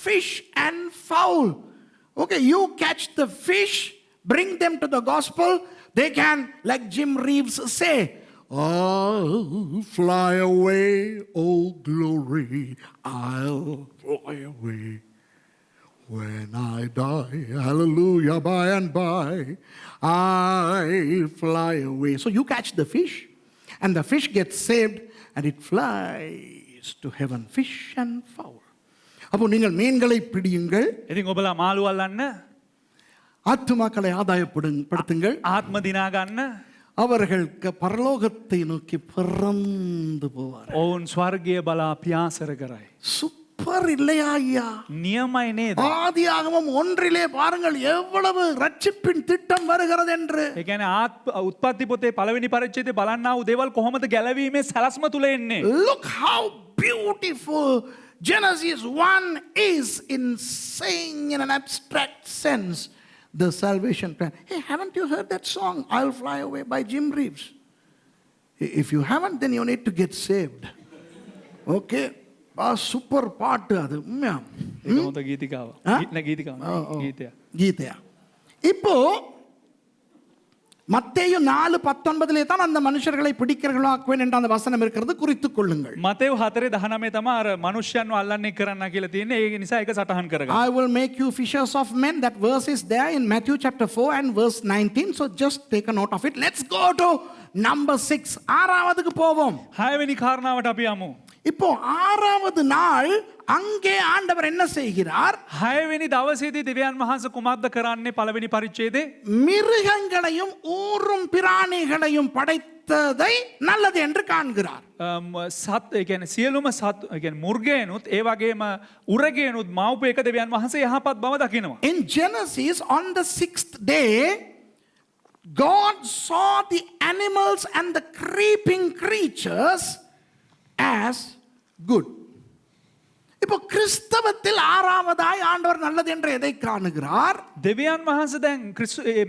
Fish and fowl. Okay, you catch the fish, bring them to the gospel. They can, like Jim Reeves say, I'll fly away, oh glory, I'll fly away. When I die, hallelujah, by and by, I fly away. So you catch the fish, and the fish gets saved, and it flies to heaven, fish and fowl. அப்போ நீங்கள் மீன்களை பிடியுங்கள், ඉතින් ඔබලා මාළු අල්ලන්න, ஆத்துமாக்களை ஆதாயப்படுத்துங்கள், ආත්ම දිනා ගන්න, அவர்கள் பரலோகத்தை நோக்கி பறந்து போவார். ඔවුන් ස්වර්ගය බලා පියාසර කරයි. சூப்பர் இல்லையா ஐயா? නියමයි නේද? ஆதியாகமம் 1 பாருங்கள் எவ்வளவு ரட்சிப்பின் திட்டம் வருகிறது என்று. ඒ කියන්නේ උත්පත්ති පොතේ පළවෙනි පරිච්ඡේදයේ බලන්නා වූ දේවල් කොහොමද ගැලවීමේ සලස්ම තුල එන්නේ? Look how beautiful Genesis 1 is in saying in an abstract sense the salvation plan. Hey, haven't you heard that song, I'll Fly Away by Jim Reeves? If you haven't, then you need to get saved. Okay? Super பாட்டு அது. உண்மையா? ඒක හොඳ ගීතිකාවක්. ගීතයක්. கீதையா. இப்போ மத்தேயு 4:19 தான் அந்த மனுஷர்களை பிடிக்கிறவர்களாக்குவேன் என்ற அந்த வசனம் இருக்கிறது, குறித்துக் கொள்ளுங்கள். මතෙව් 4:19 තමයි අර මනුෂ්‍යයන්ව අල්ලන්නේ කරන්න කියලා තියෙන්නේ. ඒ නිසා ඒක සටහන් කරගන්න. I will make you fishers of men. That verse is there in Matthew chapter 4 and verse 19. So just take a note of it. Let's go to number 6. ஆறாவதுக்கு போவோம். 6 වෙනි කාරණාවට අපි යමු. இப்போ ஆறாவது நாள் அங்கே ஆண்டவர் என்ன செய்கிறார்? 6 වෙනි දවසේදී දෙවියන් වහන්සේ කුමක්ද කරන්නේ? පළවෙනි පරිච්ඡේදයේ மிருகங்களையும் ஊரும் பிராணிகளையும் படைத்ததை நல்லது என்று காண்கிறார். සත් ඒ කියන්නේ සියලුම සත් ඒ කියන්නේ මුර්ගයනුත් ඒ වගේම උරගයනුත් මව්පු එක දෙවියන් වහන්සේ යහපත් බව දකිනවා. In Genesis, on the 6th day, God saw the animals and the creeping creatures as good. இப்போ கிறிஸ்தவத்தில் ஆறாவதாய் ஆண்டவர் நல்லது என்று எதை காணுகிறார்? දෙවියන් වහන්සේ දැන්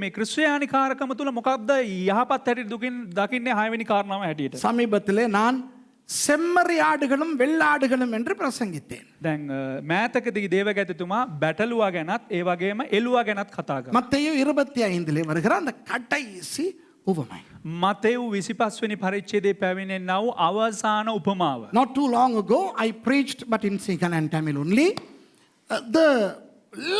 මේ ක්‍රිස්තියානි කාර්කම තුල මොකක්ද යහපත් හැටියට දකින්නේ 6 වෙනි කාරණාව හැටියට. சமீபத்திலே நான் செம்மறி ஆடுகளும் வெள்ளாடுகளும் என்று பிரசங்கித்தேன். දැන් මෑතකදී දේවගැතිතුමා බැටළුවා ගැනත් ඒ වගේම එළුවා ගැනත් කතා කරා. மத்தேயு 25 வருகிற அந்த கடைசி உவமை. මතෙව් 25 වෙනි පරිච්ඡේදයේ පැමිණෙනා වූ අවසාන උපමාව. Not too long ago I preached, but in Sinhala and Tamil only, the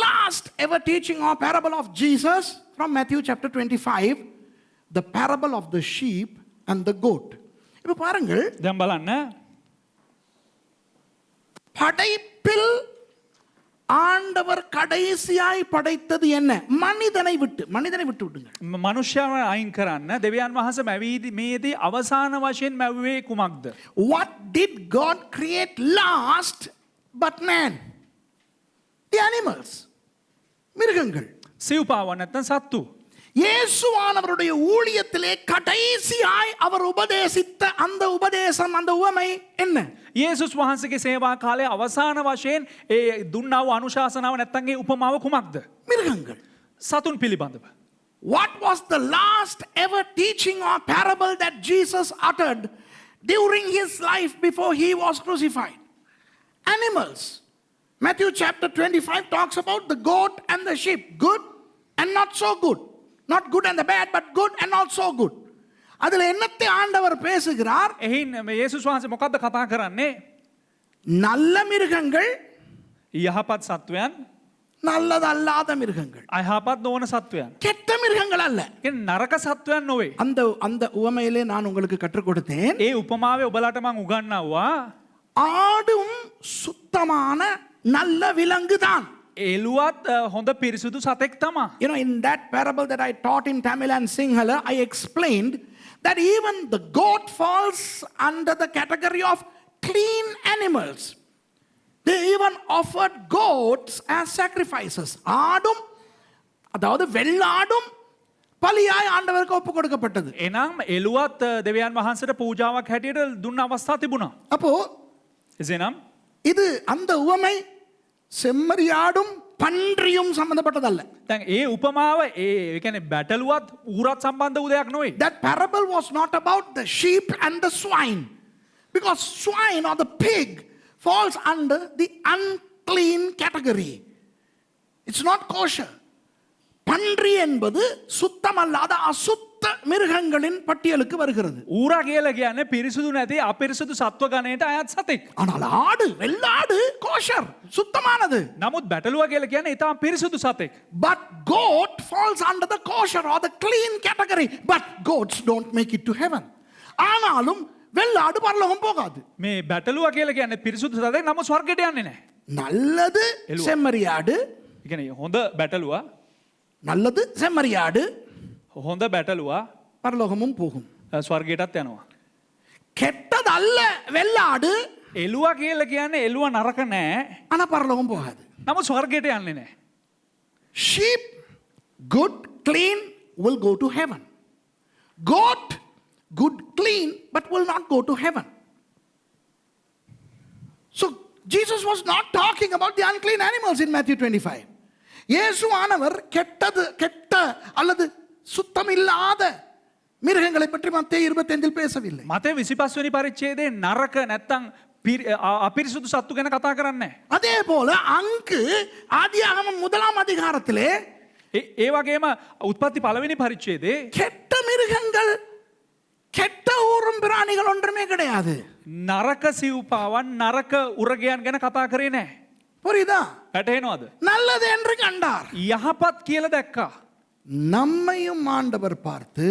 last ever teaching or parable of Jesus from Matthew chapter 25, the parable of the sheep and the goat. இப்போ பாருங்கள், දැන් බලන්න படைப்பில் ஆண்டவர் கடைசியாய் படைத்தது என்ன? மனிதனை விட்டு விடுங்கள். මනුෂ්‍යව අයින් කරන්න දෙවියන් වහන්සේ මේදී අවසාන වශයෙන් මැව්වේ කුමක්ද? What did God create last but man? The animals. மிருகங்கள். සිව්පාව නැත්නම් සත්තු. இயேசுவானவருடைய ஊழியத்திலே கடைசியாய் அவர் உபதேசித்த அந்த உபதேசம், அந்த உவமை என்ன? යේසුස් වහන්සේගේ සේවා කාලයේ අවසාන වශයෙන් ඒ දුන්නා වූ අනුශාසනාව නැත්නම් ඒ උපමාව කුමක්ද? மிருகங்கள். සතුන් පිළිබඳව. What was the last ever teaching or parable that Jesus uttered during his life before he was crucified? Animals. Matthew chapter 25 talks about the goat and the sheep. Good and not so good. Not good and the bad, but good and not so good. அதில் என்னத்தை ஆண்டவர் பேசுகிறார்? එහින් යේසුස් වහන්සේ මොකද්ද කතා කරන්නේ? நல்ல மிருகங்கள், යහපත් සත්වයන්, நல்லதல்லாத மிருகங்கள். අයහපත් නොවන සත්වයන්. கெட்ட மிருகங்கள் அல்ல. ඒ නරක සත්වයන් නොවේ. அந்த உவமையிலே நான் உங்களுக்கு கற்றுக் கொடுத்தேன். ඒ උපමාවේ ඔබලාට මම උගන්වනවා. ஆடும் சுத்தமான நல்ல விலங்குதான். එළුවත් හොඳ පිරිසුදු සතෙක් තමා. You know, in that parable that I taught in Tamil and Sinhala, I explained that even the goat falls under the category of clean animals. They even offered goats as sacrifices. ஆடும், அதாவது வெள்ளாடும் பலியாய் ஆண்டவருக்கு ஒப்பு கொடுக்கப்பட்டது. එනම් එළුවත් දෙවියන් වහන්සේට පූජාවක් හැටියට දුන්න අවස්ථා තිබුණා. அப்போ එසේනම් இது அந்த உவமை செம்மறியாடும் பன்றியும் சம்பந்தப்பட்டதல்ல. දැන් ඒ උපමාව ඒ කියන්නේ බැටළුවත් ඌරත් සම්බන්ධ වූ දෙයක් නෙවෙයි. That parable was not about the sheep and the swine, because swine or the pig falls under the unclean category. It's not kosher. பன்றி என்பது சுத்தமல்லாத அசுத்த மிருகங்களின் பட்டியலுக்கு வருகிறது. ඌරා කියලා කියන්නේ පිරිසුදු නැති අපිරිසුදු සත්ව ගණයට අයත් සතෙක්. ஆனால் ஆடு, வெள்ளாடு கோஷர், சுத்தமானது. නමුත් බැටළුවා කියලා කියන්නේ ඊටම පිරිසුදු සතෙක්. But goat falls under the kosher or the clean category. But goats don't make it to heaven. ஆனாலும் வெள்ளாடு பரலோகம் போகாது. මේ බැටළුවා කියලා කියන්නේ පිරිසුදු සතෙක් නමුත් ස්වර්ගයට යන්නේ නැහැ. நல்லது செம்மறியாடு, ඒ කියන්නේ හොඳ බැටළුවා நல்லது செம்மறியாடு හොඳ බැටළුවා பரலோகமும் போகும். ස්වර්ගයටත් යනවා. கெட்டது அல்ல வெள்ளாடு, එළුවා කියලා කියන්නේ එළුවා නරක නෑ. ஆனா பரலோகம் போகாது. නමුත් ස්වර්ගයට යන්නේ නැහැ. Sheep, good, clean, will go to heaven. Goat, good, clean, but will not go to heaven. So Jesus was not talking about the unclean animals in Matthew 25. இயேசுவானவர் கெட்ட அல்லது சுத்தமில்லாத மிருகங்களை பற்றி மத்தேயு 25 பேசவில்லை. මතේ 25 වෙනි පරිච්ඡේදයේ නරක නැත්තම් අපිරිසුදු සත්තු ගැන කතා කරන්නේ නැහැ. அதே போல அங்கு ஆதியாகமம் 1 அதிகாரத்திலே ඒ වගේම උත්පත්ති පළවෙනි පරිච්ඡේදයේ கெட்ட மிருகங்கள், கெட்ட ஊரும் பிராணிகள் ஒன்றுமே கிடையாது. නරක සිව්පාවන් නරක උරගයන් ගැන කතා කරේ නැහැ. புரியுதா? වැටහෙනවද? நல்லது என்று கண்டார். යහපත් කියලා දැක්කා. நம்மையும் ஆண்டவர் பார்த்து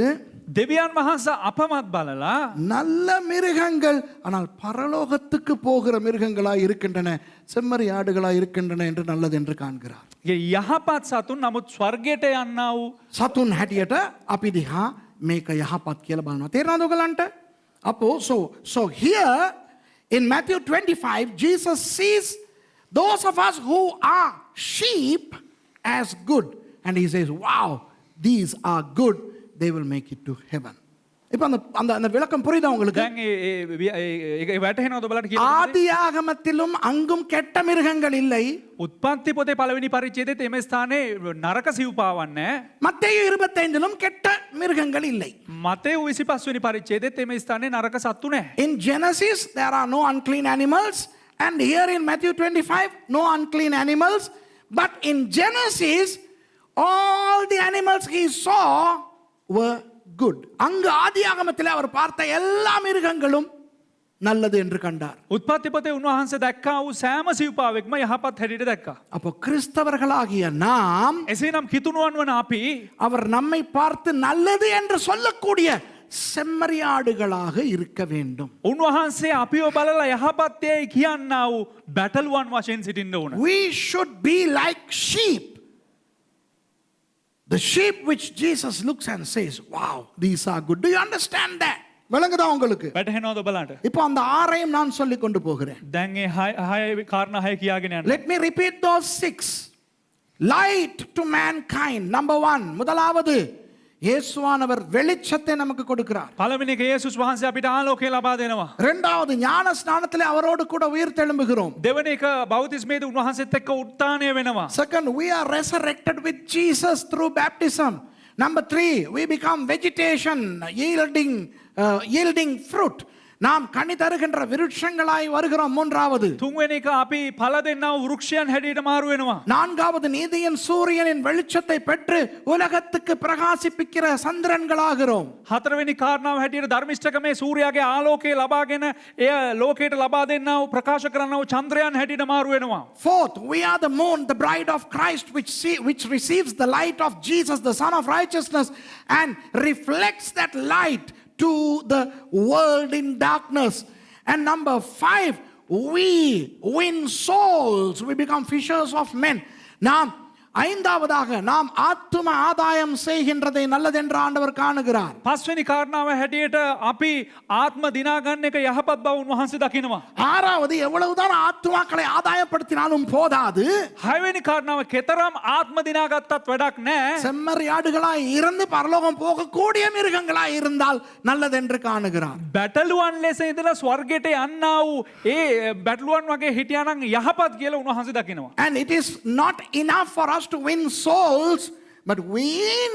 දෙවියන් වහන්සේ අපමත් බලලා நல்ல மிருகங்கள் ஆனால் பரலோகத்துக்கு போகிற மிருகங்களாய் இருக்கின்றன, செம்மறி ஆடுகளாய் இருக்கின்றன என்று நல்லது என்று காண்கிறார். යහපත් සතුන් නමුත් ස්වර්ගයට යන්නා වූ සතුන් හැටියට අපි දිහා මේක යහපත් කියලා බලනවා. තේරෙනවද ඔයගලන්ට? අපෝ so here in Matthew 25 Jesus sees those of us who are sheep as good, and he says, wow, these are good, they will make it to heaven. இப்ப அந்த விளக்கம் புரியுதா உங்களுக்கு? දැන් ඒ වැටහෙනවද ඔයාලට කියලා? ஆதியாகமத்திலும் அங்கும் கெட்ட மிருகங்கள் இல்லை. උත්පත්ති පොතේ පළවෙනි පරිච්ඡේදයේ එමේ ස්ථානයේ නරක සිව්පාවන් නැහැ. மத்தேயு 25லும் கெட்ட மிருகங்கள் இல்லை. මතේයු 25 වෙනි පරිච්ඡේදයේ එමේ ස්ථානයේ නරක සත්තු නැහැ. In Genesis there are no unclean animals, and here in Matthew 25 no unclean animals, but in Genesis all the animals he saw were good. அங்கு ஆதியாகமத்தில் அவர் பார்த்த எல்லா மிருகங்களும் நல்லது என்று கண்டார். උත්පත්ති පොතේ උන්වහන්සේ දැක්කා වූ සෑම සිව්පාවෙක්ම යහපත් හැටියට දැක්කා. அப்போ கிறிஸ்தவர்களாகிய நாம், එසේනම් කිතුණුවන් වන අපි அவர் நம்மை பார்த்து நல்லது என்று சொல்லக்கூடிய செம்மறியாடுகளாக இருக்க வேண்டும். උන්වහන්සේ අපිව බලලා යහපත් යයි කියන්නා වූ බැටළුවන් වශයෙන් සිටින්න ඕන. We should be like sheep. The sheep which Jesus looks and says, wow, these are good. Do you understand that? விளங்குதா உங்களுக்கு? වැටහෙනවද ඔබලාට? இப்போ அந்த ஆறையும் நான் சொல்லிக் கொண்டு போகிறேன். දැන් ඒ හය කාරණා හය කියාගෙන යන්න. Let me repeat those 6. Light to mankind. Number 1. முதலாவது இயேசுவானவர் வெளிச்சத்தை நமக்கு கொடுக்கிறார். පළවෙනි එක යේසුස් වහන්සේ අපිට ආලෝකය ලබා දෙනවා. இரண்டாவது ஞான ஸ்நானத்திலே அவரோடு கூட உயிர் தெழும்புகிறோம். දෙවෙනි එක බෞතිස්මේදී උන්වහන්සේත් එක්ක උත්ථානය වෙනවා. Second, we are resurrected with Jesus through baptism. Number 3, we become vegetation yielding fruit. நாம் கனி தருகின்ற விருட்சங்களாய் வருகிறோம். மூன்றாவது, තුන්වෙනි එක අපි ඵල දෙන්නා වූ වෘක්ෂයන් හැටියට මාරු වෙනවා. நான்காவது, நீதியின் சூரியனின் வெளிச்சத்தை பெற்று உலகத்துக்கு பிரகாசிப்பிக்கிற சந்திரன்களாகிறோம். හතරවෙනි කාරණාව හැටියට ධර්මිෂ්ඨකමේ සූර්යාගේ ආලෝකය ලබාගෙන එය ලෝකයට ලබා දෙන්නා වූ ප්‍රකාශ කරන්නා වූ චන්ද්‍රයන් හැටියට මාරු වෙනවා. Fourth, we are the moon, the bride of Christ, which receives the light of Jesus, the Son of Righteousness, and reflects that light to the world in darkness. And number 5, we win souls. We become fishers of men. நாம் ஐந்தாவதாக நாம் ஆத்தும ஆதாயம் செய்கின்றதை நல்லதென்று ஆண்டவர் காணுகிறார். පස්වෙනි කාරණාව හැටියට අපි ආත්ම දිනාගන්න එක යහපත් බව උන්වහන්සේ දකිනවා. ஆறாவது எவ்வளவுதான் ஆத்துமாக்களை ஆதாயப்படுத்தினாலும் போதாது. හයවෙනි කාරණාව කෙතරම් ආත්ම දිනාගත්තත් වැඩක් නැහැ. செம்மறியாடுகளாய் இருந்து பரலோகம் போகக்கூடிய மிருகங்களாய் இருந்தால் நல்லதென்று காணுகிறார். බැටළුවන් ලෙස ඉඳලා ස්වර්ගයට යන්නා වූ ඒ බැටළුවන් වගේ හිටියානම් යහපත් කියලා උන්වහන්සේ දකිනවා. And it is not enough for us to win souls, but we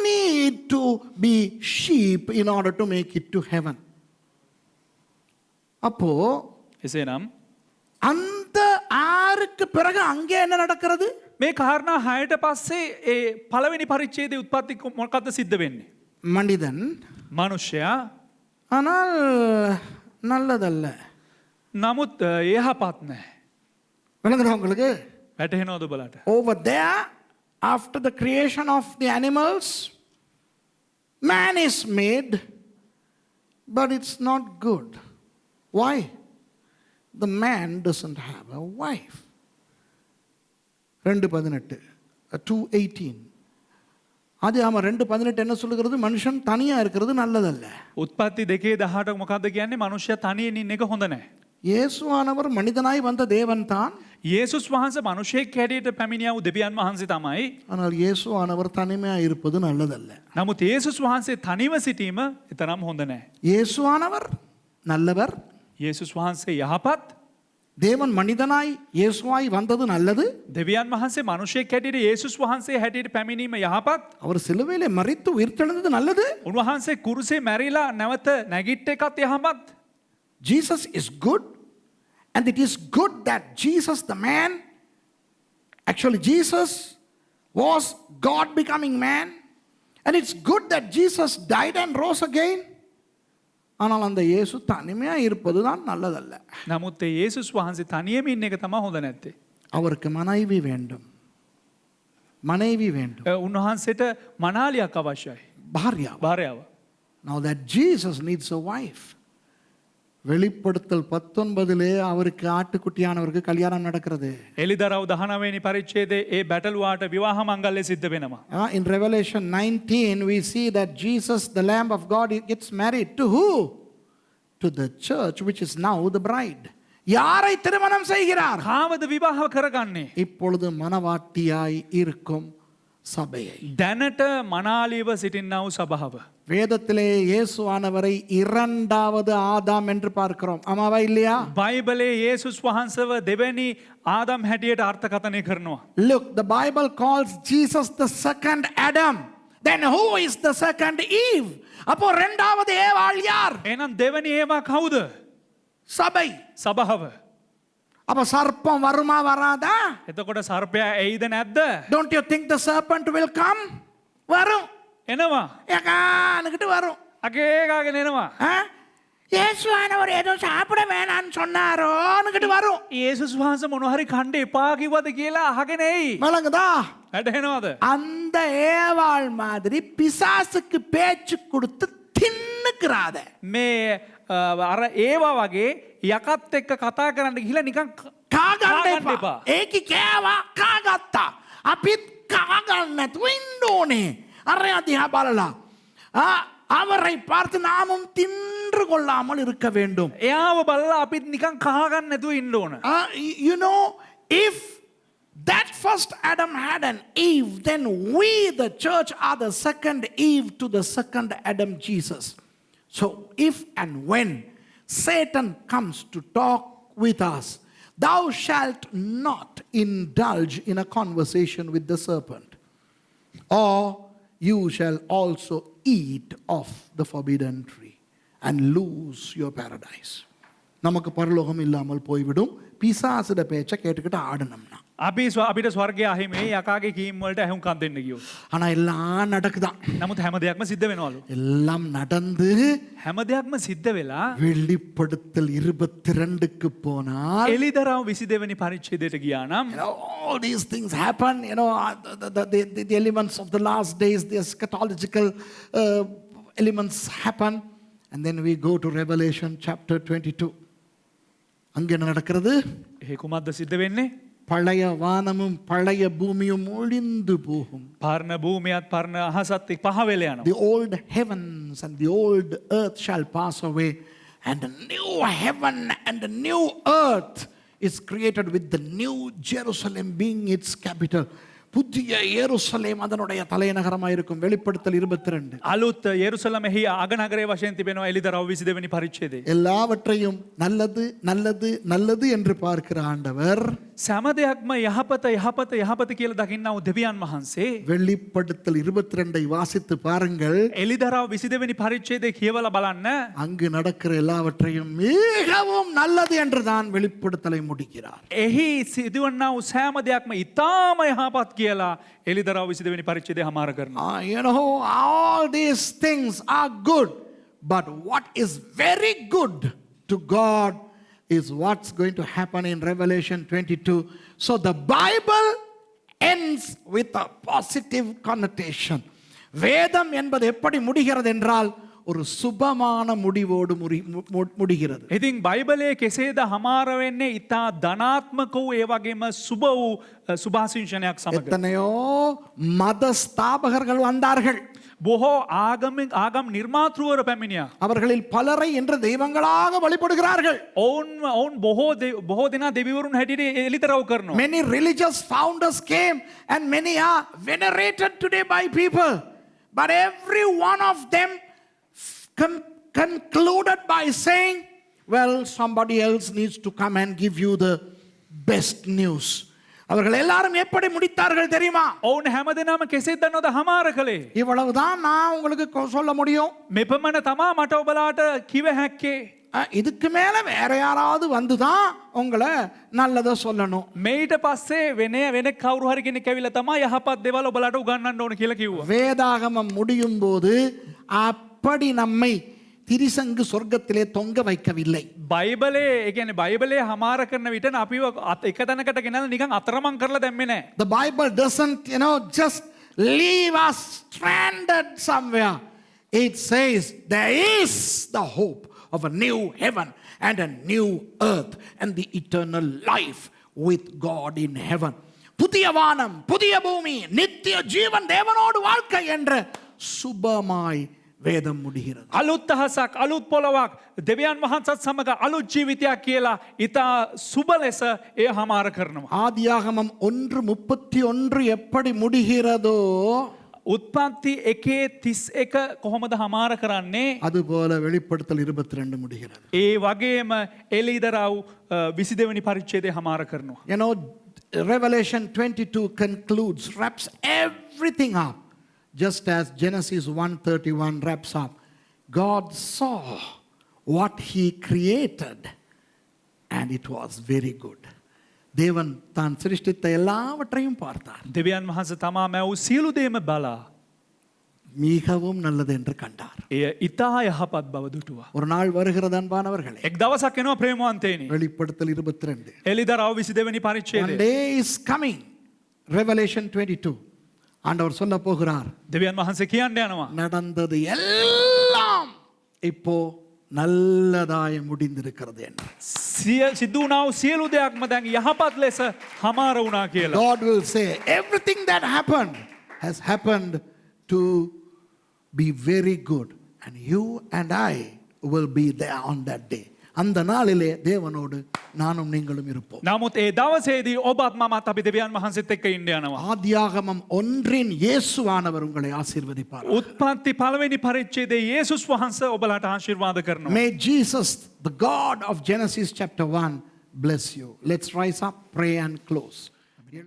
need to be sheep in order to make it to heaven. அப்போ එසේනම් அந்த ஆறுக்கு பிறகு அங்கே என்ன நடக்கிறது? මේ කාරණා 6ට පස්සේ ඒ පළවෙනි පරිච්ඡේදයේ උත්පත්ති මොකක්ද සිද්ධ වෙන්නේ? மனிதன் මනුෂ්‍යයා ஆனால் நல்லதல்ல. නමුත් යහපත් නැහැ. விளங்குதா உங்களுக்கு? වැටහෙනවද ඔබලට? Over there, after the creation of the animals, man is made, but it's not good. Why? The man doesn't have a wife. 2:18, 2:18. அது ஆமா 2:18 என்ன சொல்லுகிறது? மனுஷன் தனியா இருக்கிறது நல்லதல்ல. උත්පත්ති 2:18 මොකද්ද කියන්නේ? මනුෂ්‍යයා තනියෙන් ඉන්න එක හොඳ නැහැ. இயேசுவானவர் மனிதனாய் வந்த தேவன் தான். යේසුස් වහන්සේ මිනිසෙක් හැටියට පැමිණියා වූ දෙවියන් වහන්සේ තමයි. ஆனால் இயேசுவானவர் தனிமையா இருப்பது நல்லதல்ல. නමුත් යේසුස් වහන්සේ තනිව සිටීම එතරම් හොඳ නැහැ. இயேசுவானவர் நல்லவர். යේසුස් වහන්සේ යහපත්. தேவன் மனிதனாய் இயேசுவாய் வந்தது நல்லது. දෙවියන් වහන්සේ මිනිසෙක් හැටියට යේසුස් වහන්සේ හැටියට පැමිණීම යහපත්. அவர் சிலுவையிலே மரித்து உயிர்த்தெழுந்தது நல்லது. උන්වහන්සේ කුරුසේ මැරිලා නැවත නැගිට එකත් යහපත්. Jesus is good, and it is good that Jesus the man, actually Jesus was God becoming man, and it's good that Jesus died and rose again. ஆனால் அந்த இயேசு தனிமையா இருப்பதுதான் நல்லதல்ல. නමුත් ඒ යේසුස් වහන්සේ තනියම ඉන්න එක තමයි හොඳ නැත්තේ. அவருக்கு மனைவி வேண்டும். மனைவி வேண்டும். උන්වහන්සේට මනාලියක් අවශ්‍යයි. பாரியா. භාර්යාව. Now that Jesus needs a wife. வெளிப்படுத்தல் 19 அவருக்கு ஆட்டுக்குட்டியானவருக்கு கல்யாணம் நடக்கிறது. එලිදරව් 19 වෙනි පරිච්ඡේදයේ ඒ බැටළුවාට විවාහ මංගල්‍ය සිද්ධ වෙනවා. In Revelation 19 we see that Jesus the Lamb of God gets married to who? To the church, which is now the bride. யாரை திருமணம் செய்கிறார்? කාමද විවාහ කරගන්නේ? இப்பொழுது மனவாட்டியாய் இருக்கும் சபையை. දැනට මනාලියව සිටින්නා වූ සභාව. வேதத்திலே இயேசுவானவரை இரண்டாவது ஆதாம் என்று பார்க்கிறோம். ஆமாவா இல்லையா? බයිබලයේ යේසුස් වහන්සේව දෙවැනි ආදම් හැටියට අර්ථකථනය කරනවා. Look, the Bible calls Jesus the second Adam. Then who is the second Eve? அப்போ இரண்டாவது ஏவாள் யார்? එහෙනම් දෙවැනි ඒවා කවුද? சபை. සභාව. அப்ப சர்ப்பம் வருமா வராதா? එතකොට සර්පයා එයිද නැද්ද? Don't you think the serpent will come? வரும். එනවා. ஏகானுக்கிட்டு வரும். අගේ ගාගෙන එනවා. இயேசுவானவர் ஏதோ சாப்பிட வேணான்னு சொன்னாரோன்னுக்கிட்டு வரும். යේසුස් වහන්සේ මොන හරි කණ්ඩ එපා කිව්වද කියලා අහගෙන එයි. விளங்குதா? වැටහෙනවද? அந்த ஏவாள் மாதிரி பிசாசுக்கு பேச்சு கொடுத்து தின்னுக்கிறாத. මේ අර ඒවා වගේ යකත් එක්ක කතා කරන්න ගිහිල්ලා නිකන් කාගන්න කාගන්න එපා. එපා. ඒකි කෑවා කාගත්තා. අපිත් කාගන්න නැතුව ඉන්න ඕනේ. අරයා දිහා බලලා அவரை பார்த்து நாமும் தின்று கொள்ளாமல் இருக்க வேண்டும். එයාව බලලා අපිත් නිකන් කහගන්න නැතුව ඉන්න ඕන. You know, if that first Adam had an Eve, then we, the church, are the second Eve to the second Adam, Jesus. So if and when Satan comes to talk with us, thou shalt not indulge in a conversation with the serpent, or you shall also eat of the forbidden tree and lose your paradise. நமக்கு பரலோகம் இல்லாமல் போய்விடும் பிசாசுட பேச்சை கேட்டுக்கிட்டு ஆடணும்னா. අපිට ස්වර්ගය අහිමි යකාගේ කීම් වලට ඇහුම්කන් දෙන්න ගියොත්. ஆனா எல்லாம் நடக்குதான். නමුත් හැම දෙයක්ම සිද්ධ වෙනවලු. எல்லாம் நடந்து හැම දෙයක්ම සිද්ධ වෙලා வெளிப்படுத்தல் 22க்கு போனால் එලිදරව් 22 වෙනි පරිච්ඡේදයට ගියා නම් all these things happen, the elements of the last days, the eschatological elements happen, and then we go to Revelation chapter 22. அங்க என்ன நடக்கிறது? ඒ කුමක්ද සිද්ධ වෙන්නේ? பழைய வானமும் பழைய பூமியும் ஒழிந்து போகும். පරණ භූමියත් පරණ අහසත් එක්ක පහ වෙලා යනවා. The old heavens and the old earth shall pass away, and a new heaven and a new earth is created with the new Jerusalem being its capital. புதிய எருசலேம் அதனுடைய தலைநகரமாக இருக்கும். வெளிப்படுத்தல் 22. අලුත් යෙරුසලමෙහි අගනගරයේ වශයෙන් තිබෙනවා එලිදරව් 22 වෙනි පරිච්ඡේදයේ. எல்லாவற்றையும் நல்லது நல்லது நல்லது என்று பார்க்கிற ஆண்டவர் සෑම දෙයක්ම යහපත යහපත යහපත කියලා දකින්නා වූ දෙවියන් වහන්සේ வெளிப்படுத்தல் 22 வாசித்து பாருங்கள். එලිදරව් 22 වෙනි පරිච්ඡේදයේ කියවලා බලන්න. அங்கு நடக்கிற எல்லாவற்றையும் மிகவும் நல்லது என்று தான் வெளிப்படுத்தலை முடிக்கிறார். එහි සිදුවන්නා වූ සෑම දෙයක්ම ඉතාම යහපත් කියලා එලිදරව් 22 වෙනි පරිච්ඡේදය හමාර කරනවා. You know, all these things are good, but what is very good to God is what's going to happen in Revelation 22. So the Bible ends with a positive connotation. வேதம் என்பது எப்படி முடிகிறது என்றால் ஒரு சுபமான முடிவோடு முடிகிறது. ඉතින් බයිබලයේ කෙසේද හමාර වෙන්නේ ඉතා ධනාත්මක වූ ඒ වගේම සුබ වූ සුභාසිංසනයක් සමග. எத்தனையோ மத ஸ்தாபகர்கள் வந்தார்கள். බොහෝ ආගම් නිර්මාතෘවරු පැමිණියා. அவர்களில் பலரை இன்று தெய்வங்களாக வழிபடுகிறார்கள். ඔවුන් බොහෝ දෙනා දෙවිවරුන් හැටියට එලිතරව් කරනවා. Many religious founders came and many are venerated today by people. But every one of them concluded by saying, well, somebody else needs to come and give you the best news. அவர்கள் எல்லாரும் எப்படி முடித்தார்கள் தெரியுமா? ඔවුන් හැමදෙනාම කෙසේද දන්නවද හමාර කළේ? இவ்வளவுதான் நான் உங்களுக்கு சொல்ல முடியும். මෙපමණ තමා මට ඔබලාට කිව හැක්කේ. இதுக்கு மேல வேற யாராவது வந்துதான் உங்களை நல்லத சொல்லணும். මේට පස්සේ වෙන කවුරු හරි කෙනෙක් ඇවිල්ලා තමයි යහපත් දේවල් ඔබලාට උගන්වන්න ඕන කියලා කිව්වා. வேதாகமம் முடியும் போது அப்படி நம்மை திரிசங்கு சொர்க்கத்திலே தொங்க வைக்கவில்லை. බයිබලේ ඒ කියන්නේ බයිබලේ හමාර කරන විට අපිව එක තැනකට ගෙනල්ලා නිකන් අතරමං කරලා දැම්මේ නැහැ. The Bible doesn't, just leave us stranded somewhere. It says there is the hope of a new heaven and a new earth and the eternal life with God in heaven. புதிய வானம் புதிய பூமி நித்திய ஜீவன் தேவனோடு வாழ்க்கை என்ற சுபமாய் வேதம் முடிகிறது. අලුත් අහසක් අලුත් පොළවක් දෙවියන් වහන්සේත් සමග අලුත් ජීවිතයක් කියලා ඊට සුබ ලෙස එය හමාර කරනවා. ஆதியாகமம் 1:31 எப்படி முடிகிறதோ උත්පත්ති 1:31 කොහොමද හමාර කරන්නේ? அதுபோல வெளிப்படுத்தல் 22 முடிகிறது. ඒ වගේම එලිදරව් 22 වෙනි පරිච්ඡේදය හමාර කරනවා. Revelation 22 concludes, wraps everything up. Just as Genesis 1:31 wraps up. God saw what he created and it was very good. தேவன் தான் சிருஷ்டித்த எல்லாவற்றையும் பார்த்தார். දෙවියන් වහන්සේ තමා මැව් සියලු දේම බලා மிகவும் நல்லது என்று கண்டார். එය ඉතා යහපත් බව දුටුවා. ஒரு நாள் வருகிறது அன்பானவர்களே. එක් දවසක් එනවා ප්‍රේමවන්තයනි. வெளிப்படுத்தல் 22. එලිදරව් 22 වෙනි One පරිච්ඡේදය. day is coming. Revelation 22. ஆண்டவர் சொல்ல போகிறார். දෙවියන් වහන්සේ කියන්න යනවා. நடந்தது எல்லாம் இப்போ நல்லதாய் முடிந்திருக்கிறது என்று. සිදු වුණා වූ සියලු දෙයක්ම දැන් යහපත් ලෙස හමාර වුණා කියලා. God will say everything that happened has happened to be very good and you and I will be there on that day. அந்த நாளிலே தேவனோடு நானும் நீங்களும் இருப்போம். නමුත් ඒ දවසේදී ඔබත් මමත් අපි දෙවියන් වහන්සේත් එක්ක ඉන්න යනවා. ஆதியாகமம் 1 இயேசுவானவர் உங்களை ஆசீர்வதிப்பார். උත්පත්ති පළවෙනි පරිච්ඡේදයේ යේසුස් වහන්සේ ඔබලාට ආශිර්වාද කරනවා. May Jesus, the God of Genesis chapter 1, bless you. Let's rise up, pray and close.